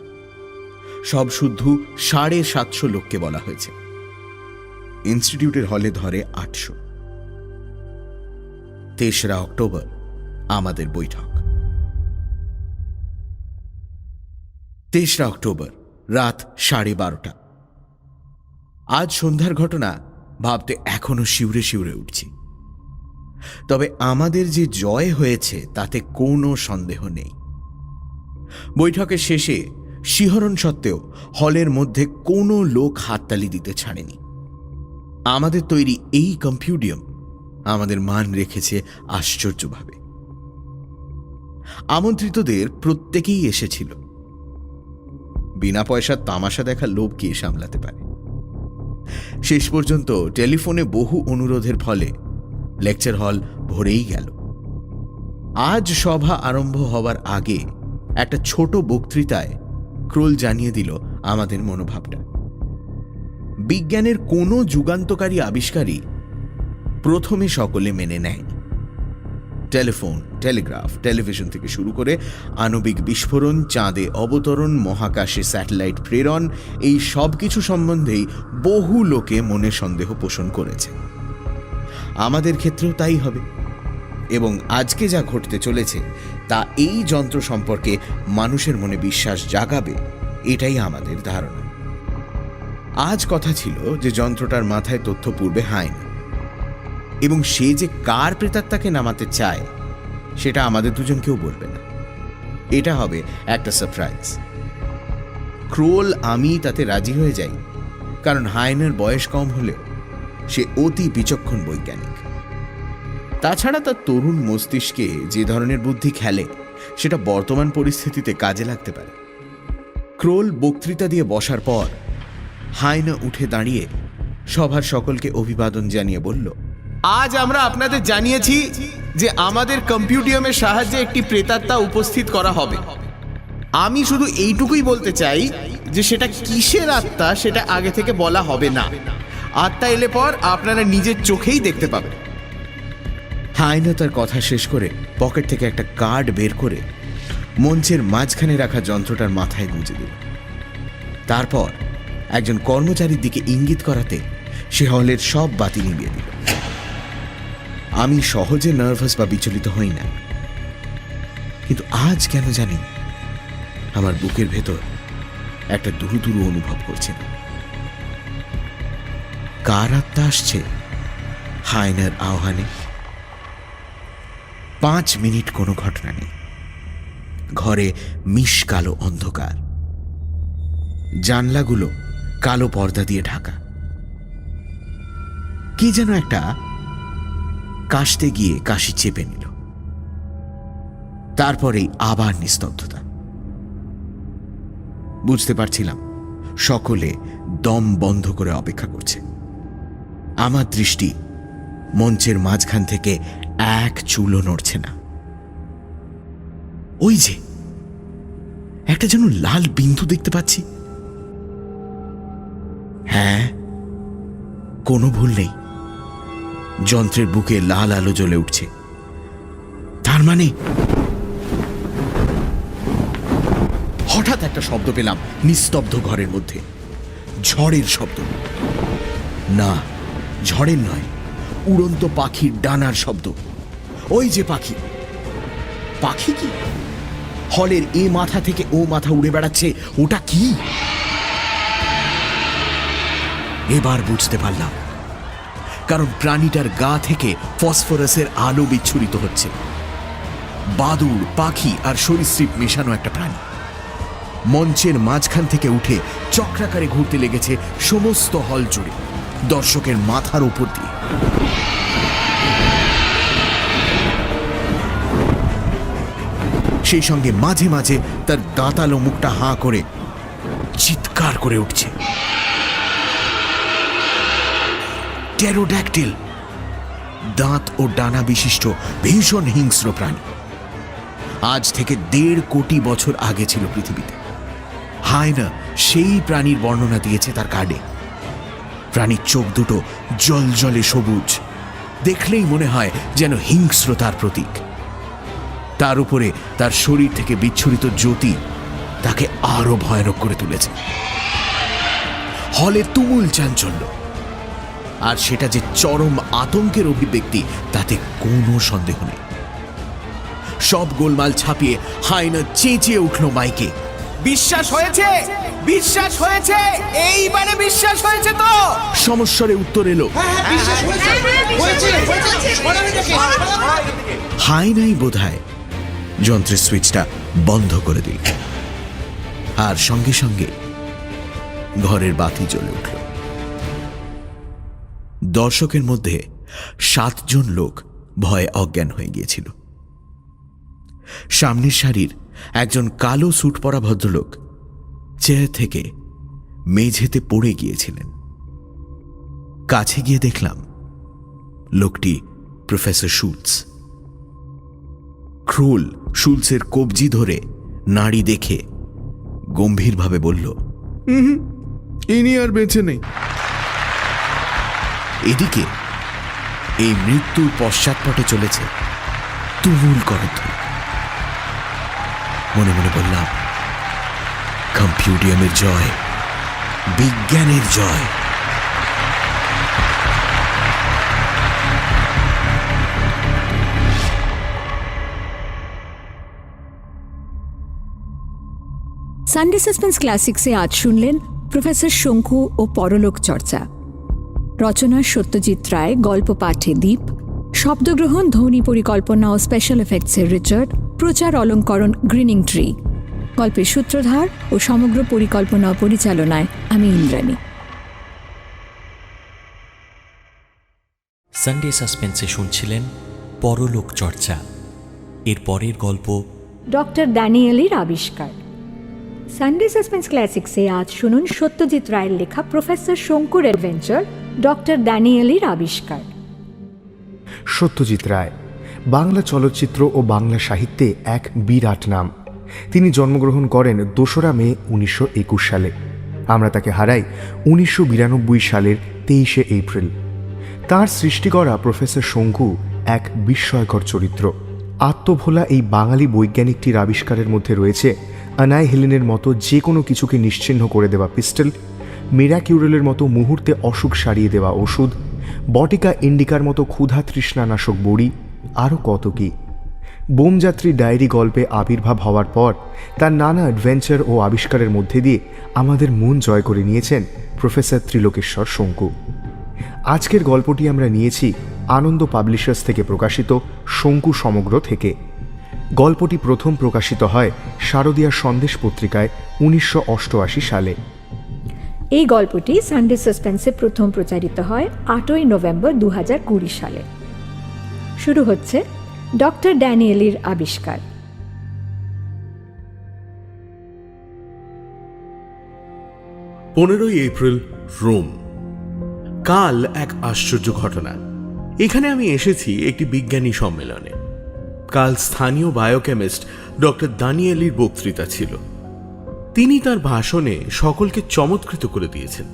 Speaker 14: সব শুদ্ধ 750 লোককে বলা হয়েছে। ইনস্টিটিউটের হলে ধরে 800। 3রা অক্টোবর আমাদের বৈঠক। 3রা অক্টোবর রাত 12:30। আজ সন্ধ্যার ঘটনা ভাবতে এখনো শিউরে শিউরে উঠছি। তবে আমাদের যে জয় হয়েছে তাতে কোনো সন্দেহ নেই। বৈঠকের শেষে শিহরণ সত্ত্বেও হলের মধ্যে কোনো লোক হাততালি দিতে ছাড়েনি। আমাদের তৈরি এই কম্পিউডিয়াম আমাদের মান রেখেছে আশ্চর্যভাবে। আমন্ত্রিতদের প্রত্যেকেই এসেছিল। বিনা পয়সার তামাশা দেখার লোভ কে সামলাতে পারে? শেষ পর্যন্ত টেলিফোনে বহু অনুরোধের ফলে লেকচার হল ভরেই গেল। আজ সভা আরম্ভ হওয়ার আগে একটা ছোট বক্তৃতায় ক্রোল জানিয়ে দিল আমাদের মনোভাবটা। বিজ্ঞানের কোনো যুগান্তকারী আবিষ্কারই প্রথমে সকলে মেনে নেয়। টেলিফোন, টেলিগ্রাফ, টেলিভিশন থেকে শুরু করে আণবিক বিস্ফোরণ, চাঁদে অবতরণ, মহাকাশে স্যাটেলাইট প্রেরণ, এই সব কিছু সম্বন্ধেই বহু লোকে মনে সন্দেহ পোষণ করেছে। আমাদের ক্ষেত্রেও তাই হবে এবং আজকে যা ঘটতে চলেছে তা এই যন্ত্র সম্পর্কে মানুষের মনে বিশ্বাস জাগাবে, এটাই আমাদের ধারণা। আজ কথা ছিল যে যন্ত্রটার মাথায় তথ্য পূর্বে হায়না, এবং সে যে কার প্রেতাত্মাকে নামাতে চায় সেটা আমাদের দুজনকেও বলবে না। এটা হবে একটা সারপ্রাইজ। ক্রোল, আমি তাতে রাজি হয়ে যাই, কারণ হায়নার বয়স কম হলেও সে অতি বিচক্ষণ বৈজ্ঞানিক। তাছাড়া তার তরুণ মস্তিষ্কে যে ধরনের বুদ্ধি খেলে সেটা বর্তমান পরিস্থিতিতে কাজে লাগতে পারে। ক্রোল বক্তৃতা দিয়ে বসার পর হায়না উঠে দাঁড়িয়ে সভার সকলকে অভিবাদন জানিয়ে বলল, আজ আমরা আপনাদের জানিয়েছি যে আমাদের কম্পিউডিয়ামের সাহায্যে একটি প্রেতাত্মা উপস্থিত করা হবে। আমি শুধু এইটুকুই বলতে চাই যে সেটা কিসের আত্মা সেটা আগে থেকে বলা হবে না। আত্মা এলে পর আপনারা নিজের চোখেই দেখতে পাবেন। হায়না তার কথা শেষ করে পকেট থেকে একটা কার্ড বের করে মঞ্চের মাঝখানে রাখা যন্ত্রটার মাথায় গুঁজে দিল। তারপর একজন কর্মচারীর দিকে ইঙ্গিত করাতে সে হলের সব বাতি নিভিয়ে দিল। আমি সহজে নার্ভাস বা বিচলিত হই না, কিন্তু আজ কেন জানি আমার বুকের ভেতর একটা দুরু দুরু অনুভব করছে। কার আত্মা আসছে হায়নার আহ্বানে? 5 মিনিট কোনো ঘটনা নেই। ঘরে মিশকালো অন্ধকার, জানলাগুলো কালো পর্দা দিয়ে ঢাকা। কি যেন একটা কাশতে গিয়ে কাশি চেপে নিল, তারপরেই আবার নিস্তব্ধতা। বুঝতে পারছিলাম সকলে দম বন্ধ করে অপেক্ষা করছে। আমার দৃষ্টি মঞ্চের মাঝখান থেকে এক চুলও নড়ছে না। ওই যে একটা যেন লাল বিন্দু দেখতে পাচ্ছি। হ্যাঁ, কোনো ভুল নেই, যন্ত্রের বুকে লাল আলো জ্বলে উঠছে। তার মানে হঠাৎ একটা শব্দ পেলাম নিস্তব্ধ ঘরের মধ্যে, ঝড়ের শব্দ। না, ঝড়ের নয়, উড়ন্ত পাখির ডানার শব্দ। ওই যে পাখি। পাখি কি? হলের এ মাথা থেকে ও মাথা উড়ে বেড়াচ্ছে, ওটা কি? এবার বুঝতে পারলাম, কারণ প্রাণীটার গা থেকে ফসফরাসের আলো বিচ্ছুরিত হচ্ছে। বাদুড়, পাখি আর সরীসৃপ মেশানো একটা প্রাণী মঞ্চের মাঝখান থেকে উঠে চক্রাকারে ঘুরতে লেগেছে সমস্ত হল জুড়ে, দর্শকের মাথার উপর দিয়ে। সেই সঙ্গে মাঝে মাঝে তার দাঁতালো মুখটা হাঁ করে চিৎকার করে উঠছে। টেরোড্যাকটিল, দাঁত ও ডানা বিশিষ্ট ভীষণ হিংস্র প্রাণী। আজ থেকে 1.5 কোটি বছর আগে ছিল পৃথিবীতে। হায়না সেই প্রাণীর বর্ণনা দিয়েছে তার কার্ডে। প্রাণীর চোখ দুটো জলজলে সবুজ, দেখলেই মনে হয় যেন হিংস্রতার প্রতীক। তার উপরে তার শরীর থেকে বিচ্ছুরিত জ্যোতি তাকে আরো ভয়ানক করে তুলেছে। হলে তুমুল চাঞ্চল্য, আর সেটা যে চরম আতঙ্কের অভিব্যক্তি তাতে কোনো সন্দেহ নেই। সব গোলমাল ছাপিয়ে হায়না চেঁচিয়ে উঠল মাইকে,
Speaker 15: বিশ্বাস হয়েছে, বিশ্বাস হয়েছে, এইবারে বিশ্বাস হয়েছে তো?
Speaker 14: সমস্বরে উত্তর এলো, হায়নাই বোধহয় যন্ত্রের সুইচটা বন্ধ করে দিল, আর সঙ্গে সঙ্গে ঘরের বাতি জ্বলে উঠল। দর্শকের মধ্যে 7 জন লোক ভয়ে অজ্ঞান হয়ে গিয়েছিল। সামনের সারির একজন কালো স্যুট পরা ভদ্রলোক চেয়ার থেকে মেঝেতে পড়ে গিয়েছিলেন। কাছে গিয়ে দেখলাম লোকটি প্রফেসর শুলস। ক্রুল শুলসের কবজি ধরে নাড়ি দেখে গম্ভীরভাবে বলল,
Speaker 6: ইনি আর বেঁচে নেই।
Speaker 14: এদিকে এই মৃত্যুর পশ্চাৎপটে চলেছে তুমুল করধ্বনি। মনে মনে বললাম, কম্পিউডিয়ামের জয়, বিজ্ঞানের জয়।
Speaker 12: সানডে সাসপেন্স ক্লাসিক্সে আজ শুনলেন প্রফেসর শঙ্কু ও পরলোক চর্চা। রচনা সত্যজিৎ রায়, গল্প পাঠে দীপ, শব্দগ্রহণ, ধ্বনি পরিকল্পনা ও স্পেশাল এফেক্টসের রিচার্ড, প্রচার অলঙ্করণ গ্রিনিং ট্রি, গল্পের সূত্রধার ও সমগ্র পরিকল্পনা ও পরিচালনায় আমি ইন্দ্রাণী।
Speaker 2: সানডে সাসপেন্সে শুনছিলেন পরলোক চর্চা। এর পরের গল্প
Speaker 12: ডক্টর ড্যানিয়েলের আবিষ্কার। সানডে সাসপেন্স ক্লাসিক্সে আজ শুনুন সত্যজিৎ রায়ের লেখা প্রফেসর শঙ্কুর অ্যাডভেঞ্চার, ডক্টর ড্যানিয়েলের আবিষ্কার।
Speaker 11: সত্যজিৎ রায় বাংলা চলচ্চিত্র ও বাংলা সাহিত্যে এক বিরাট নাম। তিনি জন্মগ্রহণ করেন 2রা মে 1921 সালে। আমরা তাকে হারাই 1992 সালের 23শে এপ্রিল। তার সৃষ্টি করা প্রফেসর শঙ্কু এক বিস্ময়কর চরিত্র। আত্মভোলা এই বাঙালি বৈজ্ঞানিকটির আবিষ্কারের মধ্যে রয়েছে অ্যানাইহিলিনের মতো যে কোনো কিছুকে নিশ্চিহ্ন করে দেওয়া পিস্টল, মিরাকিউরেলের মতো মুহূর্তে অসুখ সারিয়ে দেওয়া ওষুধ, বটিকা ইন্ডিকার মতো ক্ষুধা তৃষ্ণানাশক বড়ি, আরও কত কি। বোমযাত্রী ডায়েরি গল্পে আবির্ভাব হওয়ার পর তার নানা অ্যাডভেঞ্চার ও আবিষ্কারের মধ্যে দিয়ে আমাদের মন জয় করে নিয়েছেন প্রফেসর ত্রিলোকেশ্বর শঙ্কু। আজকের গল্পটি আমরা নিয়েছি আনন্দ পাবলিশার্স থেকে প্রকাশিত শঙ্কু সমগ্র থেকে। গল্পটি প্রথম প্রকাশিত হয় শারদীয়া সন্দেশ পত্রিকায় 1988 সালে।
Speaker 12: এই গল্পটি সানডে সাসপেন্সে প্রথম প্রচারিত হয় 8ই নভেম্বর 2020 সালে। শুরু হচ্ছে ডক্টর ড্যানিয়েলির আবিষ্কার।
Speaker 1: 15ই এপ্রিল, রোম। কাল এক আশ্চর্য ঘটনা। এখানে আমি এসেছি একটি বিজ্ঞানী সম্মেলনে। কাল স্থানীয় বায়োকেমিস্ট ডক্টর দানিয়েলির বক্তৃতা ছিল। তিনি তার ভাষণে সকলকে চমৎকৃত করে দিয়েছেন।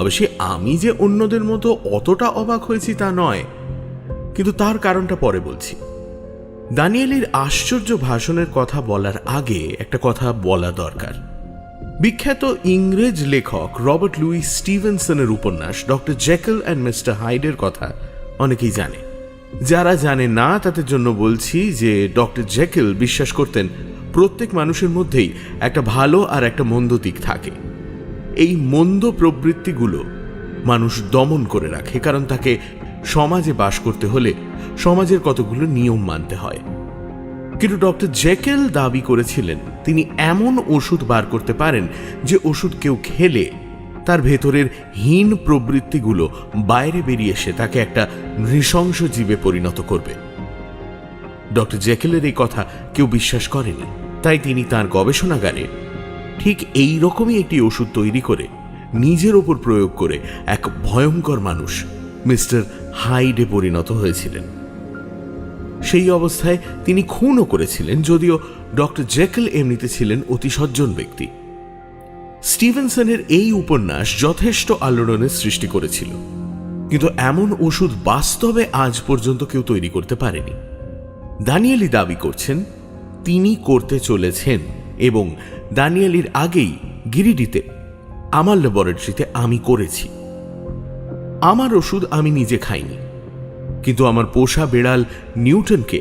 Speaker 1: অবশ্যই আমি যে অন্যদের মতো অতটা অবাক হয়েছি তা নয়, কিন্তু তার কারণটা পরে বলছি। দানিয়েলির আশ্চর্য ভাষণের কথা বলার আগে একটা কথা বলা দরকার। বিখ্যাত ইংরেজ লেখক রবার্ট লুইস স্টিভেনসনের উপন্যাস ডক্টর জেকেল অ্যান্ড মিস্টার হাইডের কথা অনেকেই জানে। যারা জানে না তাদের জন্য বলছি যে ডক্টর জেকেল বিশ্বাস করতেন প্রত্যেক মানুষের মধ্যেই একটা ভালো আর একটা মন্দ দিক থাকে। এই মন্দ প্রবৃত্তিগুলো মানুষ দমন করে রাখে, কারণ তাকে সমাজে বাস করতে হলে সমাজের কতগুলো নিয়ম মানতে হয়। কিন্তু ডক্টর জেকেল দাবি করেছিলেন তিনি এমন ওষুধ বার করতে পারেন যে ওষুধ কেউ খেলে তার ভেতরের হীন প্রবৃত্তিগুলো বাইরে বেরিয়ে এসে তাকে একটা নৃশংস জীবে পরিণত করবে। ডক্টর জেকেলের এই কথা কেউ বিশ্বাস করেনি, তাই তিনি তার গবেষণাগারে ঠিক এই রকমই একটি ওষুধ তৈরি করে নিজের ওপর প্রয়োগ করে এক ভয়ঙ্কর মানুষ মিস্টার হাইডে পরিণত হয়েছিলেন। সেই অবস্থায় তিনি খুনও করেছিলেন, যদিও ডক্টর জেকেল এমনিতে ছিলেন অতি সজ্জন ব্যক্তি। স্টিভেনসনের এই উপন্যাস যথেষ্ট আলোড়নের সৃষ্টি করেছিল, কিন্তু এমন ওষুধ বাস্তবে আজ পর্যন্ত কেউ তৈরি করতে পারেনি। দানিয়েলি দাবি করছেন তিনি করতে চলেছেন, এবং দানিয়েলির আগেই গিরিডিতে আমার ল্যাবরেটরিতে আমি করেছি। আমার ওষুধ আমি নিজে খাইনি, কিন্তু আমার পোষা বেড়াল নিউটনকে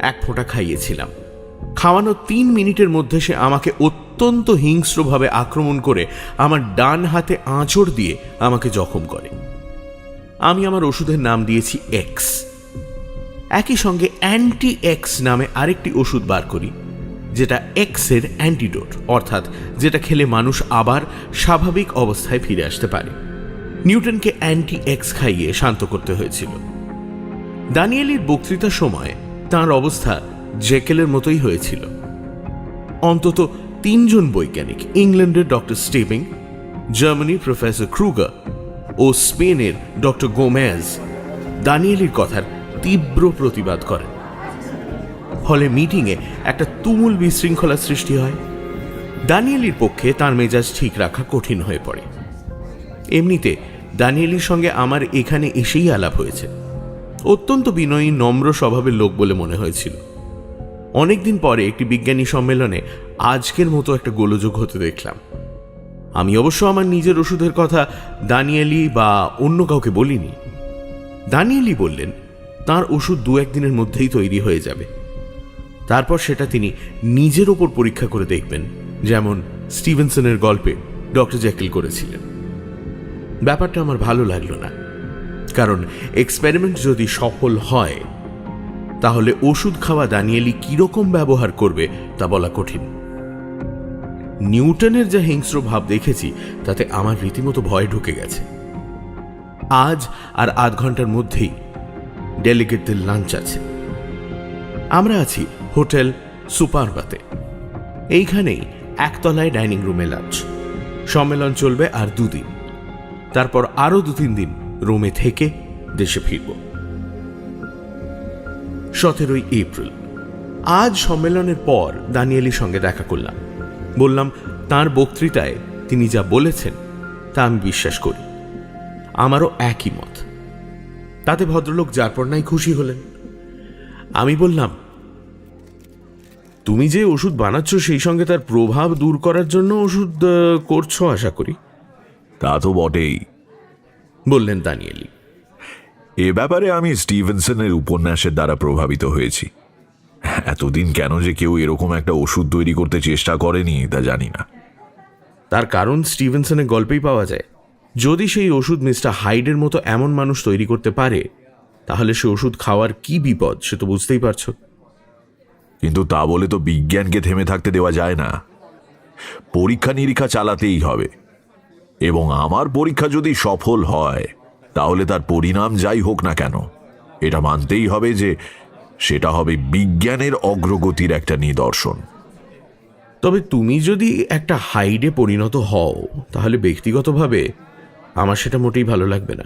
Speaker 1: এক ফোঁটা খাইয়েছিলাম। খাওয়ানো 3 মিনিটের মধ্যে সে আমাকে অত্যন্ত হিংস্রভাবে আক্রমণ করে আমার ডান হাতে আঁচড় দিয়ে আমাকে জখম করে। আমি আমার ওষুধের নাম দিয়েছি এক্স। একই সঙ্গে অ্যান্টি এক্স নামে আরেকটি ওষুধ বার করি, যেটা এক্সের অ্যান্টিডোট, অর্থাৎ যেটা খেলে মানুষ আবার স্বাভাবিক অবস্থায় ফিরে আসতে পারে। নিউটনকে অ্যান্টি এক্স খাইয়ে শান্ত করতে হয়েছিল। দানিয়েলির বক্তৃতার সময় তার অবস্থা জেকেলের মতোই হয়েছিল। অন্তত 3 জন বৈজ্ঞানিক, ইংল্যান্ডের ডক্টর স্টিভিং, জার্মানির প্রফেসর ক্রুগার ও স্পেনের ডক্টর গোমেজ দানিয়েলির কথার তীব্র প্রতিবাদ করেন। ফলে মিটিংয়ে একটা তুমুল বিশৃঙ্খলা সৃষ্টি হয়। দানিয়েলির পক্ষে তার মেজাজ ঠিক রাখা কঠিন হয়ে পড়ে। এমনিতে দানিয়েলির সঙ্গে আমার এখানে এসেই আলাপ হয়েছে। অত্যন্ত বিনয়ী, নম্র স্বভাবের লোক বলে মনে হয়েছিল। অনেকদিন পরে একটি বিজ্ঞানী সম্মেলনে আজকের মতো একটা গোলযোগ হতে দেখলাম। আমি অবশ্য আমার নিজের ওষুধের কথা দানিয়েলি বা অন্য কাউকে বলিনি। দানিয়েলি বললেন তার ওষুধ 2-1 দিনের মধ্যেই তৈরি হয়ে যাবে। তারপর সেটা তিনি নিজের ওপর পরীক্ষা করে দেখবেন, যেমন স্টিভেনসনের গল্পে ডক্টর জেকেল করেছিলেন। ব্যাপারটা আমার ভালো লাগলো না, কারণ এক্সপেরিমেন্ট যদি সফল হয় তাহলে ওষুধ খাওয়া দানিয়েলি কিরকম ব্যবহার করবে তা বলা কঠিন। নিউটনের যা হিংস্র ভাব দেখেছি তাতে আমার রীতিমতো ভয় ঢুকে গেছে। আজ আর আধ ঘন্টার মধ্যেই ডেলিগেটদের লাঞ্চ আছে। আমরা আছি হোটেল সুপারবাতে। এইখানেই একতলায় ডাইনিং রুমে লাঞ্চ। সম্মেলন চলবে আর 2 দিন, তারপর আরো 2-3 দিন রোমে থেকে দেশে ফিরব। 17ই এপ্রিল। আজ সম্মেলনের পর দানিয়েলির সঙ্গে দেখা করলাম। বললাম তার বক্তৃতায় তিনি যা বলেছেন তা আমি বিশ্বাস করি। আমারও একই মত। তাতে ভদ্রলোক যার পর নাই খুশি হলেন। আমি বললাম, তুমি যে ওষুধ বানাচ্ছ সেই সঙ্গে তার প্রভাব দূর করার জন্য ওষুধ করছো আশা করি।
Speaker 5: তা তো বটেই,
Speaker 1: বললেন দানিয়েলি।
Speaker 5: এ ব্যাপারে আমি স্টিভেনসনের উপন্যাসের দ্বারা প্রভাবিত হয়েছি। এতদিন কেন যে কেউ এরকম একটা ওষুধ তৈরি করতে চেষ্টা করেনি তা জানি না।
Speaker 1: তার কারণ স্টিভেনসনের গল্পেই পাওয়া যায়। যদি সেই ওষুধ মিস্টার হাইডের মতো এমন মানুষ তৈরি করতে পারে, তাহলে সে ওষুধ খাওয়ার কি বিপদ সে তো বুঝতেই পারছো।
Speaker 5: কিন্তু তা বলে তো বিজ্ঞানকে থেমে থাকতে দেওয়া যায় না। পরীক্ষা নিরীক্ষা চালাতেই হবে, এবং আমার পরীক্ষা যদি সফল হয় তাহলে তার পরিণাম যাই হোক না কেন এটা মানতেই হবে যে সেটা হবে বিজ্ঞানের অগ্রগতির একটা নিদর্শন।
Speaker 14: তবে তুমি যদি একটা হাইডে পরিণত হও তাহলে ব্যক্তিগতভাবে আমার সেটা মোটেই ভালো লাগবে না।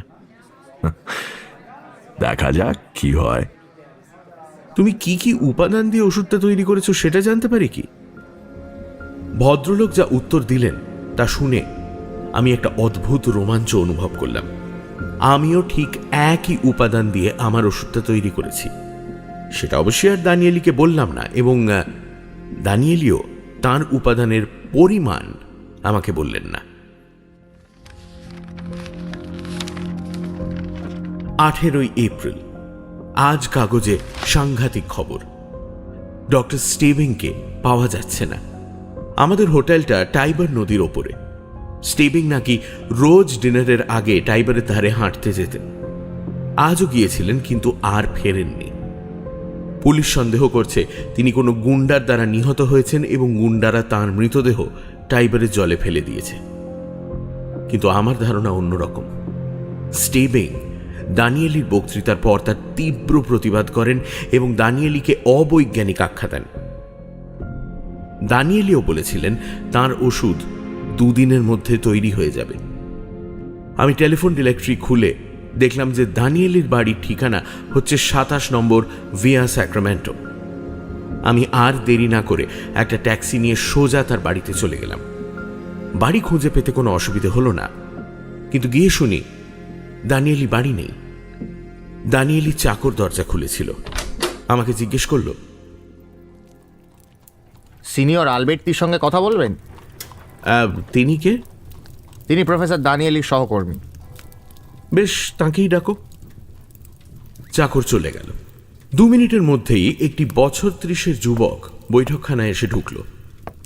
Speaker 5: দেখা যাক কি হয়।
Speaker 14: তুমি কি কি উপাদান দিয়ে ওষুধটা তৈরি করেছো সেটা জানতে পারি কি? ভদ্রলোক যা উত্তর দিলেন তা শুনে আমি একটা অদ্ভুত রোমাঞ্চ অনুভব করলাম। আমিও ঠিক একই উপাদান দিয়ে আমার ওষুধটা তৈরি করেছি। সেটা অবশ্যই আর দানিয়েলিকে বললাম না, এবং দানিয়েলিও তার উপাদানের পরিমাণ আমাকে বললেন না। 18 এপ্রিল। আজ কাগজে সাংঘাতিক খবর। ডক্টর স্টিভিংকে পাওয়া যাচ্ছে না। আমাদের হোটেলটা টাইবার নদীর ওপরে। স্টিভিং নাকি রোজ ডিনারের আগে টাইবারের ধারে হাঁটতে যেতেন। আজও গিয়েছিলেন, কিন্তু আর ফেরেননি। পুলিশ সন্দেহ করছে তিনি কোনো গুন্ডার দ্বারা নিহত হয়েছেন এবং গুন্ডারা তাঁর মৃতদেহ টাইবারের জলে ফেলে দিয়েছে। কিন্তু আমার ধারণা অন্যরকম। স্টিভিং দানিয়েলির বক্তৃতার পর তার তীব্র প্রতিবাদ করেন এবং দানিয়েলিকে অবৈজ্ঞানিক আখ্যা দেন। দানিয়েলিও বলেছিলেন তার ওষুধ 2 দিনের মধ্যে তৈরি হয়ে যাবে। আমি টেলিফোন ডিরেক্টরি খুলে দেখলাম যে দানিয়েলির বাড়ির ঠিকানা হচ্ছে 27 নম্বর ভিয়া স্যাক্রামেন্টো। আমি আর দেরি না করে একটা ট্যাক্সি নিয়ে সোজা তার বাড়িতে চলে গেলাম। বাড়ি খুঁজে পেতে কোনো অসুবিধে হলো না, কিন্তু গিয়ে শুনি দানিয়েলি বাড়ি নেই। দানিয়েলি চাকর দরজা খুলেছিল। আমাকে জিজ্ঞেস করলো,
Speaker 3: সিনিয়র আলবের্টির সঙ্গে কথা বলবেন?
Speaker 14: তিনি কে?
Speaker 3: তিনি প্রফেসর দানিয়েলির সহকর্মী।
Speaker 14: বেশ, তাঁকেই ডাকো। চাকর চলে গেল। 2 মিনিটের মধ্যেই একটি বছর 30-এর যুবক বৈঠকখানায় এসে ঢুকল।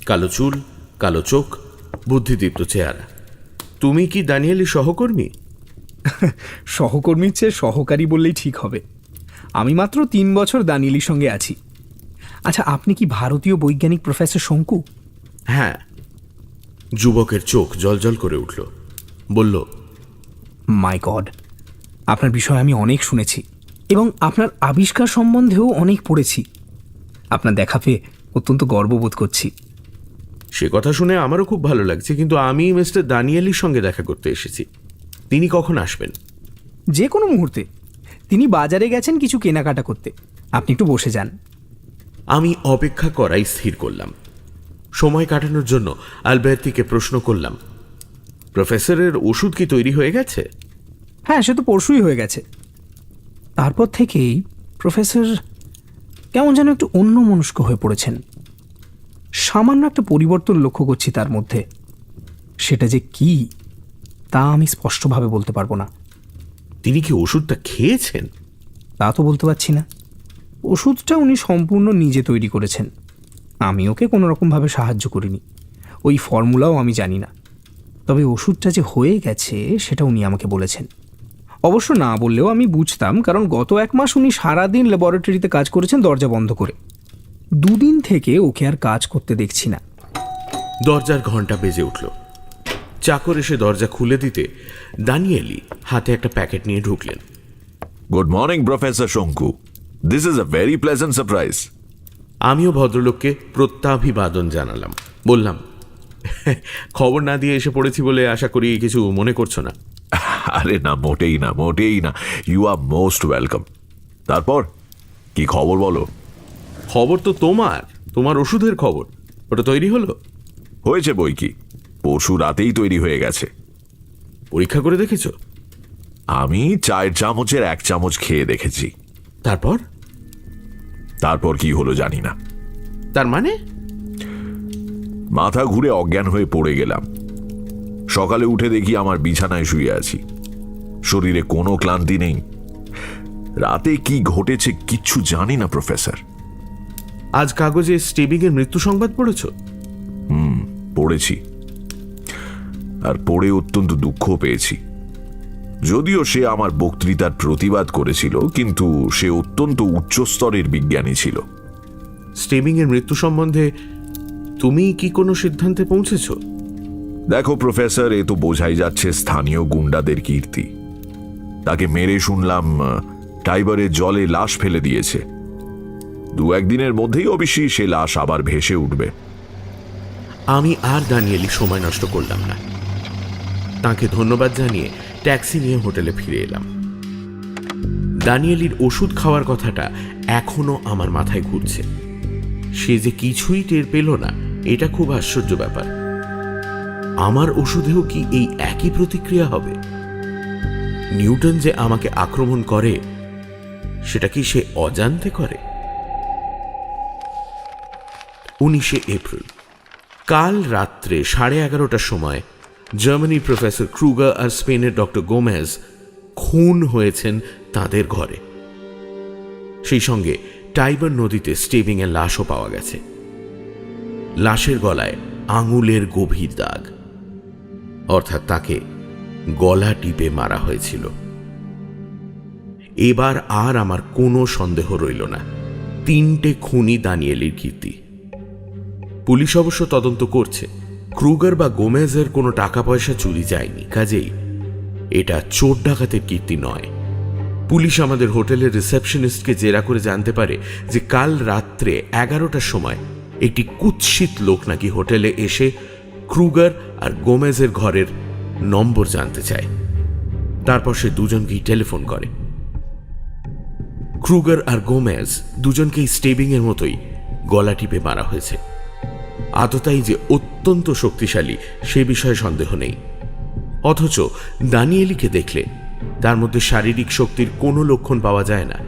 Speaker 14: কালো চুল, কালো চোখ, বুদ্ধিদীপ্ত চেহারা। তুমি কি দানিয়েলির সহকর্মী?
Speaker 10: সহকর্মীর চেয়ে সহকারী বললেই ঠিক হবে। আমি মাত্র 3 বছর দানিয়েলির সঙ্গে আছি। আচ্ছা, আপনি কি ভারতীয় বৈজ্ঞানিক প্রফেসর শঙ্কু?
Speaker 14: হ্যাঁ। যুবকের চোখ জলজল করে উঠল। বলল,
Speaker 10: মাই গড, আপনার বিষয়ে আমি অনেক শুনেছি এবং আপনার আবিষ্কার সম্বন্ধেও অনেক পড়েছি। আপনার দেখা পেয়ে অত্যন্ত গর্ববোধ করছি।
Speaker 14: সে কথা শুনে আমারও খুব ভালো লাগছে, কিন্তু আমি মিস্টার দানিয়েলির সঙ্গে দেখা করতে এসেছি। তিনি কখন আসবেন?
Speaker 10: যে কোনো মুহূর্তে। তিনি বাজারে গেছেন কিছু কেনাকাটা করতে। আপনি একটু বসে যান।
Speaker 14: আমি অপেক্ষা করাই স্থির করলাম। সময় কাটানোর জন্য আলবের্তিকে প্রশ্ন করলাম, প্রফেসরের ওষুধ কি তৈরি হয়ে গেছে?
Speaker 10: হ্যাঁ, সে তো পরশুই হয়ে গেছে। তারপর থেকেই প্রফেসর কেমন যেন একটু অন্যমনস্ক হয়ে পড়েছেন। সামান্য একটা পরিবর্তন লক্ষ্য করছি তার মধ্যে। সেটা যে কি তা আমি স্পষ্টভাবে বলতে পারবো না।
Speaker 14: তিনি কি ওষুধটা খেয়েছেন?
Speaker 10: তা তো বলতে পারছি না। ওষুধটা উনি সম্পূর্ণ নিজে তৈরি করেছেন। আমি ওকে কোনো রকমভাবে সাহায্য করিনি। ওই ফর্মুলাও আমি জানি না। তবে ওষুধটা যে হয়ে গেছে সেটা উনি আমাকে বলেছেন। অবশ্য না বললেও আমি বুঝতাম, কারণ গত 1 মাস উনি সারাদিন ল্যাবরেটরিতে কাজ করেছেন দরজা বন্ধ করে। 2 দিন থেকে ওকে আর কাজ করতে দেখছি না।
Speaker 14: দরজার ঘন্টা বেজে উঠল। চাকর এসে দরজা খুলে দিতে দানিয়েলি হাতে একটা প্যাকেট নিয়ে ঢুকলেন।
Speaker 5: গুড মর্নিং প্রফেসর শঙ্কু, this is a very pleasant surprise.
Speaker 14: আমিও ভদ্রলোককে প্রত্যাভিবাদন জানালাম। বললাম, খবর না দিয়ে এসে পড়েছি বলে আশা করি কিছু মনে করছো না।
Speaker 5: আরে না, মোটেই না, মোটেই না। You are most welcome. তারপর কি খবর বলো?
Speaker 14: খবর তো তোমার ওষুধের খবর। ওটা তৈরি হলো?
Speaker 5: হয়েছে বই কি, পরশু রাতেই তৈরি হয়ে গেছে।
Speaker 14: পরীক্ষা করে দেখেছো?
Speaker 5: আমি 4 চামচের 1 চামচ খেয়ে দেখেছি। তারপর কি হলো জানি না।
Speaker 14: তার মানে?
Speaker 5: মাথা ঘুরে অজ্ঞান হয়ে পড়ে গেলাম। সকালে উঠে দেখি আমার বিছানায় শুয়ে আছি। শরীরে কোনো ক্লান্তি নেই। রাতে কি ঘটেছে কিচ্ছু জানি না প্রফেসর।
Speaker 14: আজ কাগজে স্টিভিং এর মৃত্যু সংবাদ পড়েছো?
Speaker 5: পড়েছি, আর পড়ে অত্যন্ত দুঃখ পেয়েছি। যদিও সে আমার বক্তৃতার প্রতিবাদ করেছিল, কিন্তু সে অত্যন্ত উচ্চস্তরের বিজ্ঞানী ছিল। স্টেবিং এর মৃত্যু সম্বন্ধে তুমি কি কোনো সিদ্ধান্তে পৌঁছেছ?
Speaker 16: দেখো প্রফেসর, এ তো বোঝাই যাচ্ছে স্থানীয় গুন্ডাদের কীর্তি। তাকে মেরে শুনলাম টাইবারের জলে লাশ ফেলে দিয়েছে। 2-1 দিনের মধ্যেই অবশ্যই সে লাশ আবার ভেসে উঠবে।
Speaker 5: আমি আর দানিয়েলি সময় নষ্ট করলাম না। তাকে ধন্যবাদ জানিয়ে ট্যাক্সি নিয়ে হোটেলে ফিরে এলাম। দানিয়েলির ওষুধ খাওয়ার কথাটা এখনো আমার মাথায় ঘুরছে। সে যে কিছুই টের পেল না, এটা খুব আশ্চর্য ব্যাপার। আমার ওষুধেও কি এই একই প্রতিক্রিয়া হবে? নিউটন যে আমাকে আক্রমণ করে, সেটা কি সে অজান্তে করে? 19শে এপ্রিল, কাল রাত্রে 11:30টার সময় জার্মানির প্রফেসর ক্রুগার আর স্পেনের ডক্টর গোমেজ খুন হয়েছেন তাদের ঘরে। সেই সঙ্গে টাইবার নদীতে স্টেবিং এর লাশও পাওয়া গেছে। লাশের গলায় আঙুলের গভীর দাগ, অর্থাৎ তাকে গলা টিপে মারা হয়েছিল। এবার আর আমার কোনো সন্দেহ রইল না, 3টে খুনই দানিয়েলির কীর্তি। পুলিশ অবশ্য তদন্ত করছে। ক্রুগার বা গোমেজের কোনো টাকা পয়সা চুরি যায়নি, কাজেই এটা চোর ডাকাতের কীর্তি নয়। পুলিশ আমাদের হোটেলের রিসেপশনিস্টকে জেরা করে জানতে পারে যে কাল রাত্রে 11টার সময় একটি কুৎসিত লোক নাকি হোটেলে এসে ক্রুগার আর গোমেজের ঘরের নম্বর জানতে চায়। তারপর সে দুজনকেই টেলিফোন করে। ক্রুগার আর গোমেজ দুজনকেই স্টেবিং এর মতোই গলা টিপে মারা হয়েছে। আততায়ী যে অত্যন্ত শক্তিশালী সে বিষয়ে সন্দেহ নেই। অথচ দানিয়েলিকে দেখলে তার মধ্যে শারীরিক শক্তির কোনো লক্ষণ পাওয়া যায় না।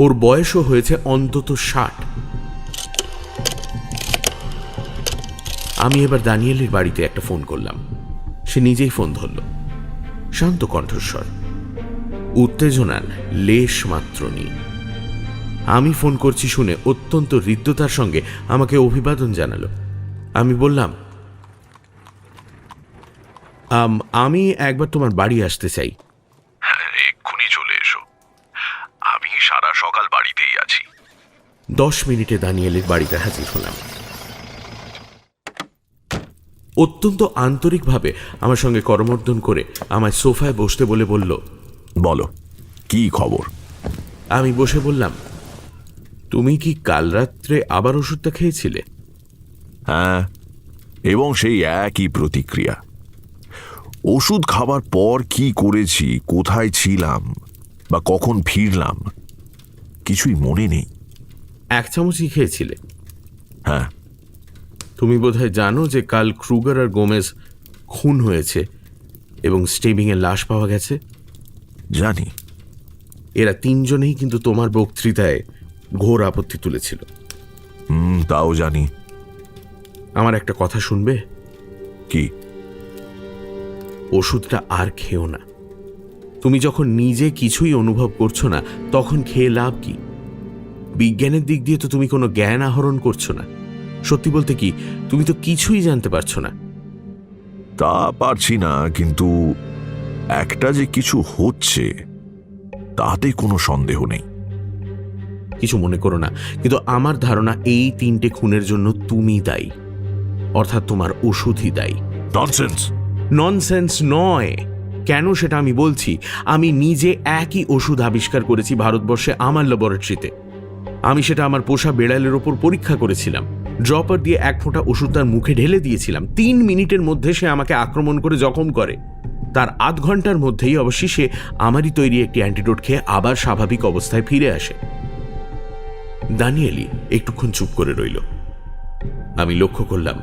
Speaker 5: ওর বয়সও হয়েছে অন্তত 60। আমি এবার দানিয়েলির বাড়িতে একটা ফোন করলাম। সে নিজেই ফোন ধরল। শান্ত কণ্ঠস্বর, উত্তেজনার লেশ মাত্র নেই। আমি ফোন করছি শুনে অত্যন্ত হৃদ্যতার সঙ্গে আমাকে অভিবাদন জানালো। আমি বললাম, আমি একবার তোমার বাড়ি আসতে চাই।
Speaker 16: এক্ষুনি চলে এসো, আমি সারা সকাল বাড়িতেই আছি।
Speaker 5: 10 মিনিটে দানিয়েলের বাড়িতে হাজির হলাম। অত্যন্ত আন্তরিকভাবে আমার সঙ্গে করমর্দন করে আমায় সোফায় বসতে বলে বলল,
Speaker 16: বলো কি খবর?
Speaker 5: আমি বসে বললাম, তুমি কি কাল রাত্রে আবার ওষুধটা খেয়েছিলে?
Speaker 16: হ্যাঁ, এবং সেই একই প্রতিক্রিয়া। ওষুধ খাবার পর কি করেছি, কোথায় ছিলাম বা কখন ফিরলাম, কিছুই মনে নেই।
Speaker 5: 1 চামচই খেয়েছিলে?
Speaker 16: হ্যাঁ।
Speaker 5: তুমি বোধহয় জানো যে কাল ক্রুগার আর গোমেজ খুন হয়েছে এবং স্টেবিং এর লাশ পাওয়া গেছে?
Speaker 16: জানি।
Speaker 5: এরা 3 জনেই কিন্তু তোমার বক্তৃতায় ঘোর আপত্তি তুলেছিল।
Speaker 16: তাও জানি।
Speaker 5: আমার একটা কথা শুনবে?
Speaker 16: কি?
Speaker 5: ওষুধটা আর খেও না। তুমি যখন নিজে কিছুই অনুভব করছো না, তখন খেয়ে লাভ কি? বিজ্ঞানের দিক দিয়ে তো তুমি কোনো জ্ঞান আহরণ করছো না। সত্যি বলতে কি, তুমি তো কিছুই জানতে পারছো না।
Speaker 16: তা পারছি না, কিন্তু একটা যে কিছু হচ্ছে তাতে কোনো সন্দেহ নেই।
Speaker 5: কিছু মনে করো না, কিন্তু আমার ধারণা এই 3টে খুনের জন্য তুমি দায়ী, অর্থাৎ তোমার ওষুধই দায়ী।
Speaker 16: ননসেন্স।
Speaker 5: ননসেন্স নয়। কেন সেটা আমি বলছি। আমি নিজে একই ওষুধ আবিষ্কার করেছি ভারতবর্ষে আমার ল্যাবরেটরিতে। আমি সেটা আমার পোষা বেড়ালের ওপর পরীক্ষা করেছিলাম। ড্রপার দিয়ে 1 ফোঁটা ওষুধ তার মুখে ঢেলে দিয়েছিলাম। 3 মিনিটের মধ্যে সে আমাকে আক্রমণ করে জখম করে। তার আধ ঘন্টার মধ্যেই অবশ্যই সে আমারই তৈরি একটি অ্যান্টিডোট খেয়ে আবার স্বাভাবিক অবস্থায় ফিরে আসে। দানিয়েলি একটুক্ষণ চুপ করে রইল। আমি লক্ষ্য করলাম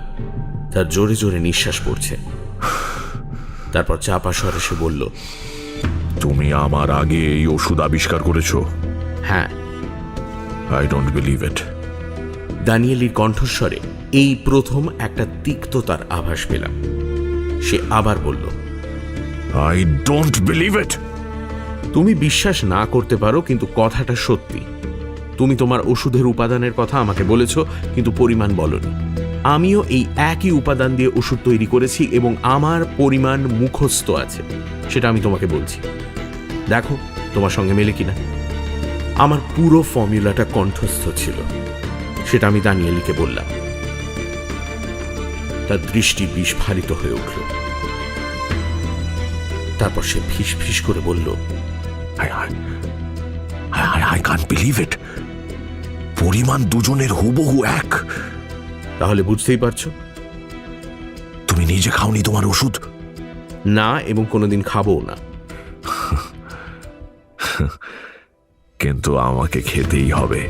Speaker 5: তার জোরে জোরে নিঃশ্বাস পড়ছে। তারপর চাপা স্বরে সে বলল,
Speaker 16: তুমি আমার আগে এই ওষুধ আবিষ্কার করেছো?
Speaker 5: হ্যাঁ।
Speaker 16: I don't believe it.
Speaker 5: দানিয়েলির কণ্ঠস্বরে এই প্রথম একটা তিক্ততার আভাস পেলাম। সে আবার বলল,
Speaker 16: আই ডোন্ট বিলিভ ইট।
Speaker 5: তুমি বিশ্বাস না করতে পারো, কিন্তু কথাটা সত্যি। তুমি তোমার ওষুধের উপাদানের কথা আমাকে বলেছ, কিন্তু পরিমাণ বলনি। আমিও এই একই উপাদান দিয়ে ওষুধ তৈরি করেছি এবং আমার পরিমাণ মুখস্থ আছে। সেটা আমি তোমাকে বলছি, দেখো তোমার সঙ্গে মেলে কিনা। আমার পুরো ফর্মুলাটা কণ্ঠস্থ ছিল।
Speaker 17: সেটা আমি দানিয়েলিকে বললাম। তার দৃষ্টি বিস্ফারিত হয়ে উঠল। তারপর সে ফিস ফিস করে বলল,
Speaker 16: আই কান্ট বিলিভ ইট। পরিমাণ দুজনের হুবহু এক।
Speaker 17: তাহলে বুঝতেই পারছো,
Speaker 16: তুমি নিজে খাওনি তোমার ওষুধ?
Speaker 17: না, এবং কোনোদিন খাবো না।
Speaker 16: কিন্তু আমাকে খেতেই হবে।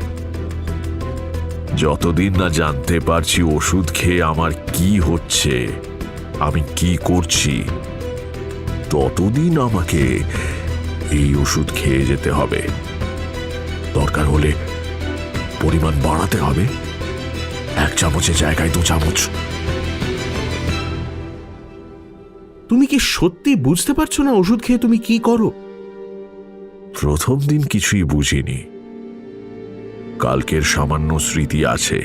Speaker 16: যতদিন না জানতে পারছি ওষুধ খেয়ে আমার কি হচ্ছে, আমি কি করছি, ততদিন আমাকে এই ওষুধ খেয়ে যেতে হবে। দরকার হলে পরিমাণ বাড়াতে হবে, 1 চামচের জায়গায় 2 চামচ।
Speaker 17: তুমি কি সত্যি বুঝতে পারছো না ওষুধ খেয়ে তুমি কি করো?
Speaker 16: প্রথম দিন কিছুই বুঝিনি। কালকের সামান্য স্মৃতি আছে।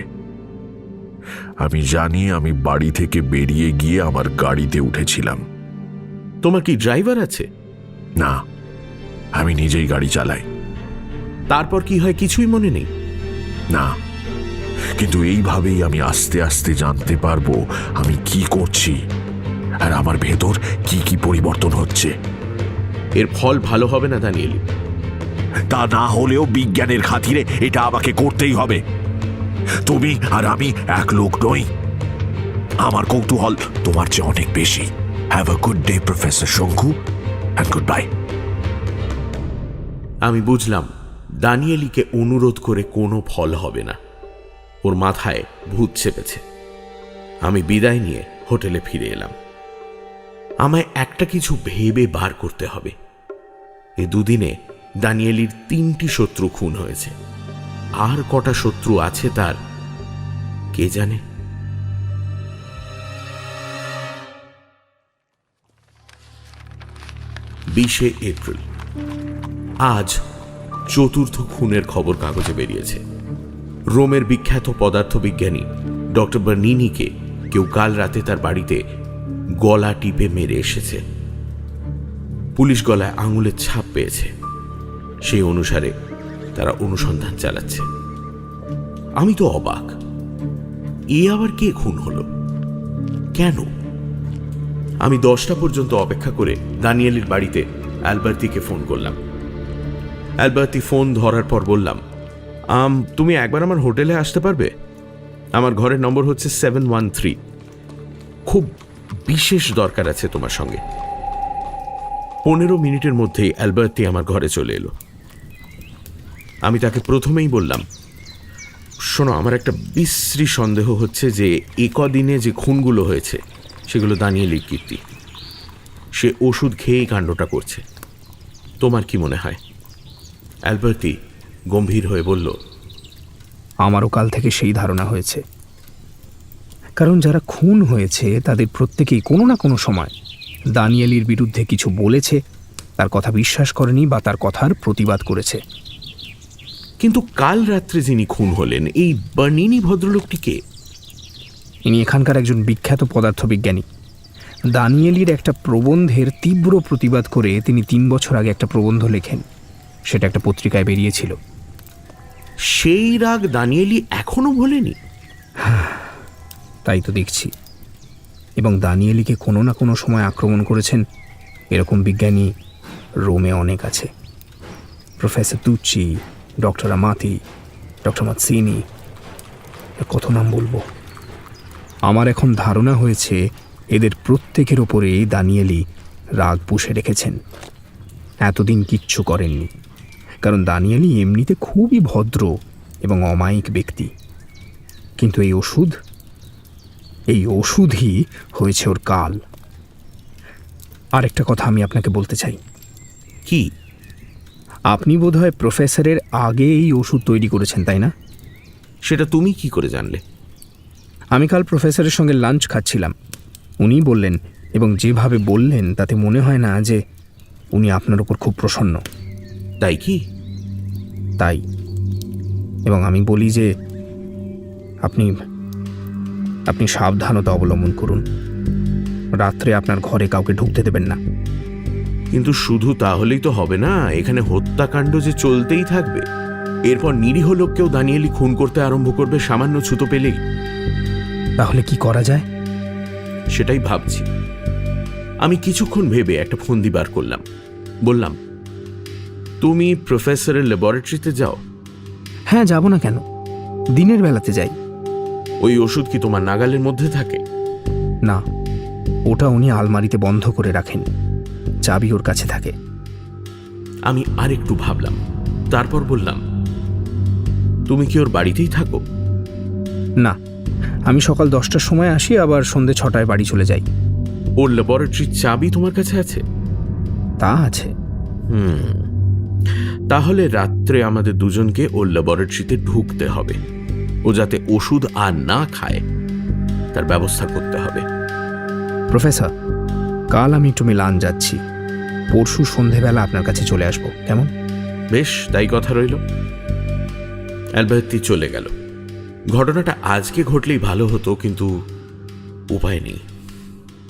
Speaker 16: আমি জানি আমি বাড়ি থেকে বেরিয়ে গিয়ে আমার গাড়িতে উঠেছিলাম।
Speaker 17: তোমার কি ড্রাইভার আছে?
Speaker 16: না, আমি নিজেই গাড়ি চালাই।
Speaker 17: তারপর কি হয় কিছুই মনে নেই?
Speaker 16: না, কিন্তু এইভাবেই আমি আস্তে আস্তে জানতে পারবো আমি কি করছি আর আমার ভেতর কি কি পরিবর্তন হচ্ছে।
Speaker 17: এর ফল ভালো হবে না দানিয়েলি।
Speaker 16: তা না হলেও বিজ্ঞানের খাতিরে এটা আমাকে করতেই হবে। তুমি আর আমি এক লোক নই। আমার কৌতূহল তোমার চেয়ে অনেক বেশি। Have a good day professor শঙ্কু, অ্যান্ড গুড বাই।
Speaker 17: আমি বুঝলাম দানিয়েলিকে অনুরোধ করে কোনো ফল হবে না। ওর মাথায় ভূত চেপেছে। আমি বিদায় নিয়ে হোটেলে ফিরে এলাম। আমায় একটা কিছু ভেবে বার করতে হবে। এ দুদিনে দানিয়েলির 3টি শত্রু খুন হয়েছে। আর কটা শত্রু আছে তার কে জানে। 20শে এপ্রিল। আজ 4র্থ খুনের খবর কাগজে বেরিয়েছে। রোমের বিখ্যাত পদার্থবিজ্ঞানী ডক্টর বার্নিনিকে কেউ কাল রাতে তার বাড়িতে গলা টিপে মেরে এসেছে। পুলিশ গলায় আঙুলের ছাপ পেয়েছে। সেই অনুসারে তারা অনুসন্ধান চালাচ্ছে। আমি তো অবাক, এ আবার কে খুন হলো, কেন? আমি 10টা পর্যন্ত অপেক্ষা করে দানিয়েলির বাড়িতে অ্যালবার্তিকে ফোন করলাম। অ্যালবার্তি ফোন ধরার পর বললাম, তুমি একবার আমার হোটেলে আসতে পারবে? আমার ঘরের নম্বর হচ্ছে 713। খুব বিশেষ দরকার আছে তোমার সঙ্গে। 15 মিনিটের মধ্যেই অ্যালবার্তি আমার ঘরে চলে এলো। আমি তাকে প্রথমেই বললাম, শোনো, আমার একটা বিশ্রী সন্দেহ হচ্ছে যে একদিনে যে খুনগুলো হয়েছে সেগুলো দানিয়েলির কীর্তি। সে ওষুধ খেয়েই কাণ্ডটা করছে। তোমার কি মনে হয়? অ্যালবার্তি গম্ভীর হয়ে বলল,
Speaker 8: আমারও কাল থেকে সেই ধারণা হয়েছে। কারণ যারা খুন হয়েছে তাদের প্রত্যেকেই কোনো না কোনো সময় দানিয়েলির বিরুদ্ধে কিছু বলেছে, তার কথা বিশ্বাস করেনি বা তার কথার প্রতিবাদ করেছে।
Speaker 17: কিন্তু কাল রাত্রে যিনি খুন হলেন, এই বার্নিনি ভদ্রলোকটিকে?
Speaker 8: ইনি এখানকার একজন বিখ্যাত পদার্থবিজ্ঞানী। দানিয়েলির একটা প্রবন্ধের তীব্র প্রতিবাদ করে তিনি 3 বছর আগে একটা প্রবন্ধ লেখেন। সেটা একটা পত্রিকায় বেরিয়েছিল।
Speaker 17: সেই রাগ দানিয়েলি এখনো ভোলেনি?
Speaker 8: তাই তো দেখছি। এবং দানিয়েলিকে কোনো না কোনো সময় আক্রমণ করেছেন এরকম বিজ্ঞানী রোমে অনেক আছে। প্রফেসর তুচ্চি, ডক্টর আমাতি, ডক্টর মাৎসিনি, কত নাম বলবো। আমার এখন ধারণা হয়েছে এদের প্রত্যেকের ওপরে দানিয়েলি রাগ পুষে রেখেছেন। এতদিন কিচ্ছু করেননি, কারণ দানিয়েলি এমনিতে খুবই ভদ্র এবং অমায়িক ব্যক্তি। কিন্তু এই ওষুধই হয়েছে ওর কাল। আরেকটা কথা আমি আপনাকে বলতে চাই।
Speaker 17: কি?
Speaker 8: আপনি বোধহয় প্রফেসরের আগে এই ওষুধ তৈরি করেছেন, তাই না?
Speaker 17: সেটা তুমি কি করে জানলে?
Speaker 8: আমি কাল প্রফেসরের সঙ্গে লাঞ্চ খাচ্ছিলাম। উনি বললেন, এবং যেভাবে বললেন তাতে মনে হয় না যে উনি আপনার উপর খুব প্রসন্ন।
Speaker 17: তাই কি?
Speaker 8: তাই। এবং আমি বলি যে আপনি সাবধানতা অবলম্বন করুন। রাত্রে আপনার ঘরে কাউকে ঢুকতে দেবেন না।
Speaker 17: কিন্তু শুধু তাহলেই তো হবে না, এখানে হত্যাকাণ্ড যে চলতেই থাকবে। এরপর নিরীহ লোককেও দানিয়েলি খুন করতে আরম্ভ করবে সামান্য ছুতো পেলেই।
Speaker 8: তাহলে কি করা যায়?
Speaker 17: সেটাই ভাবছি। আমি কিছুক্ষণ ভেবে একটা ফন্দি বার করলাম। বললাম, তুমি প্রফেসরের ল্যাবরেটরিতে যাও।
Speaker 8: হ্যাঁ, যাব না কেন, দিনের বেলাতে যাই।
Speaker 17: ওই ওষুধ কি তোমার নাগালের মধ্যে থাকে?
Speaker 8: না, ওটা উনি আলমারিতে বন্ধ করে রাখেন, চাবি ওর কাছে থাকে।
Speaker 17: আমি আরেকটু ভাবলাম, তারপর বললাম, তুমি কি ওর বাড়িতেই থাকো?
Speaker 8: না, আমি সকাল 10টার সময় আসি, আবার সন্ধে 6টায় বাড়ি চলে যাই।
Speaker 17: ওর ল্যাবরেটরির চাবি তোমার কাছে আছে?
Speaker 8: তা আছে।
Speaker 17: তাহলে রাত্রে আমাদের দুজনকে ওর ল্যাবরেটরিতে ঢুকতে হবে। ও যাতে ওষুধ আর না খায় তার ব্যবস্থা করতে হবে।
Speaker 8: প্রফেসর, কাল আমি একটু মিলান যাচ্ছি, পরশু সন্ধেবেলা আপনার কাছে চলে আসব, কেমন?
Speaker 17: বেশ, তাই কথা রইল। অ্যালবার্তি চলে গেল। ঘটনাটা আজকে ঘটলেই ভালো হতো, কিন্তু উপায় নেই,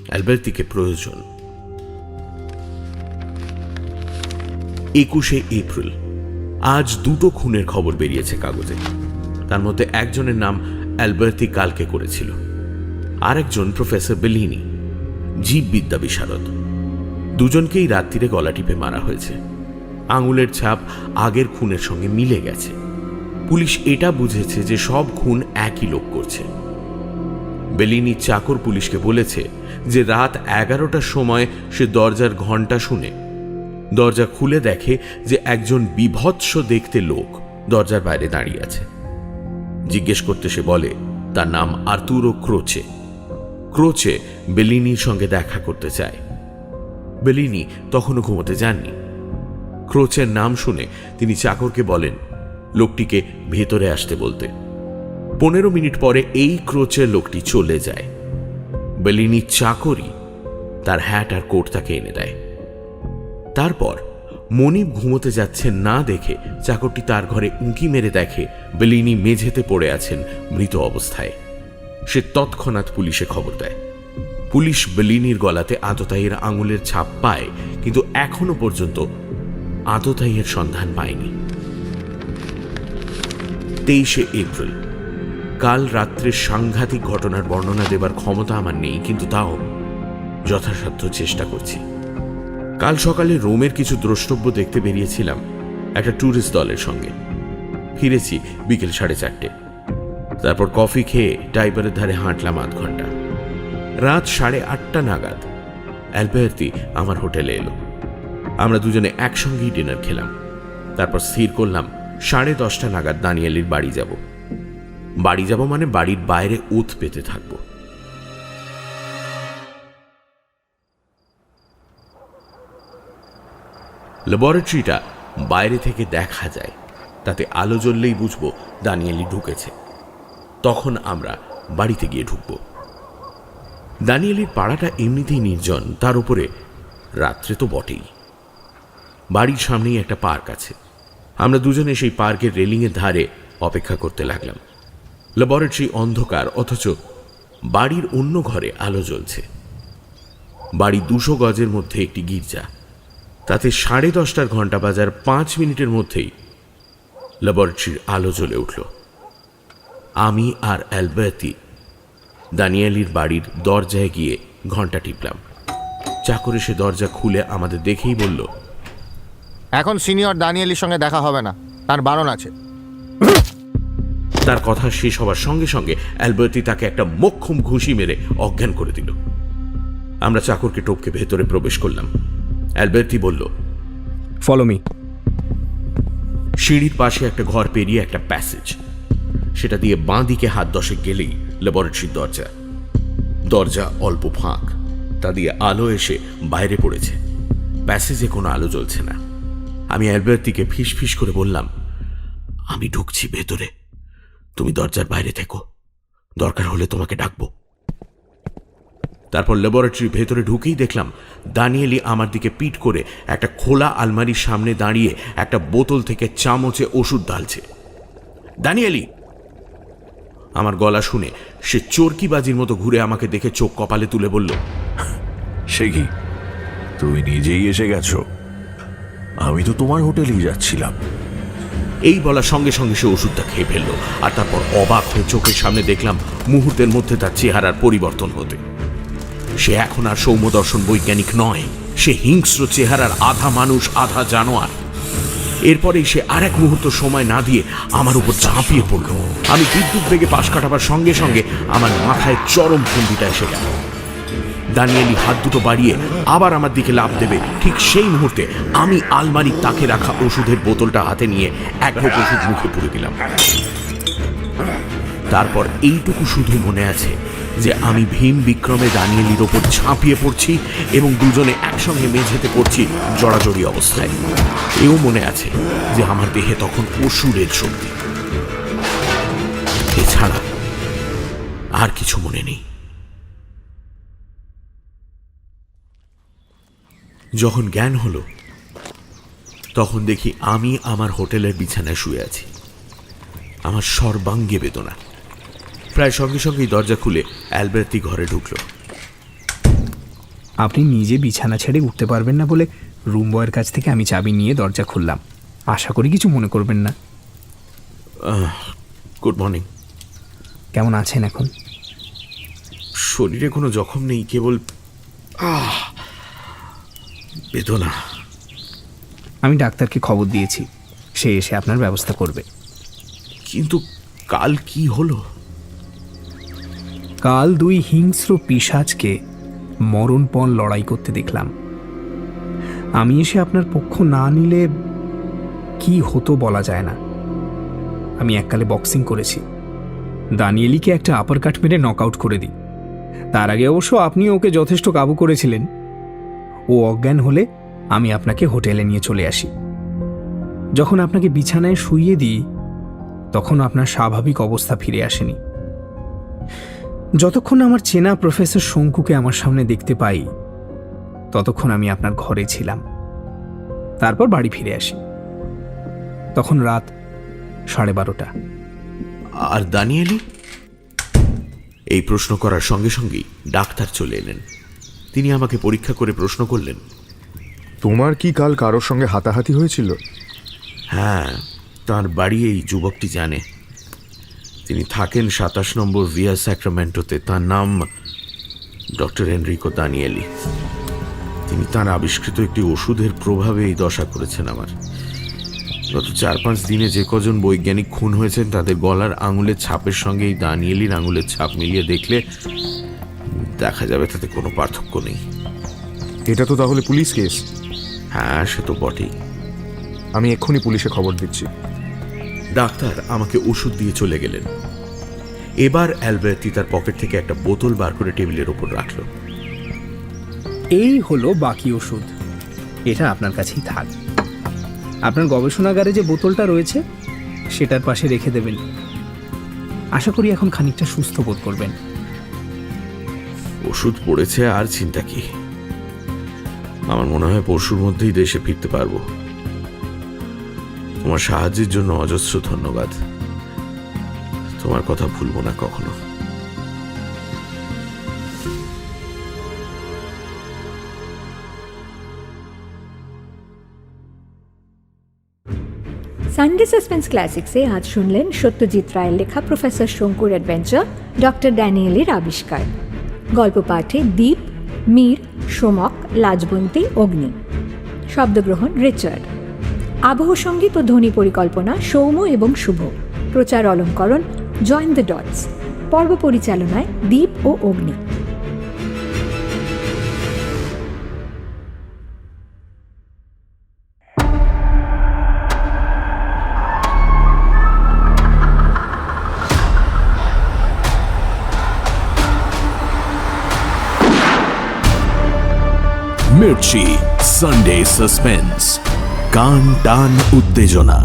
Speaker 17: অ্যালবার্তিকে প্রয়োজন। 21শে এপ্রিল, আজ দুটো খুনের খবর বেরিয়েছে কাগজে। তার মধ্যে একজনের নাম অ্যালবার্তি কালকে করেছিল, আর একজন প্রফেসর বেলিনি, জীববিদ্যা বিশারদ। দুজনকেই রাত্রিরে গলা টিপে মারা হয়েছে। আঙুলের ছাপ আগের খুনের সঙ্গে মিলে গেছে। পুলিশ এটা বুঝেছে যে সব খুন একই লোক করছে। বেলিনির চাকর পুলিশকে বলেছে যে রাত 11টার সময় সে দরজার ঘণ্টা শুনে দরজা খুলে দেখে যে একজন বিভৎস দেখতে লোক দরজার বাইরে দাঁড়িয়ে আছে। জিজ্ঞেস করতে সে বলে তার নাম আর্তুরো ক্রোচে। ক্রোচে বেলিনির সঙ্গে দেখা করতে চায়। বেলিনি তখনও ঘুমোতে যাননি। ক্রোচের নাম শুনে তিনি চাকরকে বলেন লোকটিকে ভেতরে আসতে বলতে। 15 মিনিট পরে এই ক্রোচের লোকটি চলে যায়। বেলিনির চাকরই তার হ্যাট আর কোট তাকে এনে দেয়। তারপর মনিব ঘুমোতে যাচ্ছেন না দেখে চাকরটি তার ঘরে উঁকি মেরে দেখে বেলিনি মেঝেতে পড়ে আছেন মৃত অবস্থায়। সে তৎক্ষণাৎ পুলিশে খবর দেয়। পুলিশ বেলিনির গলাতে আততায়ীর আঙুলের ছাপ পায়, কিন্তু এখনো পর্যন্ত আততায়ীর সন্ধান পায়নি। 23শে এপ্রিল, কাল রাত্রের সাংঘাতিক ঘটনার বর্ণনা দেবার ক্ষমতা আমার নেই, কিন্তু তাও যথাসাধ্য চেষ্টা করছি। কাল সকালে রোমের কিছু দ্রষ্টব্য দেখতে বেরিয়েছিলাম একটা ট্যুরিস্ট দলের সঙ্গে। ফিরেছি বিকেল 4:30। তারপর কফি খেয়ে টাইবারের ধারে হাঁটলাম আধ ঘন্টা। রাত 8:30 নাগাদ অ্যালবার্তি আমার হোটেলে এলো। আমরা দুজনে একসঙ্গেই ডিনার খেলাম। তারপর স্থির করলাম 10:30 নাগাদ দানিয়েলির বাড়ি যাব। বাড়ি যাব মানে বাড়ির বাইরে ওত পেতে থাকবো। ল্যাবরেটরিটা বাইরে থেকে দেখা যায়, তাতে আলো জ্বললেই বুঝবো দানিয়েলি ঢুকেছে। তখন আমরা বাড়িতে গিয়ে ঢুকবো। দানিয়েলির পাড়াটা এমনিতেই নির্জন, তার উপরে রাত্রে তো বটেই। বাড়ির সামনেই একটা পার্ক আছে। আমরা দুজনে সেই পার্কের রেলিংয়ের ধারে অপেক্ষা করতে লাগলাম। ল্যাবরেটরি অন্ধকার, অথচ বাড়ির অন্য ঘরে আলো জ্বলছে। বাড়ি 200 গজের মধ্যে একটি গির্জা, তাতে 10:30টার ঘন্টা বাজার 5 মিনিটের মধ্যেই ল্যাবরেটরির আলো জ্বলে উঠল। আমি আর অ্যালবার্তি দানিয়েলির বাড়ির দরজায় গিয়ে ঘন্টা টিপলাম। চাকর এসে দরজা খুলে আমাদের দেখেই বলল,
Speaker 3: এখন সিনিয়র দানিয়েলির সঙ্গে দেখা হবে না, তার বারণ আছে।
Speaker 17: তার কথা শেষ হবার সঙ্গে সঙ্গে অ্যালবার্তি তাকে একটা মোক্ষম ঘুষি মেরে অজ্ঞান করে দিল। আমরা চাকরকে টপকে ভেতরে প্রবেশ করলাম। অ্যালবার্তি বলল,
Speaker 8: ফলো মি।
Speaker 17: সিঁড়ির পাশে একটা ঘর পেরিয়ে একটা প্যাসেজ, সেটা দিয়ে বাঁ দিকে হাত 10 গেলেই ল্যাবরেটরির দরজা। দরজা অল্প ফাঁক, তা দিয়ে আলো এসে বাইরে পড়েছে। প্যাসেজে কোনো আলো জ্বলছে না। আমি অ্যালবার্তিকে ফিস ফিস করে বললাম, আমি ঢুকছি ভেতরে, তুমি দরজার বাইরে থেকো, দরকার হলে তোমাকে ডাকবো। তারপর ল্যাবরেটরির ভেতরে ঢুকেই দেখলাম দানিয়েলি আমার দিকে পিঠ করে একটা খোলা আলমারির সামনে দাঁড়িয়ে একটা বোতল থেকে চামচে ওষুধ ঢালছে। দানিয়েলি! আমার গলা শুনে সে চরকিবাজির মতো ঘুরে আমাকে দেখে চোখ কপালে তুলে বলল,
Speaker 16: সে কি, তুমি নিজেই এসে গেছো? আমি তো তোমার হোটেলেই যাচ্ছিলাম।
Speaker 17: এই বলার সঙ্গে সঙ্গে সে ওষুধটা খেয়ে ফেললো, আর তারপর অবাক হয়ে চোখের সামনে দেখলাম মুহূর্তের মধ্যে তার চেহারার পরিবর্তন হতে। সে এখন আর সৌম্যদর্শন বৈজ্ঞানিক নয়, সে হিংস্র চেহারার আধা মানুষ আধা জানোয়ার। এরপরেই সে আর এক মুহূর্ত সময় না দিয়ে আমার উপর ঝাঁপিয়ে পড়ল। আমি বিদ্যুৎ বেগে পাশ কাটাবার সঙ্গে সঙ্গে আমার মাথায় চরম ফন্দিটা এসে গেল। দানিয়েলি হাত দুটো বাড়িয়ে আবার আমার দিকে লাফ দেবে, ঠিক সেই মুহূর্তে আমি আলমারির তাকে রাখা ওষুধের বোতলটা হাতে নিয়ে এক ঢোক ওষুধ মুখে পুরে দিলাম। তারপর এইটুকু শুধু মনে আছে যে আমি ভীম বিক্রমে দানিয়েলির ওপর ঝাঁপিয়ে পড়ছি এবং দুজনে একসঙ্গে মেঝেতে পড়ছি জড়াজড়ি অবস্থায়। এও মনে আছে যে আমার দেহে তখন অসুরের শক্তি। এছাড়া আর কিছু মনে নেই। যখন জ্ঞান হলো তখন দেখি আমি আমার হোটেলের বিছানায় শুয়ে আছি। আমার সর্বাঙ্গে বেদনা। প্রায় সঙ্গে সঙ্গেই দরজা খুলে অ্যালবার্তি ঘরে ঢুকল।
Speaker 8: আপনি নিজে বিছানা ছেড়ে উঠতে পারবেন না বলে রুম বয়ের কাছ থেকে আমি চাবি নিয়ে দরজা খুললাম। আশা করি কিছু মনে করবেন না।
Speaker 17: Good morning.
Speaker 8: কেমন আছেন এখন?
Speaker 17: শরীরে কোনো জখম নেই, কেবল বেদনা।
Speaker 8: আমি ডাক্তারকে খবর দিয়েছি, সে এসে আপনার ব্যবস্থা করবে।
Speaker 17: কিন্তু কাল কি হলো?
Speaker 8: কাল দুই হিংস্র পিশাচকে মরণপণ লড়াই করতে দেখলাম। আমি এসে আপনার পক্ষ না নিলে কি হতো বলা যায় না। আমি এককালে বক্সিং করেছি, দানিয়েলিকে একটা আপার কাট মেরে নক আউট করে দিই। তার আগে অবশ্য আপনি ওকে যথেষ্ট কাবু করেছিলেন। ও অজ্ঞান হলে আমি আপনাকে হোটেলে নিয়ে চলে আসি। যখন আপনাকে বিছানায় শুইয়ে দিই তখন আপনার স্বাভাবিক অবস্থা ফিরে আসেনি। যতক্ষণ আমার চেনা প্রফেসর শঙ্কুকে আমার সামনে দেখতে পাই ততক্ষণ আমি আপনার ঘরে ছিলাম। তারপর বাড়ি ফিরে আসি, তখন রাত 12:30।
Speaker 17: আর দানিয়েলি? এই প্রশ্ন করার সঙ্গে সঙ্গেই ডাক্তার চলে এলেন। তিনি আমাকে পরীক্ষা করে প্রশ্ন করলেন,
Speaker 11: তোমার কি কাল কারোর সঙ্গে হাতাহাতি হয়েছিল?
Speaker 17: হ্যাঁ, তার বাড়ি এই যুবকটি জানে। তিনি থাকেন 27 নম্বর ভিয়া স্যাক্রামেন্টোতে। তার নাম ডক্টর এনরিকো দানিয়েলি। তিনি তার আবিষ্কৃত একটি ওষুধের প্রভাবে এই দশা করেছেন আমার। গত 4-5 দিনে যে কজন বৈজ্ঞানিক খুন হয়েছেন তাদের গলার আঙুলের ছাপের সঙ্গে এই দানিয়েলির আঙুলের ছাপ মিলিয়ে দেখলে দেখা যাবে তাতে কোনো পার্থক্য নেই।
Speaker 11: এটা তো তাহলে পুলিশ কেস?
Speaker 17: হ্যাঁ, সে তো বটেই।
Speaker 11: আমি এক্ষুনি পুলিশে খবর দিচ্ছি।
Speaker 17: ডাক্তার আমাকে ওষুধ দিয়ে চলে গেলেন। এবার অ্যালবার্তি তার পকেট থেকে একটা বোতল বার করে টেবিলের ওপর রাখল।
Speaker 8: এই হলো বাকি ওষুধ, এটা আপনার কাছেই থাক। আপনার গবেষণাগারে যে বোতলটা রয়েছে সেটার পাশে রেখে দেবেন। আশা করি এখন খানিকটা সুস্থ বোধ করবেন।
Speaker 17: ওষুধ পড়েছে, আর চিন্তা কি। আমার মনে হয় পরশুর মধ্যেই দেশে ফিরতে পারবো। তোমার সাহায্যের জন্য অজস্র ধন্যবাদ। তোমার কথা ভুলবো না কখনো।
Speaker 12: সানডে সাসপেন্স ক্লাসিক্সে আজ শুনলেন সত্যজিৎ রায়ের লেখা প্রফেসর শঙ্কুর অ্যাডভেঞ্চার ডক্টর ড্যানিয়েলির আবিষ্কার। গল্প পাঠে দীপ, মীর, সোমক, লাজবন্তী, অগ্নি। শব্দগ্রহণ রিচার্ড। আবহ সঙ্গীত ও ধ্বনি পরিকল্পনা সৌম্য এবং শুভ। প্রচার অলঙ্করণ জয়েন দ্য ডটস। পর্ব পরিচালনায় দীপ ও অগ্নি।
Speaker 1: মির্চি সানডে সাসপেন্স, কান টান উত্তেজনা।